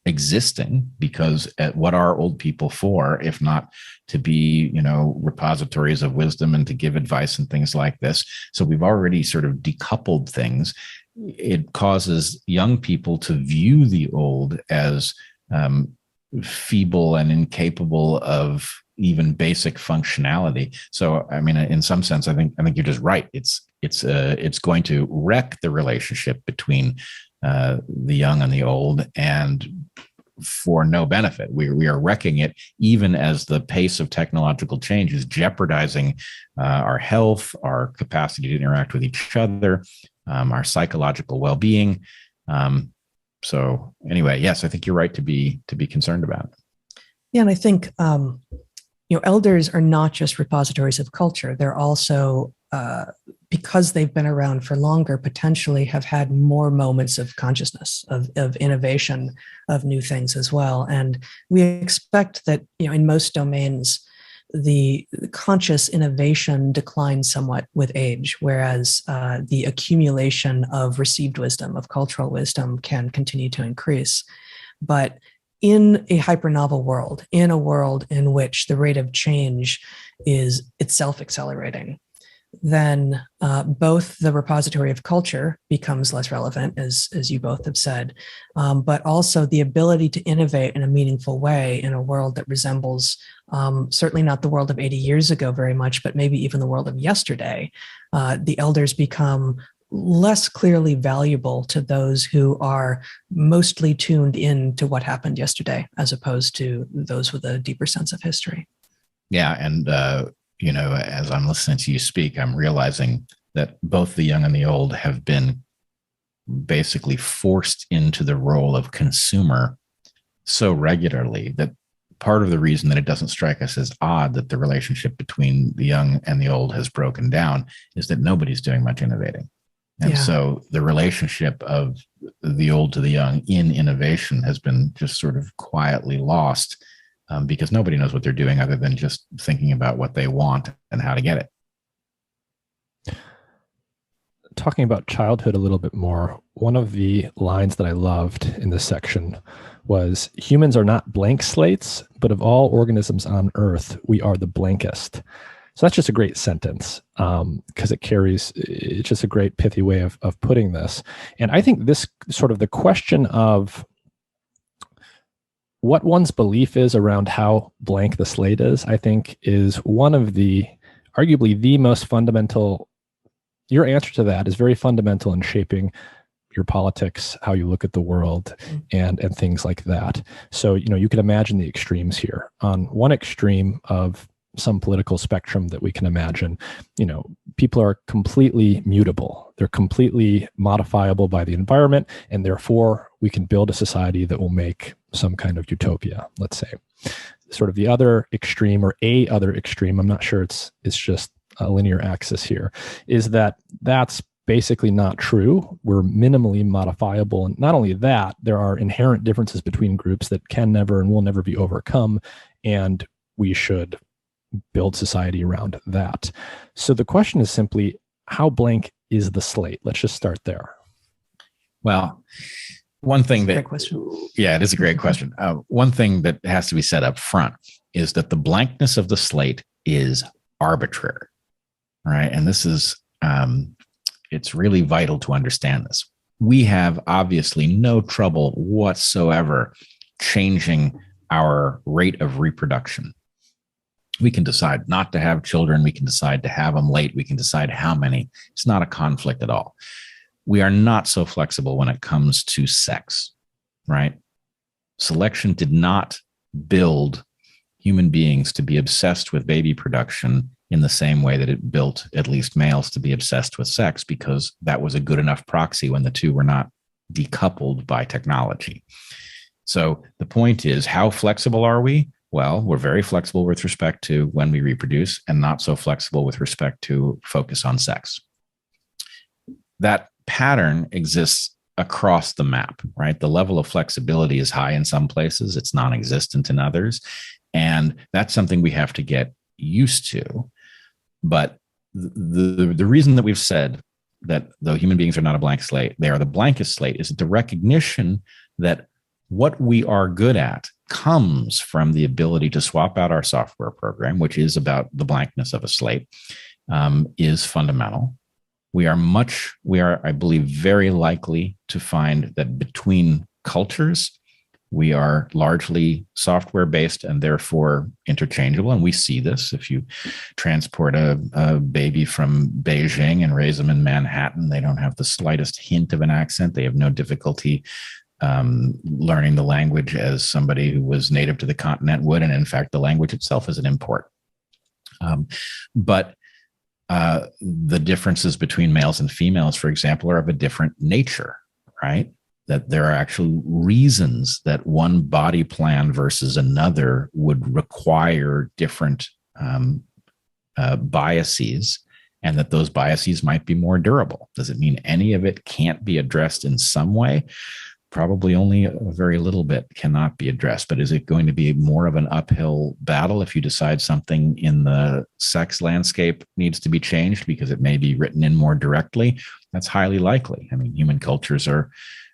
existing, because what are old people for if not to be, repositories of wisdom and to give advice and things like this? So we've already sort of decoupled things. It causes young people to view the old as feeble and incapable of even basic functionality. So, I mean, in some sense, I think you're just right. It's going to wreck the relationship between the young and the old, and for no benefit. We are wrecking it, even as the pace of technological change is jeopardizing our health, our capacity to interact with each other, our psychological well-being. So anyway, yes, I think you're right to be concerned about it. Yeah, and I think elders are not just repositories of culture. They're also, because they've been around for longer, potentially have had more moments of consciousness, of innovation, of new things as well. And we expect that, in most domains, the conscious innovation declines somewhat with age, whereas the accumulation of received wisdom, of cultural wisdom, can continue to increase. But in a hypernovel world, in a world in which the rate of change is itself accelerating, then both the repository of culture becomes less relevant, as you both have said, but also the ability to innovate in a meaningful way in a world that resembles certainly not the world of 80 years ago very much, but maybe even the world of yesterday. The elders become less clearly valuable to those who are mostly tuned in to what happened yesterday, as opposed to those with a deeper sense of history. Yeah, and as I'm listening to you speak, I'm realizing that both the young and the old have been basically forced into the role of consumer so regularly that part of the reason that it doesn't strike us as odd that the relationship between the young and the old has broken down is that nobody's doing much innovating. And so the relationship of the old to the young in innovation has been just sort of quietly lost. Because nobody knows what they're doing other than just thinking about what they want and how to get it. Talking about childhood a little bit more, one of the lines that I loved in this section was, humans are not blank slates, but of all organisms on Earth, we are the blankest. So that's just a great sentence, because it's just a great pithy way of putting this. And I think this sort of the question of what one's belief is around how blank the slate is, I think is one of arguably the most fundamental. Your answer to that is very fundamental in shaping your politics, how you look at the world, and things like that. So, you can imagine the extremes here. On one extreme of some political spectrum that we can imagine, people are completely mutable. They're completely modifiable by the environment, and therefore we can build a society that will make some kind of utopia, let's say. Sort of the other extreme, or a other extreme, I'm not sure it's just a linear axis here, is that's basically not true. We're minimally modifiable. And not only that, there are inherent differences between groups that can never and will never be overcome. And we should build society around that. So the question is simply, how blank is the slate? Let's just start there. Well, one thing Great question. Yeah, it is a great question. One thing that has to be said up front is that the blankness of the slate is arbitrary, right? And this is, it's really vital to understand this. We have obviously no trouble whatsoever changing our rate of reproduction. We can decide not to have children. We can decide to have them late. We can decide how many. It's not a conflict at all. We are not so flexible when it comes to sex, right? Selection did not build human beings to be obsessed with baby production in the same way that it built at least males to be obsessed with sex, because that was a good enough proxy when the two were not decoupled by technology. So the point is, how flexible are we? Well, we're very flexible with respect to when we reproduce, and not so flexible with respect to focus on sex. That pattern exists across the map, right? The level of flexibility is high in some places, it's non-existent in others. And that's something we have to get used to. But the reason that we've said that though human beings are not a blank slate, they are the blankest slate, is the recognition that what we are good at comes from the ability to swap out our software program, which is about the blankness of a slate, is fundamental. We are, I believe, very likely to find that between cultures, we are largely software-based and therefore interchangeable. And we see this. If you transport a baby from Beijing and raise them in Manhattan, they don't have the slightest hint of an accent. They have no difficulty learning the language as somebody who was native to the continent would. And in fact, the language itself is an import. But the differences between males and females, for example, are of a different nature, right? That there are actually reasons that one body plan versus another would require different biases, and that those biases might be more durable. Does it mean any of it can't be addressed in some way? Probably only a very little bit cannot be addressed. But is it going to be more of an uphill battle if you decide something in the sex landscape needs to be changed because it may be written in more directly? That's highly likely. I mean, human cultures are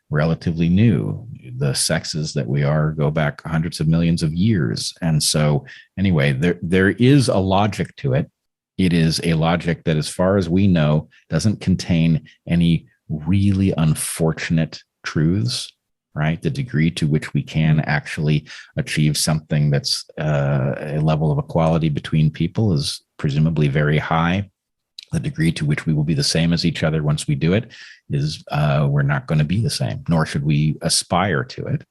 relatively new. The sexes that we are go back hundreds of millions of years. And so anyway, there is a logic to it. It is a logic that, as far as we know, doesn't contain any really unfortunate truths, right? The degree to which we can actually achieve something that's a level of equality between people is presumably very high. The degree to which we will be the same as each other once we do it is we're not going to be the same, nor should we aspire to it.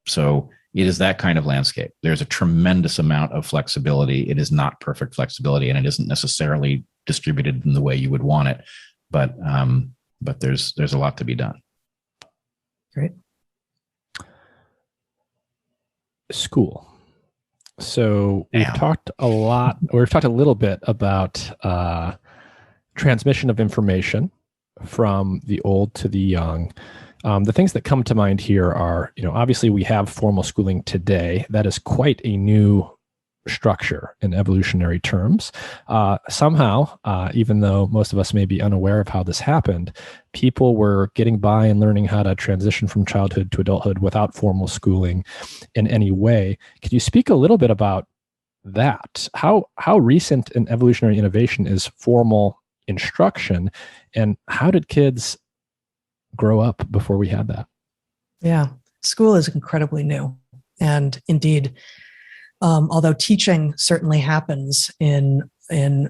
So it is that kind of landscape. There's a tremendous amount of flexibility. It is not perfect flexibility, and it isn't necessarily distributed in the way you would want it. But there's a lot to be done. Great. School. So we've talked a little bit about transmission of information from the old to the young. The things that come to mind here are, obviously we have formal schooling today. That is quite a new structure in evolutionary terms. Somehow, even though most of us may be unaware of how this happened, people were getting by and learning how to transition from childhood to adulthood without formal schooling in any way. Could you speak a little bit about that. How recent in evolutionary innovation is formal instruction, and how did kids grow up before we had that? Yeah, school is incredibly new. And indeed, although teaching certainly happens in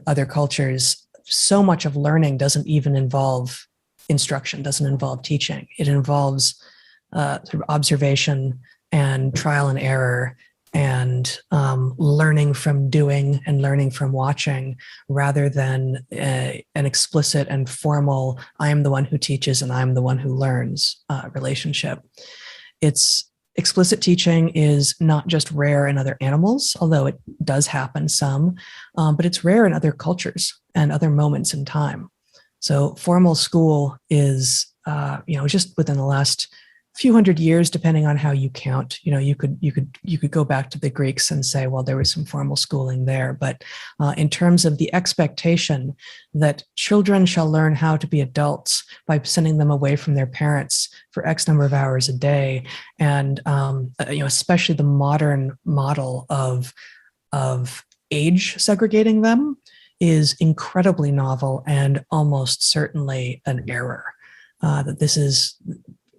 other cultures, so much of learning doesn't even involve instruction, doesn't involve teaching. It involves sort of observation and trial and error and learning from doing and learning from watching, rather than an explicit and formal, I am the one who teaches and I'm the one who learns relationship. It's explicit teaching is not just rare in other animals, although it does happen some, but it's rare in other cultures and other moments in time. So formal school is, just within the last few hundred years, depending on how you count. You could go back to the Greeks and say, well, there was some formal schooling there. But in terms of the expectation that children shall learn how to be adults by sending them away from their parents for X number of hours a day, and especially the modern model of age segregating them, is incredibly novel and almost certainly an error. That this is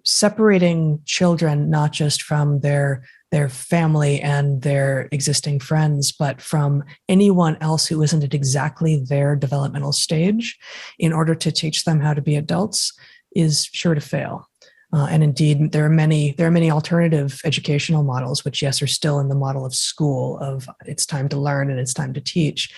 separating children not just from their family and their existing friends, but from anyone else who isn't at exactly their developmental stage in order to teach them how to be adults is sure to fail. And indeed, there are many alternative educational models, which, yes, are still in the model of school, of it's time to learn and it's time to teach,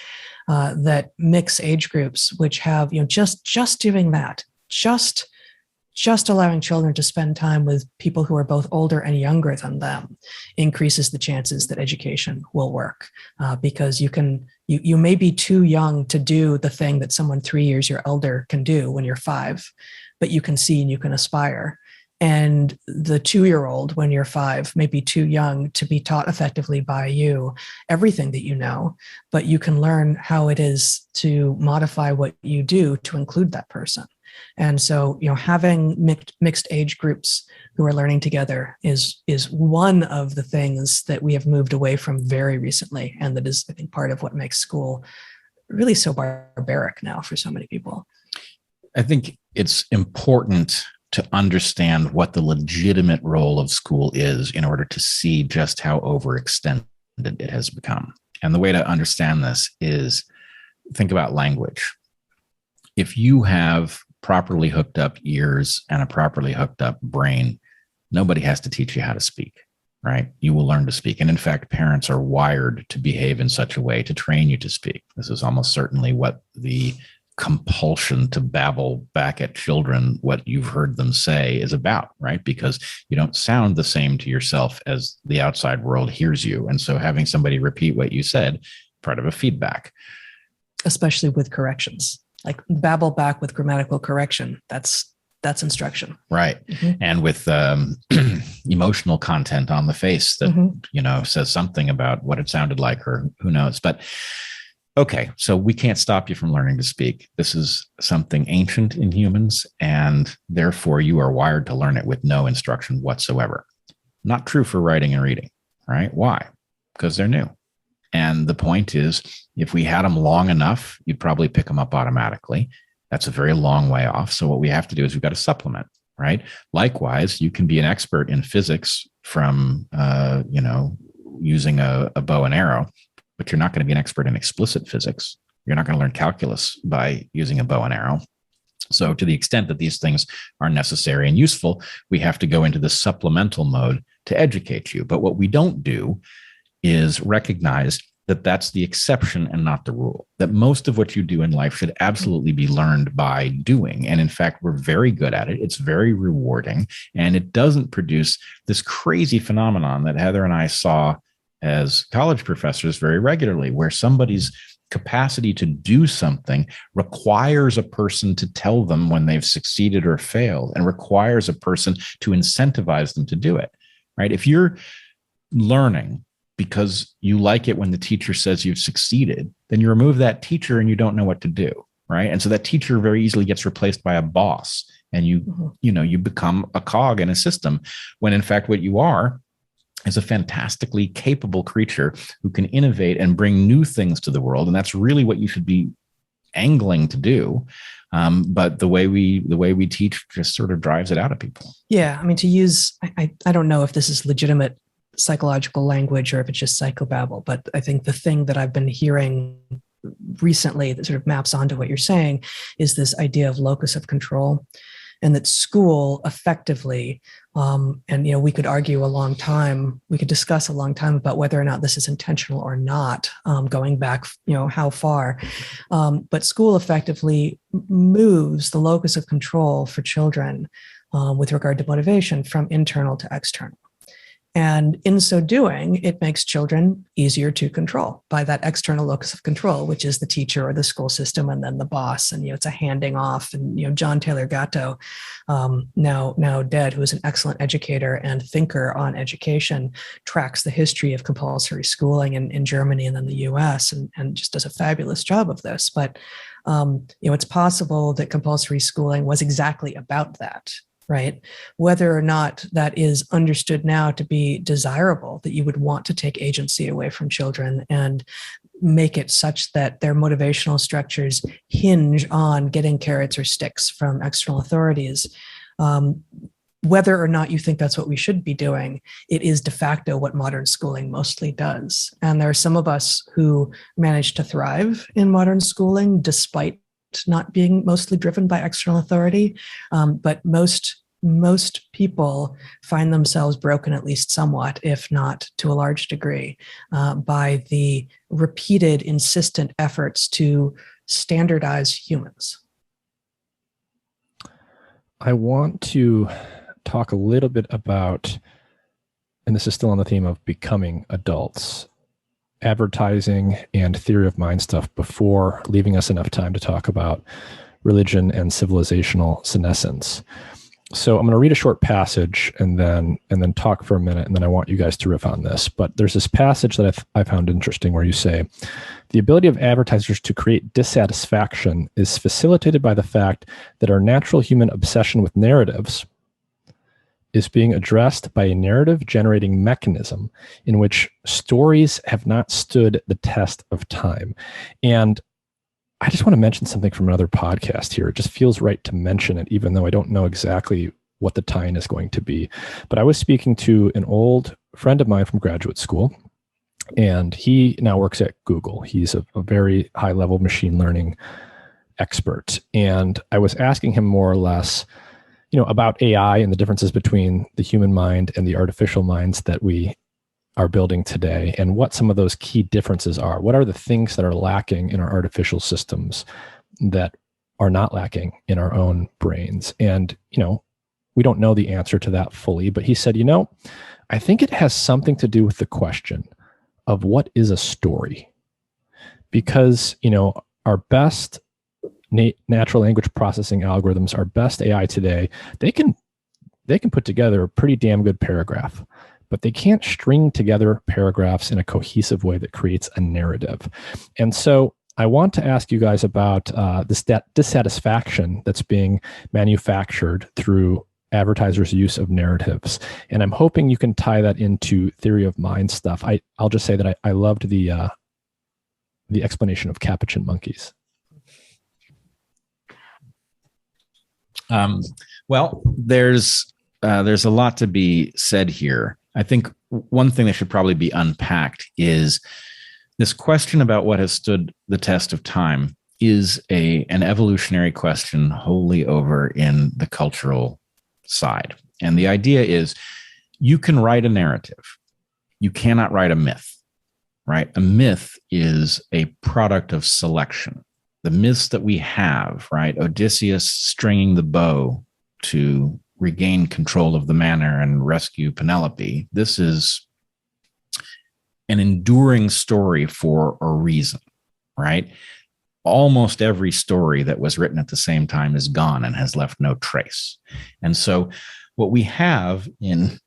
that mix age groups, which have, just doing that, just allowing children to spend time with people who are both older and younger than them increases the chances that education will work. Because you may be too young to do the thing that someone 3 years your elder can do when you're 5, but you can see and you can aspire. And the 2-year-old, when you're 5, may be too young to be taught effectively by you everything that you know, but you can learn how it is to modify what you do to include that person. And so, having mixed age groups who are learning together is one of the things that we have moved away from very recently, and that is, I think, part of what makes school really so barbaric now for so many people. I think it's important to understand what the legitimate role of school is in order to see just how overextended it has become. And the way to understand this is think about language. If you have properly hooked up ears and a properly hooked up brain, nobody has to teach you how to speak, right? You will learn to speak. And in fact, parents are wired to behave in such a way to train you to speak. This is almost certainly what the compulsion to babble back at children what you've heard them say is about, right? Because you don't sound the same to yourself as the outside world hears you. And so having somebody repeat what you said, part of a feedback. Especially with corrections. Like babble back with grammatical correction. That's instruction. Right. Mm-hmm. And with emotional content on the face that, says something about what it sounded like, or who knows. But okay, so we can't stop you from learning to speak. This is something ancient in humans, and therefore you are wired to learn it with no instruction whatsoever. Not true for writing and reading, right? Why? Because they're new. And the point is, if we had them long enough, you'd probably pick them up automatically. That's a very long way off. So what we have to do is we've got to supplement, right? Likewise, you can be an expert in physics from, using a bow and arrow, but you're not going to be an expert in explicit physics. You're not going to learn calculus by using a bow and arrow. So to the extent that these things are necessary and useful, we have to go into the supplemental mode to educate you. But what we don't do is recognize that that's the exception and not the rule, that most of what you do in life should absolutely be learned by doing. And in fact, we're very good at it. It's very rewarding, and it doesn't produce this crazy phenomenon that Heather and I saw as college professors very regularly, where somebody's capacity to do something requires a person to tell them when they've succeeded or failed, and requires a person to incentivize them to do it, right? If you're learning because you like it when the teacher says you've succeeded, then you remove that teacher and you don't know what to do, right? And so that teacher very easily gets replaced by a boss, and you become a cog in a system, when in fact what you are is a fantastically capable creature who can innovate and bring new things to the world. And that's really what you should be angling to do. But the way we teach just sort of drives it out of people. Yeah. I mean, to use, I don't know if this is legitimate psychological language or if it's just psychobabble, but I think the thing that I've been hearing recently that sort of maps onto what you're saying is this idea of locus of control, and that school effectively, and we could argue a long time, we could discuss a long time about whether or not this is intentional or not, going back, how far, but school effectively moves the locus of control for children with regard to motivation from internal to external. And in so doing, it makes children easier to control by that external locus of control, which is the teacher or the school system, and then the boss. And it's a handing off. And John Taylor Gatto, now dead, who is an excellent educator and thinker on education, tracks the history of compulsory schooling in Germany and then the U.S. and just does a fabulous job of this. But it's possible that compulsory schooling was exactly about that. Right? Whether or not that is understood now to be desirable, that you would want to take agency away from children and make it such that their motivational structures hinge on getting carrots or sticks from external authorities. Whether or not you think that's what we should be doing, it is de facto what modern schooling mostly does. And there are some of us who manage to thrive in modern schooling despite not being mostly driven by external authority, but most people find themselves broken at least somewhat, if not to a large degree, by the repeated, insistent efforts to standardize humans. I want to talk a little bit about, and this is still on the theme of becoming adults, advertising and theory of mind stuff before leaving us enough time to talk about religion and civilizational senescence. So I'm going to read a short passage and then talk for a minute, and then I want you guys to riff on this. But there's this passage that I found interesting where you say, the ability of advertisers to create dissatisfaction is facilitated by the fact that our natural human obsession with narratives is being addressed by a narrative-generating mechanism in which stories have not stood the test of time. And I just want to mention something from another podcast here. It just feels right to mention it, even though I don't know exactly what the tie-in is going to be. But I was speaking to an old friend of mine from graduate school, and he now works at Google. He's a very high-level machine learning expert. And I was asking him more or less, about AI and the differences between the human mind and the artificial minds that we are building today, and what some of those key differences are. What are the things that are lacking in our artificial systems that are not lacking in our own brains? And, we don't know the answer to that fully, but he said, I think it has something to do with the question of what is a story? Because, our best natural language processing algorithms, our best AI today, they can put together a pretty damn good paragraph, but they can't string together paragraphs in a cohesive way that creates a narrative. And so I want to ask you guys about this dissatisfaction that's being manufactured through advertisers' use of narratives. And I'm hoping you can tie that into theory of mind stuff. I'll just say that I loved the explanation of capuchin monkeys. Well, there's a lot to be said here. I think one thing that should probably be unpacked is this question about what has stood the test of time is an evolutionary question wholly over in the cultural side. And the idea is you can write a narrative. You cannot write a myth, right? A myth is a product of selection. The myths that we have, right? Odysseus stringing the bow to regain control of the manor and rescue Penelope. This is an enduring story for a reason, right? Almost every story that was written at the same time is gone and has left no trace. And so what we have in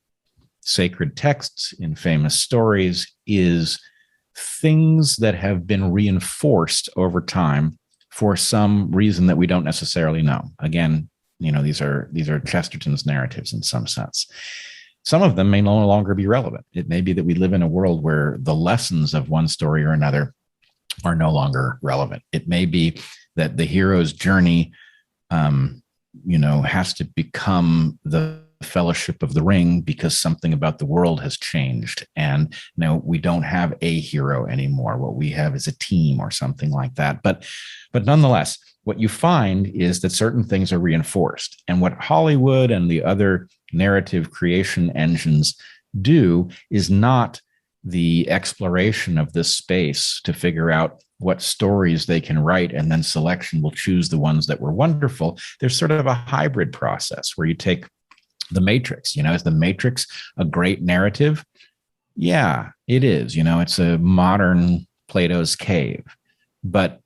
sacred texts, in famous stories, is things that have been reinforced over time for some reason that we don't necessarily know. Again, these are Chesterton's narratives in some sense. some of them may no longer be relevant. It may be that we live in a world where the lessons of one story or another are no longer relevant. It may be that the hero's journey, has to become the Fellowship of the Ring because something about the world has changed. And we don't have a hero anymore. What we have is a team or something like that. But nonetheless, what you find is that certain things are reinforced. And what Hollywood and the other narrative creation engines do is not the exploration of this space to figure out what stories they can write, and then selection will choose the ones that were wonderful. There's sort of a hybrid process where you take The Matrix. Is The Matrix a great narrative? Yeah, it is. It's a modern Plato's cave, but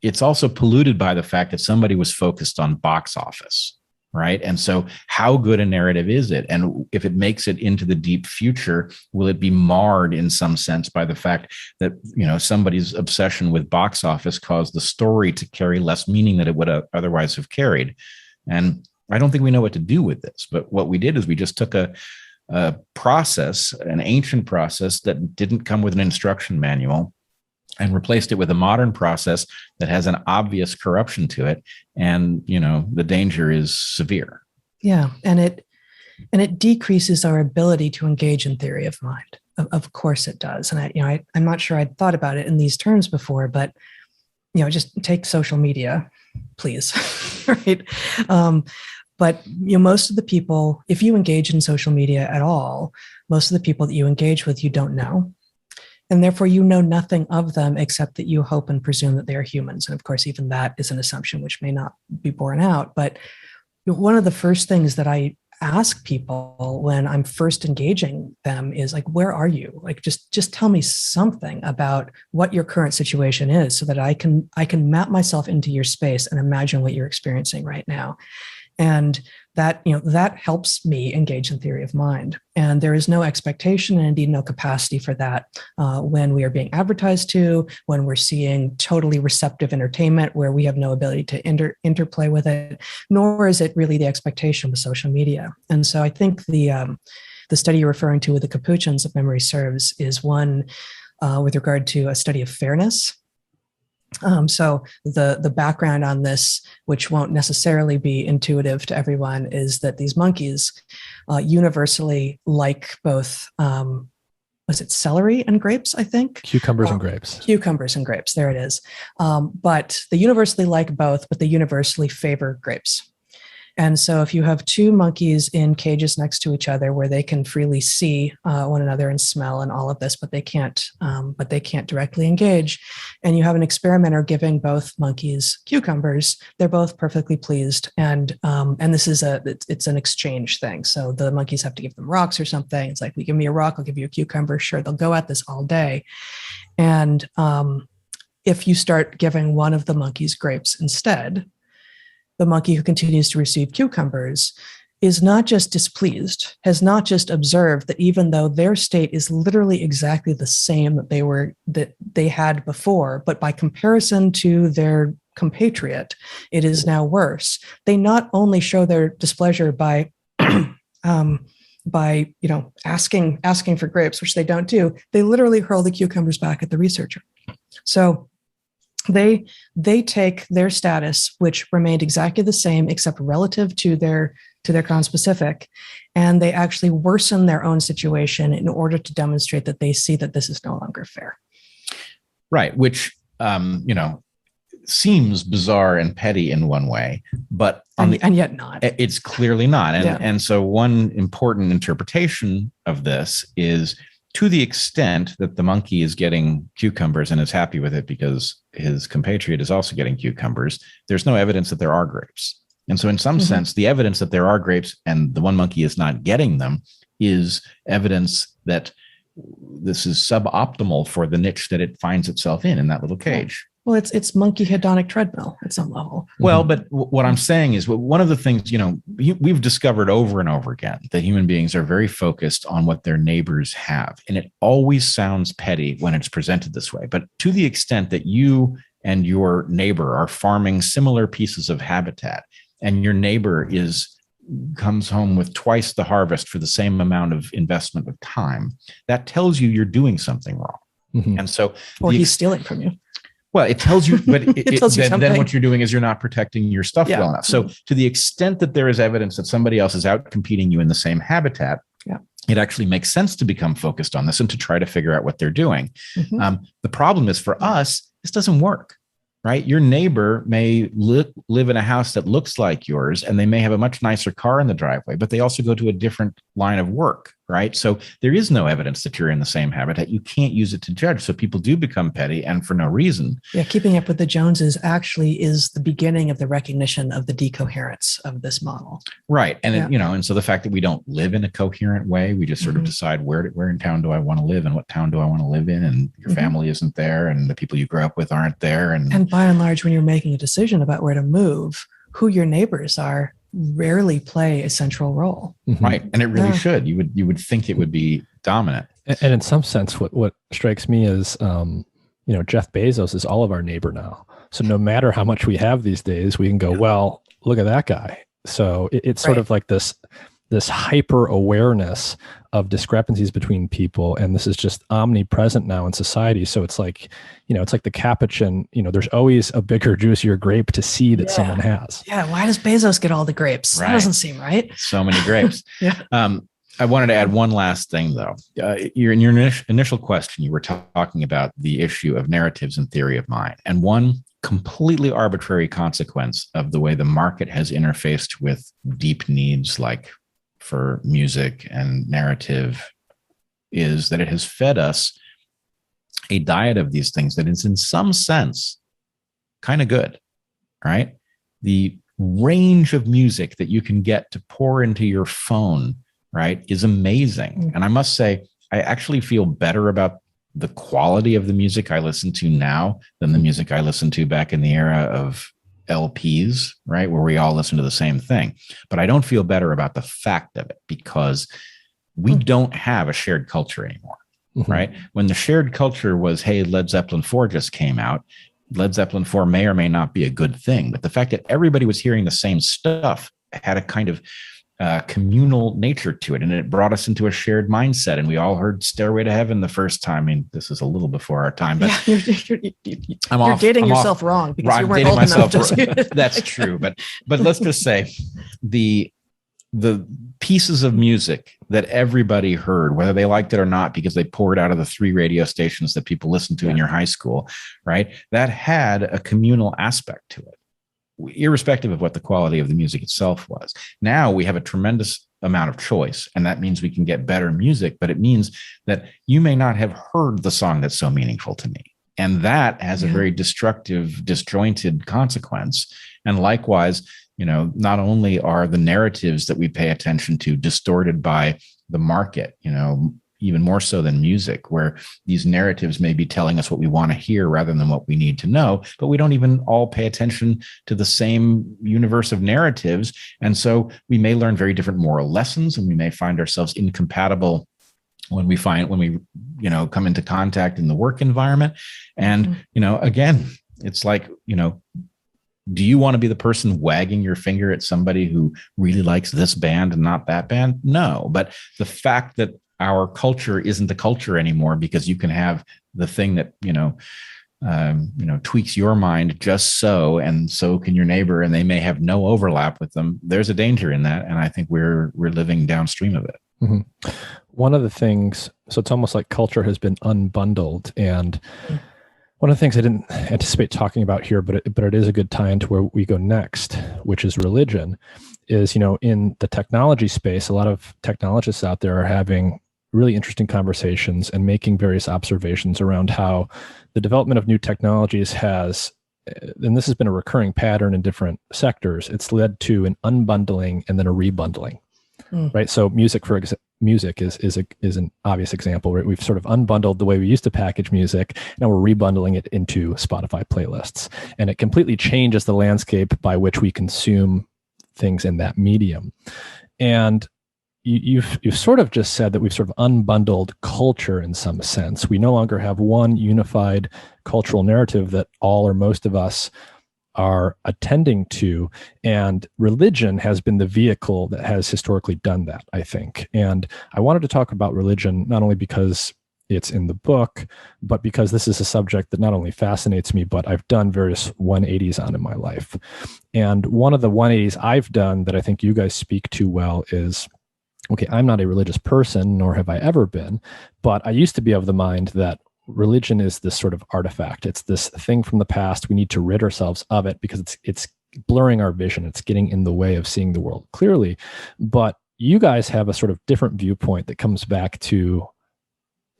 it's also polluted by the fact that somebody was focused on box office, right? And so how good a narrative is it? And if it makes it into the deep future, will it be marred in some sense by the fact that, somebody's obsession with box office caused the story to carry less meaning than it would otherwise have carried? And I don't think we know what to do with this, but what we did is we just took a process, an ancient process that didn't come with an instruction manual, and replaced it with a modern process that has an obvious corruption to it. And, the danger is severe. Yeah. And it decreases our ability to engage in theory of mind. Of course it does. And I'm not sure I'd thought about it in these terms before, but, just take social media, please. Right. But most of the people, if you engage in social media at all, most of the people that you engage with, you don't know. And therefore, you know nothing of them except that you hope and presume that they are humans. And of course, even that is an assumption which may not be borne out. But one of the first things that I ask people when I'm first engaging them is like, where are you? Like, just tell me something about what your current situation is so that I can map myself into your space and imagine what you're experiencing right now. And that helps me engage in theory of mind. And there is no expectation and indeed no capacity for that when we are being advertised to, when we're seeing totally receptive entertainment where we have no ability to interplay with it, nor is it really the expectation with social media. And so I think the study you're referring to with the capuchins, if memory serves, is one with regard to a study of fairness. So the background on this, which won't necessarily be intuitive to everyone, is that these monkeys universally like both, was it celery and grapes, I think? Cucumbers and grapes. Cucumbers and grapes, there it is. But they universally like both, but they universally favor grapes. And so if you have two monkeys in cages next to each other where they can freely see one another and smell and all of this, but they can't directly engage, and you have an experimenter giving both monkeys cucumbers, they're both perfectly pleased. And this is it's an exchange thing. So the monkeys have to give them rocks or something. It's like, you give me a rock, I'll give you a cucumber. Sure, they'll go at this all day. And if you start giving one of the monkeys grapes instead, the monkey who continues to receive cucumbers is not just displeased, has not just observed that even though their state is literally exactly the same that they had before, but by comparison to their compatriot, it is now worse. They not only show their displeasure by asking for grapes, which they don't do, they literally hurl the cucumbers back at the researcher. So they take their status, which remained exactly the same except relative to their conspecific, and they actually worsen their own situation in order to demonstrate that they see that this is no longer fair. Right, which seems bizarre and petty in one way, but and yet not. It's clearly not. And yeah. And so one important interpretation of this is, to the extent that the monkey is getting cucumbers and is happy with it because his compatriot is also getting cucumbers, there's no evidence that there are grapes. And so in some sense, the evidence that there are grapes and the one monkey is not getting them is evidence that this is suboptimal for the niche that it finds itself in that little cage. Well, it's monkey hedonic treadmill at some level. Well, but what I'm saying is, one of the things, we've discovered over and over again that human beings are very focused on what their neighbors have. And it always sounds petty when it's presented this way. But to the extent that you and your neighbor are farming similar pieces of habitat, and your neighbor is comes home with twice the harvest for the same amount of investment of time, that tells you you're doing something wrong. Mm-hmm. And so, or he's stealing from you. Well, it tells you, but it tells you then what you're doing is you're not protecting your stuff well enough. So to the extent that there is evidence that somebody else is out competing you in the same habitat, it actually makes sense to become focused on this and to try to figure out what they're doing. Mm-hmm. The problem is for us, this doesn't work. Right? Your neighbor may live in a house that looks like yours, and they may have a much nicer car in the driveway, but they also go to a different line of work, right? So there is no evidence that you're in the same habitat. You can't use it to judge. So people do become petty, and for no reason. Yeah, keeping up with the Joneses actually is the beginning of the recognition of the decoherence of this model. Right. And, and so the fact that we don't live in a coherent way, we just sort of decide where in town do I want to live and what town do I want to live in, and your family isn't there and the people you grew up with aren't there. And by and large, when you're making a decision about where to move, who your neighbors are rarely play a central role. Mm-hmm. Right. And it really should. You would think it would be dominant. And in some sense, what strikes me is, Jeff Bezos is all of our neighbor now. So no matter how much we have these days, we can go, well, look at that guy. So it's sort of like this hyper awareness of discrepancies between people. And this is just omnipresent now in society. So it's like, it's like the capuchin, there's always a bigger, juicier grape to see that someone has. Yeah. Why does Bezos get all the grapes? Right. That doesn't seem right. So many grapes. I wanted to add one last thing, though. In your initial question, you were talking about the issue of narratives and theory of mind. And one completely arbitrary consequence of the way the market has interfaced with deep needs like for music and narrative is that it has fed us a diet of these things that is in some sense kind of good, right? The range of music that you can get to pour into your phone, right, is amazing. And I must say, I actually feel better about the quality of the music I listen to now than the music I listened to back in the era of LPs, right, where we all listen to the same thing. But I don't feel better about the fact of it because we don't have a shared culture anymore, right? When the shared culture was, hey, Led Zeppelin 4 just came out, Led Zeppelin 4 may or may not be a good thing, but the fact that everybody was hearing the same stuff had a kind of communal nature to it. And it brought us into a shared mindset. And we all heard Stairway to Heaven the first time. I mean, this is a little before our time, but you're dating yourself wrong because you weren't old enough to. That's true. But let's just say the pieces of music that everybody heard, whether they liked it or not, because they poured out of the 3 radio stations that people listened to in your high school, right? That had a communal aspect to it, irrespective of what the quality of the music itself was. Now we have a tremendous amount of choice, and that means we can get better music, but it means that you may not have heard the song that's so meaningful to me. And that has a very destructive, disjointed consequence. And likewise, not only are the narratives that we pay attention to distorted by the market, even more so than music, where these narratives may be telling us what we want to hear rather than what we need to know, but we don't even all pay attention to the same universe of narratives. And so we may learn very different moral lessons, and we may find ourselves incompatible when we come into contact in the work environment. And, again, it's like, do you want to be the person wagging your finger at somebody who really likes this band and not that band? No. But the fact that our culture isn't the culture anymore because you can have the thing that, tweaks your mind just so, and so can your neighbor, and they may have no overlap with them. There's a danger in that. And I think we're living downstream of it. Mm-hmm. One of the things, so it's almost like culture has been unbundled. And one of the things I didn't anticipate talking about here, but it is a good tie into where we go next, which is religion, is, in the technology space, a lot of technologists out there are having really interesting conversations and making various observations around how the development of new technologies has, and this has been a recurring pattern in different sectors, it's led to an unbundling and then a rebundling, right? So music is an obvious example, right? We've sort of unbundled the way we used to package music. Now we're rebundling it into Spotify playlists, and it completely changes the landscape by which we consume things in that medium. And you've sort of just said that we've sort of unbundled culture in some sense. We no longer have one unified cultural narrative that all or most of us are attending to. And religion has been the vehicle that has historically done that, I think. And I wanted to talk about religion not only because it's in the book, but because this is a subject that not only fascinates me, but I've done various 180s on in my life. And one of the 180s I've done that I think you guys speak to well is, okay, I'm not a religious person, nor have I ever been, but I used to be of the mind that religion is this sort of artifact. It's this thing from the past. We need to rid ourselves of it because it's blurring our vision. It's getting in the way of seeing the world clearly. But you guys have a sort of different viewpoint that comes back to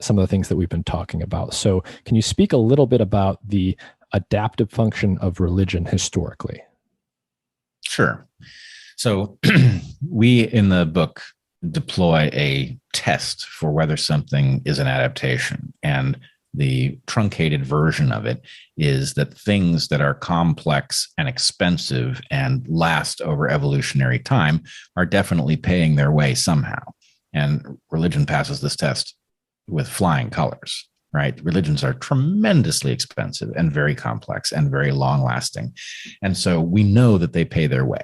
some of the things that we've been talking about. So can you speak a little bit about the adaptive function of religion historically? Sure. So we in the book deploy a test for whether something is an adaptation. And the truncated version of it is that things that are complex and expensive and last over evolutionary time are definitely paying their way somehow. And religion passes this test with flying colors, right? Religions are tremendously expensive and very complex and very long lasting. And so we know that they pay their way,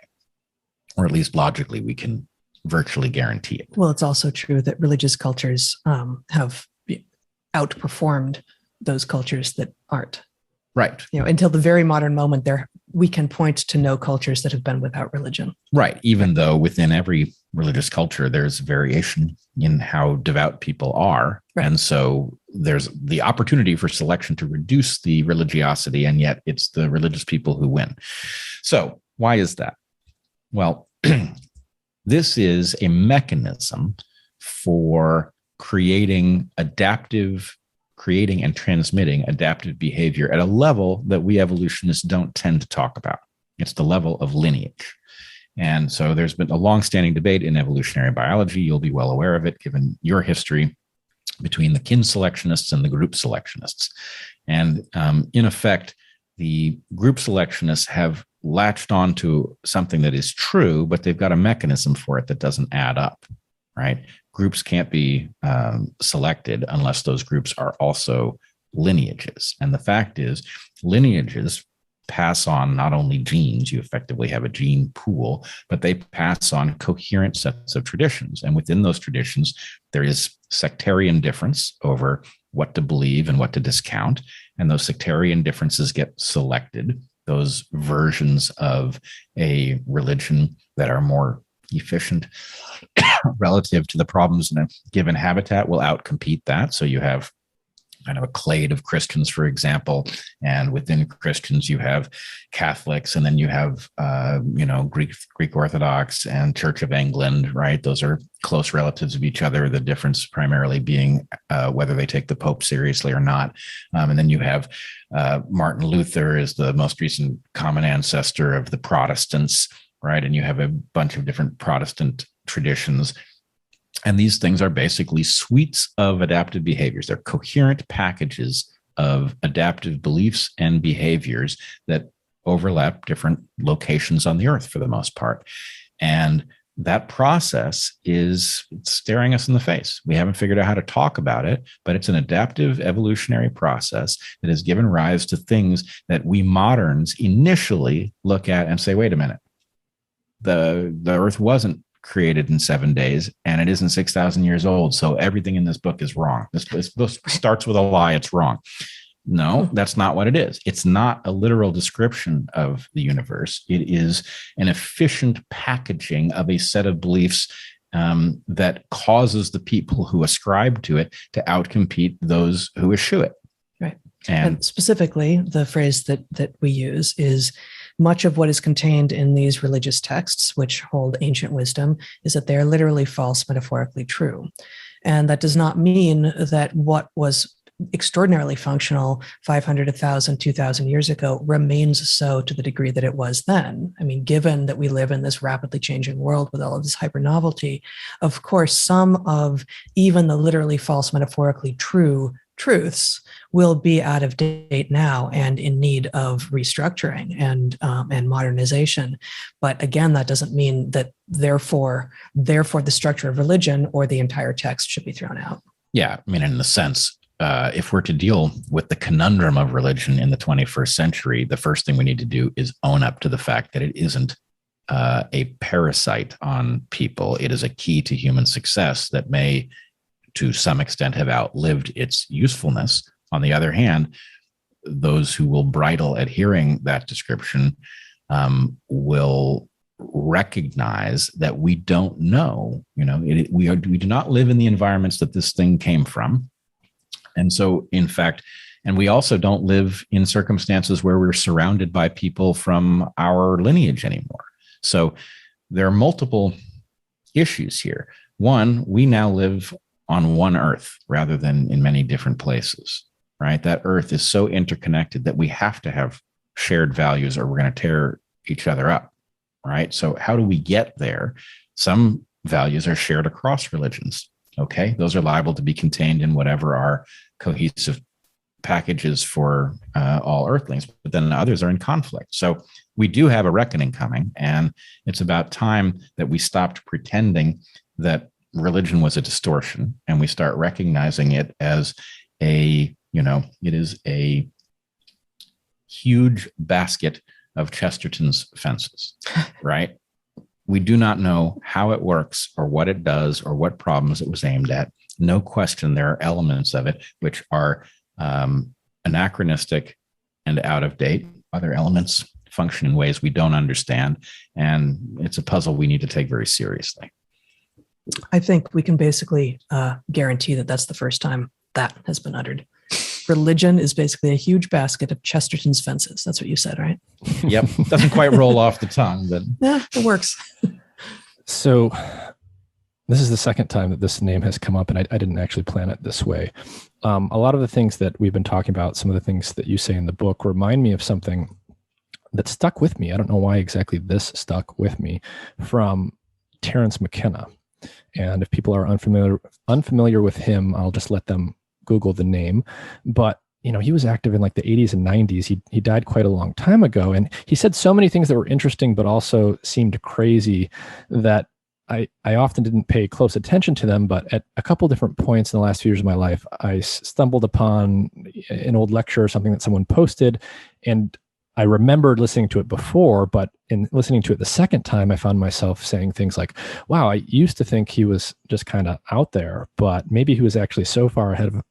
or at least logically, we can virtually guarantee it. Well, it's also true that religious cultures have outperformed those cultures that aren't. Right. Until the very modern moment, we can point to no cultures that have been without religion. Right. Even though within every religious culture, there's variation in how devout people are. Right. And so there's the opportunity for selection to reduce the religiosity, and yet it's the religious people who win. So why is that? Well, this is a mechanism for creating and transmitting adaptive behavior at a level that we evolutionists don't tend to talk about. It's the level of lineage. And so there's been a longstanding debate in evolutionary biology. You'll be well aware of it, given your history, between the kin selectionists and the group selectionists. And in effect, the group selectionists have latched onto something that is true, but they've got a mechanism for it that doesn't add up, right? Groups can't be selected unless those groups are also lineages. And the fact is, lineages pass on not only genes, you effectively have a gene pool, but they pass on coherent sets of traditions. And within those traditions, there is sectarian difference over what to believe and what to discount. And those sectarian differences get selected. Those versions of a religion that are more efficient relative to the problems in a given habitat will outcompete that. So you have kind of a clade of Christians, for example, and within Christians you have Catholics, and then you have Greek Orthodox and Church of England, right? Those are close relatives of each other. The difference primarily being whether they take the Pope seriously or not. And then you have Martin Luther is the most recent common ancestor of the Protestants, right? And you have a bunch of different Protestant traditions. And these things are basically suites of adaptive behaviors. They're coherent packages of adaptive beliefs and behaviors that overlap different locations on the earth for the most part. And that process is staring us in the face. We haven't figured out how to talk about it, but it's an adaptive evolutionary process that has given rise to things that we moderns initially look at and say, wait a minute, the earth wasn't created in 7 days, and it isn't 6,000 years old. So everything in this book is wrong. This starts with a lie. It's wrong. No, that's not what it is. It's not a literal description of the universe. It is an efficient packaging of a set of beliefs that causes the people who ascribe to it to outcompete those who eschew it. Right. And specifically, the phrase that we use is, much of what is contained in these religious texts, which hold ancient wisdom, is that they are literally false, metaphorically true. And that does not mean that what was extraordinarily functional 500, 1,000, 2,000 years ago remains so to the degree that it was then. I mean, given that we live in this rapidly changing world with all of this hyper novelty, of course, some of even the literally false, metaphorically true truths will be out of date now and in need of restructuring and modernization. But again, that doesn't mean that therefore the structure of religion or the entire text should be thrown out. Yeah, I mean, in the sense, if we're to deal with the conundrum of religion in the 21st century, the first thing we need to do is own up to the fact that it isn't a parasite on people. It is a key to human success that may, to some extent, have outlived its usefulness. On the other hand, those who will bridle at hearing that description will recognize that we don't know. We do not live in the environments that this thing came from. And so, in fact, and we also don't live in circumstances where we're surrounded by people from our lineage anymore. So there are multiple issues here. One, we now live on one Earth rather than in many different places, right? That Earth is so interconnected that we have to have shared values or we're going to tear each other up, right? So how do we get there? Some values are shared across religions. Okay, those are liable to be contained in whatever our cohesive packages for all Earthlings, but then others are in conflict. So we do have a reckoning coming, and it's about time that we stopped pretending that religion was a distortion and we start recognizing it as it is a huge basket of Chesterton's fences, right? We do not know how it works or what it does or what problems it was aimed at. No question, there are elements of it which are anachronistic and out of date. Other elements function in ways we don't understand. And it's a puzzle we need to take very seriously. I think we can basically guarantee that that's the first time that has been uttered. Religion is basically a huge basket of Chesterton's fences. That's what you said, right? Yep. Doesn't quite roll off the tongue, but yeah, it works. So this is the second time that this name has come up, and I didn't actually plan it this way. A lot of the things that we've been talking about, some of the things that you say in the book, remind me of something that stuck with me. I don't know why exactly this stuck with me, from Terence McKenna. And if people are unfamiliar with him, I'll just let them Google the name. But he was active in like the 80s and 90s. He died quite a long time ago. And he said so many things that were interesting, but also seemed crazy that I often didn't pay close attention to them. But at a couple different points in the last few years of my life, I stumbled upon an old lecture or something that someone posted. And I remembered listening to it before, but in listening to it the second time, I found myself saying things like, wow, I used to think he was just kind of out there, but maybe he was actually so far ahead of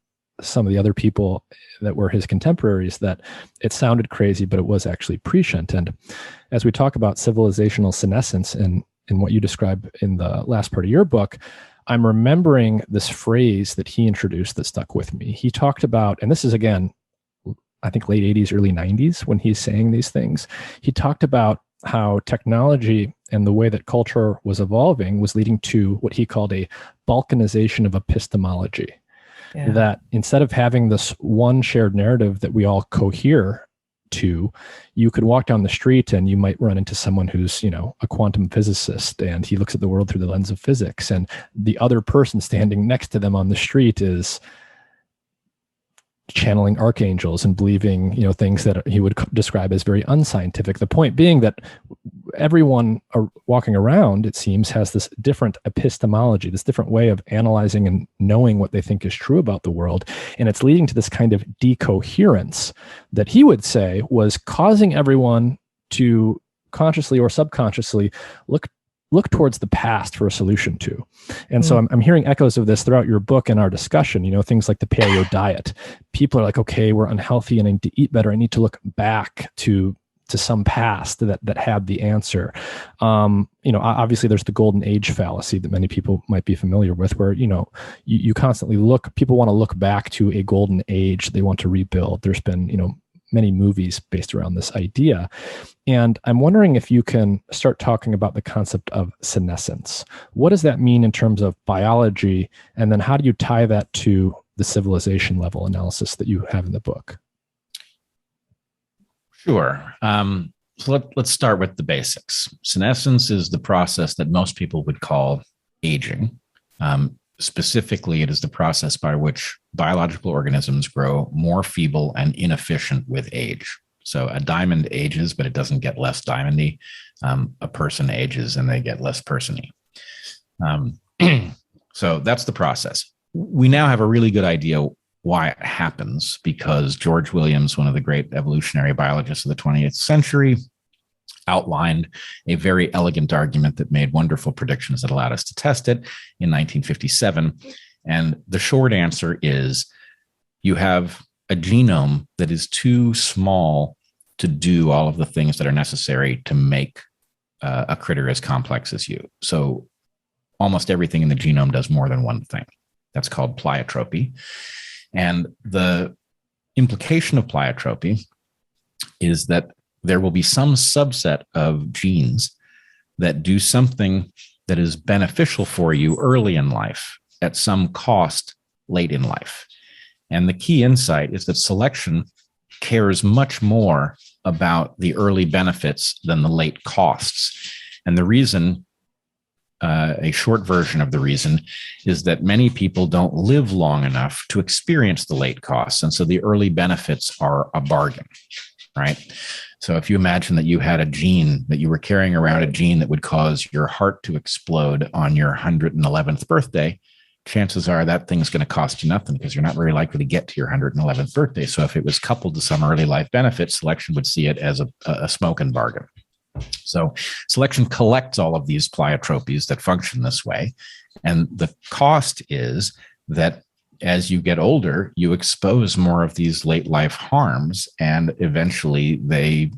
some of the other people that were his contemporaries that it sounded crazy, but it was actually prescient. And as we talk about civilizational senescence and what you describe in the last part of your book, I'm remembering this phrase that he introduced that stuck with me. He talked about, and this is again, I think late 80s, early 90s, when he's saying these things, he talked about how technology and the way that culture was evolving was leading to what he called a balkanization of epistemology. Yeah. That instead of having this one shared narrative that we all cohere to, you could walk down the street and you might run into someone who's, a quantum physicist, and he looks at the world through the lens of physics. And the other person standing next to them on the street is channeling archangels and believing, things that he would describe as very unscientific. The point being that everyone walking around, it seems, has this different epistemology, this different way of analyzing and knowing what they think is true about the world. And it's leading to this kind of decoherence that he would say was causing everyone to consciously or subconsciously look towards the past for a solution to. And so I'm hearing echoes of this throughout your book and our discussion, things like the paleo diet. People are like, okay, we're unhealthy and I need to eat better. I need to look back to some past that had the answer. Obviously there's the golden age fallacy that many people might be familiar with, where, you constantly people want to look back to a golden age. They want to rebuild. There's been, many movies based around this idea. And I'm wondering if you can start talking about the concept of senescence. What does that mean in terms of biology? And then how do you tie that to the civilization level analysis that you have in the book? Sure. So let's start with the basics. Senescence is the process that most people would call aging. Specifically, it is the process by which biological organisms grow more feeble and inefficient with age. So a diamond ages, but it doesn't get less diamondy. A person ages and they get less persony. So that's the process. We now have a really good idea why it happens, because George Williams, one of the great evolutionary biologists of the 20th century, outlined a very elegant argument that made wonderful predictions that allowed us to test it in 1957. And the short answer is you have a genome that is too small to do all of the things that are necessary to make a critter as complex as you. So almost everything in the genome does more than one thing. That's called pleiotropy. And the implication of pleiotropy is that there will be some subset of genes that do something that is beneficial for you early in life at some cost late in life. And the key insight is that selection cares much more about the early benefits than the late costs. And the reason, a short version of the reason, is that many people don't live long enough to experience the late costs. And so the early benefits are a bargain, right? So if you imagine that you had a gene, that you were carrying around a gene that would cause your heart to explode on your 111th birthday, chances are that thing's going to cost you nothing because you're not very likely to get to your 111th birthday. So if it was coupled to some early life benefit, selection would see it as a smoking bargain. So selection collects all of these pleiotropies that function this way. And the cost is that as you get older, you expose more of these late life harms, and eventually they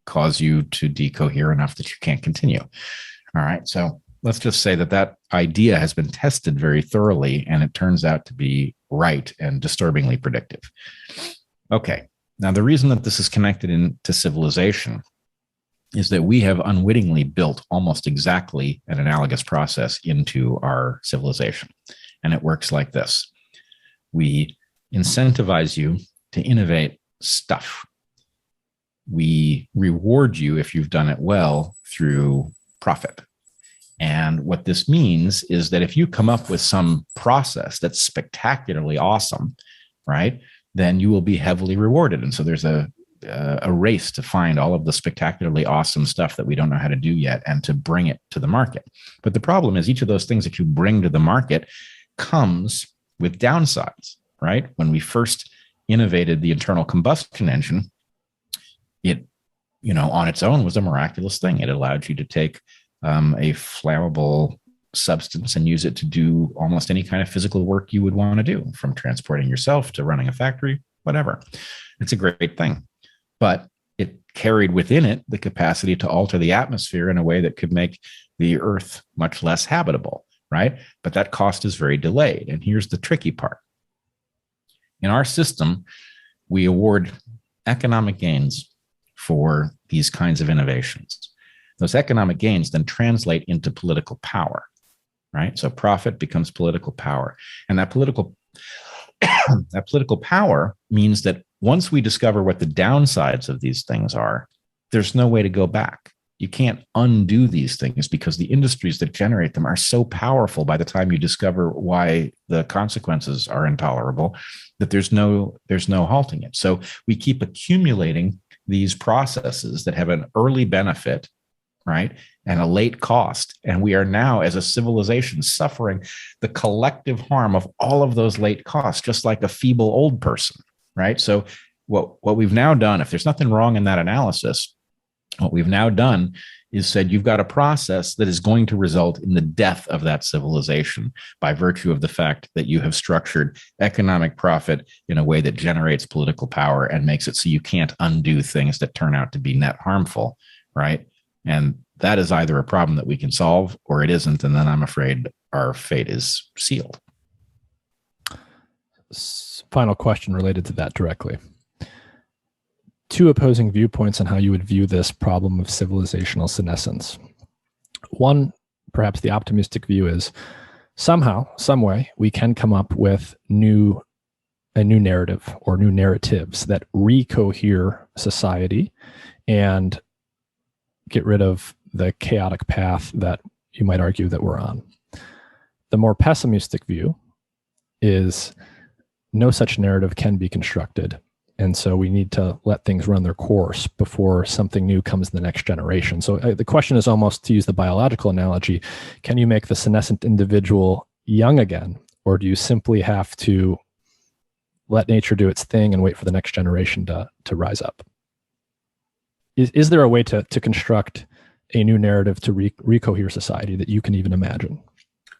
cause you to decohere enough that you can't continue. All right. So let's just say that that idea has been tested very thoroughly, and it turns out to be right and disturbingly predictive. Okay. Now, the reason that this is connected into civilization is that we have unwittingly built almost exactly an analogous process into our civilization. And it works like this. We incentivize you to innovate stuff. We reward you if you've done it well through profit. And what this means is that if you come up with some process that's spectacularly awesome, right, then you will be heavily rewarded. And so there's a race to find all of the spectacularly awesome stuff that we don't know how to do yet and to bring it to the market. But the problem is each of those things that you bring to the market comes with downsides, right? When we first innovated the internal combustion engine, it, on its own was a miraculous thing. It allowed you to take a flammable substance and use it to do almost any kind of physical work you would want to do, from transporting yourself to running a factory, whatever. It's a great thing. But it carried within it the capacity to alter the atmosphere in a way that could make the Earth much less habitable, right? But that cost is very delayed. And here's the tricky part. In our system, we award economic gains for these kinds of innovations. Those economic gains then translate into political power, right? So profit becomes political power. And that political power means that once we discover what the downsides of these things are, there's no way to go back. You can't undo these things because the industries that generate them are so powerful by the time you discover why the consequences are intolerable that there's no halting it. So we keep accumulating these processes that have an early benefit, right, and a late cost. And we are now, as a civilization, suffering the collective harm of all of those late costs, just like a feeble old person, right? So what we've now done, if there's nothing wrong in that analysis, what we've now done is said you've got a process that is going to result in the death of that civilization by virtue of the fact that you have structured economic profit in a way that generates political power and makes it so you can't undo things that turn out to be net harmful, right? And that is either a problem that we can solve or it isn't. And then I'm afraid our fate is sealed. Final question related to that directly. Two opposing viewpoints on how you would view this problem of civilizational senescence. One, perhaps the optimistic view, is somehow, some way, we can come up with a new narrative or new narratives that recohere society and get rid of the chaotic path that you might argue that we're on. The more pessimistic view is no such narrative can be constructed. And so we need to let things run their course before something new comes in the next generation. So the question is almost, to use the biological analogy, can you make the senescent individual young again? Or do you simply have to let nature do its thing and wait for the next generation to rise up. Is there a way to construct a new narrative to recohere society that you can even imagine?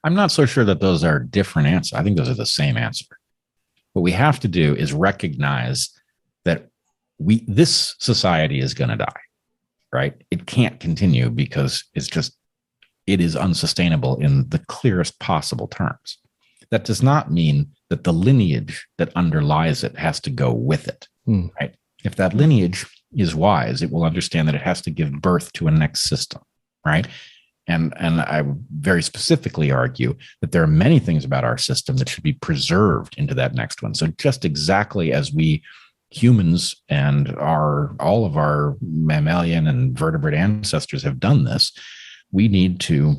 I'm not so sure that those are different answers. I think those are the same answer. What we have to do is recognize that this society is going to die, right? It can't continue because it is unsustainable in the clearest possible terms. That does not mean that the lineage that underlies it has to go with it, right? If that lineage is wise, it will understand that it has to give birth to a next system, right? And I very specifically argue that there are many things about our system that should be preserved into that next one. So just exactly as we humans and all of our mammalian and vertebrate ancestors have done this, we need to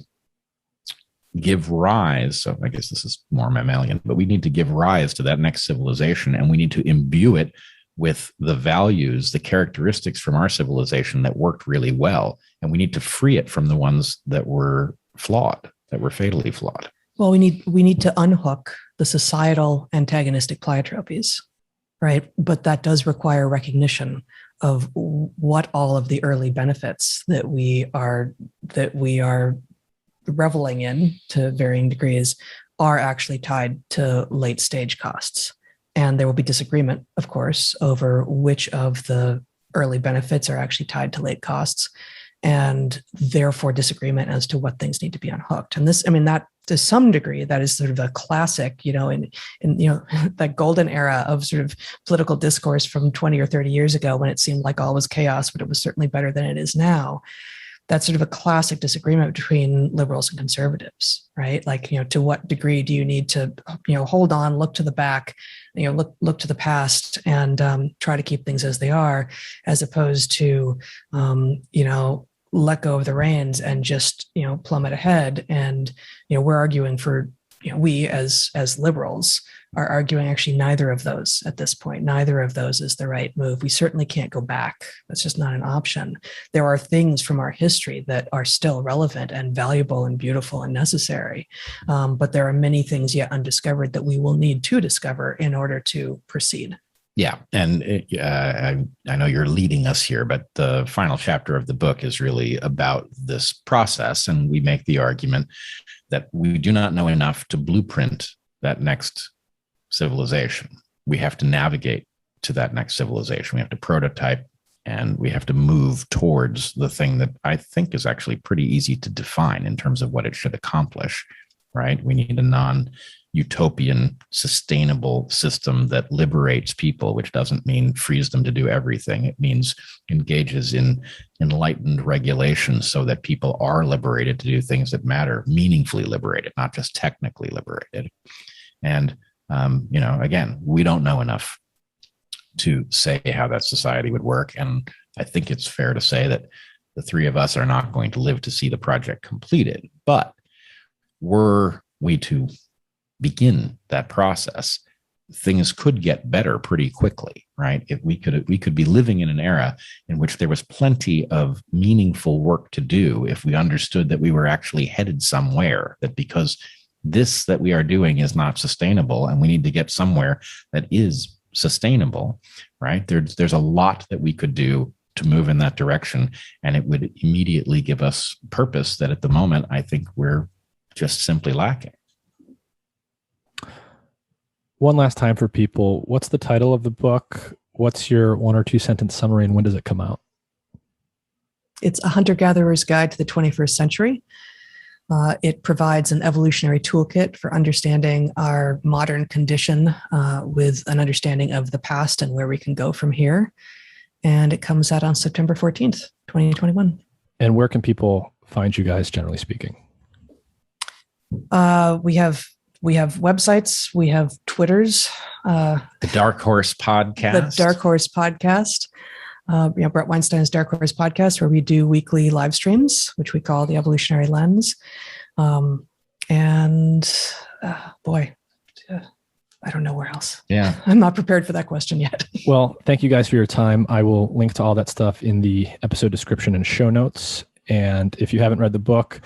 give rise. So I guess this is more mammalian, but we need to give rise to that next civilization, and we need to imbue it with the values, the characteristics from our civilization that worked really well. And we need to free it from the ones that were flawed, that were fatally flawed. Well, we need to unhook the societal antagonistic pleiotropes, right? But that does require recognition of what all of the early benefits that we are reveling in to varying degrees are actually tied to late stage costs. And there will be disagreement, of course, over which of the early benefits are actually tied to late costs, and therefore disagreement as to what things need to be unhooked. And this, I mean, that to some degree, that is sort of a classic, in that golden era of sort of political discourse from 20 or 30 years ago, when it seemed like all was chaos, but it was certainly better than it is now. That's sort of a classic disagreement between liberals and conservatives, right? Like, to what degree do you need to, hold on, look to the back, look to the past and try to keep things as they are, as opposed to, let go of the reins and just, plummet ahead. And, we're arguing for, we as liberals are arguing actually neither of those at this point. Neither of those is the right move. We certainly can't go back. That's just not an option. There are things from our history that are still relevant and valuable and beautiful and necessary. But there are many things yet undiscovered that we will need to discover in order to proceed. Yeah. And I know you're leading us here, but the final chapter of the book is really about this process. And we make the argument that we do not know enough to blueprint that next civilization. We have to navigate to that next civilization. We have to prototype, and we have to move towards the thing that I think is actually pretty easy to define in terms of what it should accomplish, right? We need a non-utopian, sustainable system that liberates people, which doesn't mean frees them to do everything. It means engages in enlightened regulation so that people are liberated to do things that matter, meaningfully liberated, not just technically liberated. And again, we don't know enough to say how that society would work. And I think it's fair to say that the three of us are not going to live to see the project completed. But were we to begin that process, things could get better pretty quickly, right? If we could be living in an era in which there was plenty of meaningful work to do if we understood that we were actually headed somewhere, that because this that we are doing is not sustainable and we need to get somewhere that is sustainable, right? There's a lot that we could do to move in that direction, and it would immediately give us purpose that at the moment I think we're just simply lacking. One last time for people, what's the title of the book? What's your 1 or 2 sentence summary, and when does it come out? It's A Hunter-Gatherer's Guide to the 21st Century. It provides an evolutionary toolkit for understanding our modern condition with an understanding of the past and where we can go from here. And it comes out on September 14th, 2021. And where can people find you guys, generally speaking? We have websites, we have Twitters. The Dark Horse Podcast. The Dark Horse Podcast. Bret Weinstein's Dark Horse Podcast, where we do weekly live streams, which we call the Evolutionary Lens. I don't know where else. Yeah. I'm not prepared for that question yet. Well, thank you guys for your time. I will link to all that stuff in the episode description and show notes. And if you haven't read the book,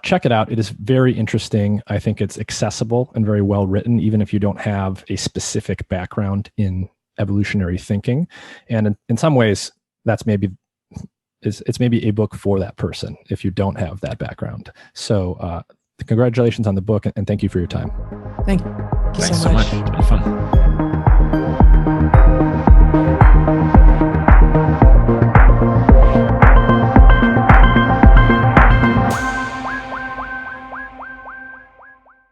check it out. It is very interesting. I think it's accessible and very well written, even if you don't have a specific background in evolutionary thinking. And in some ways, it's maybe a book for that person if you don't have that background. So congratulations on the book, and thank you for your time. Thank you Thanks so much. It's been fun.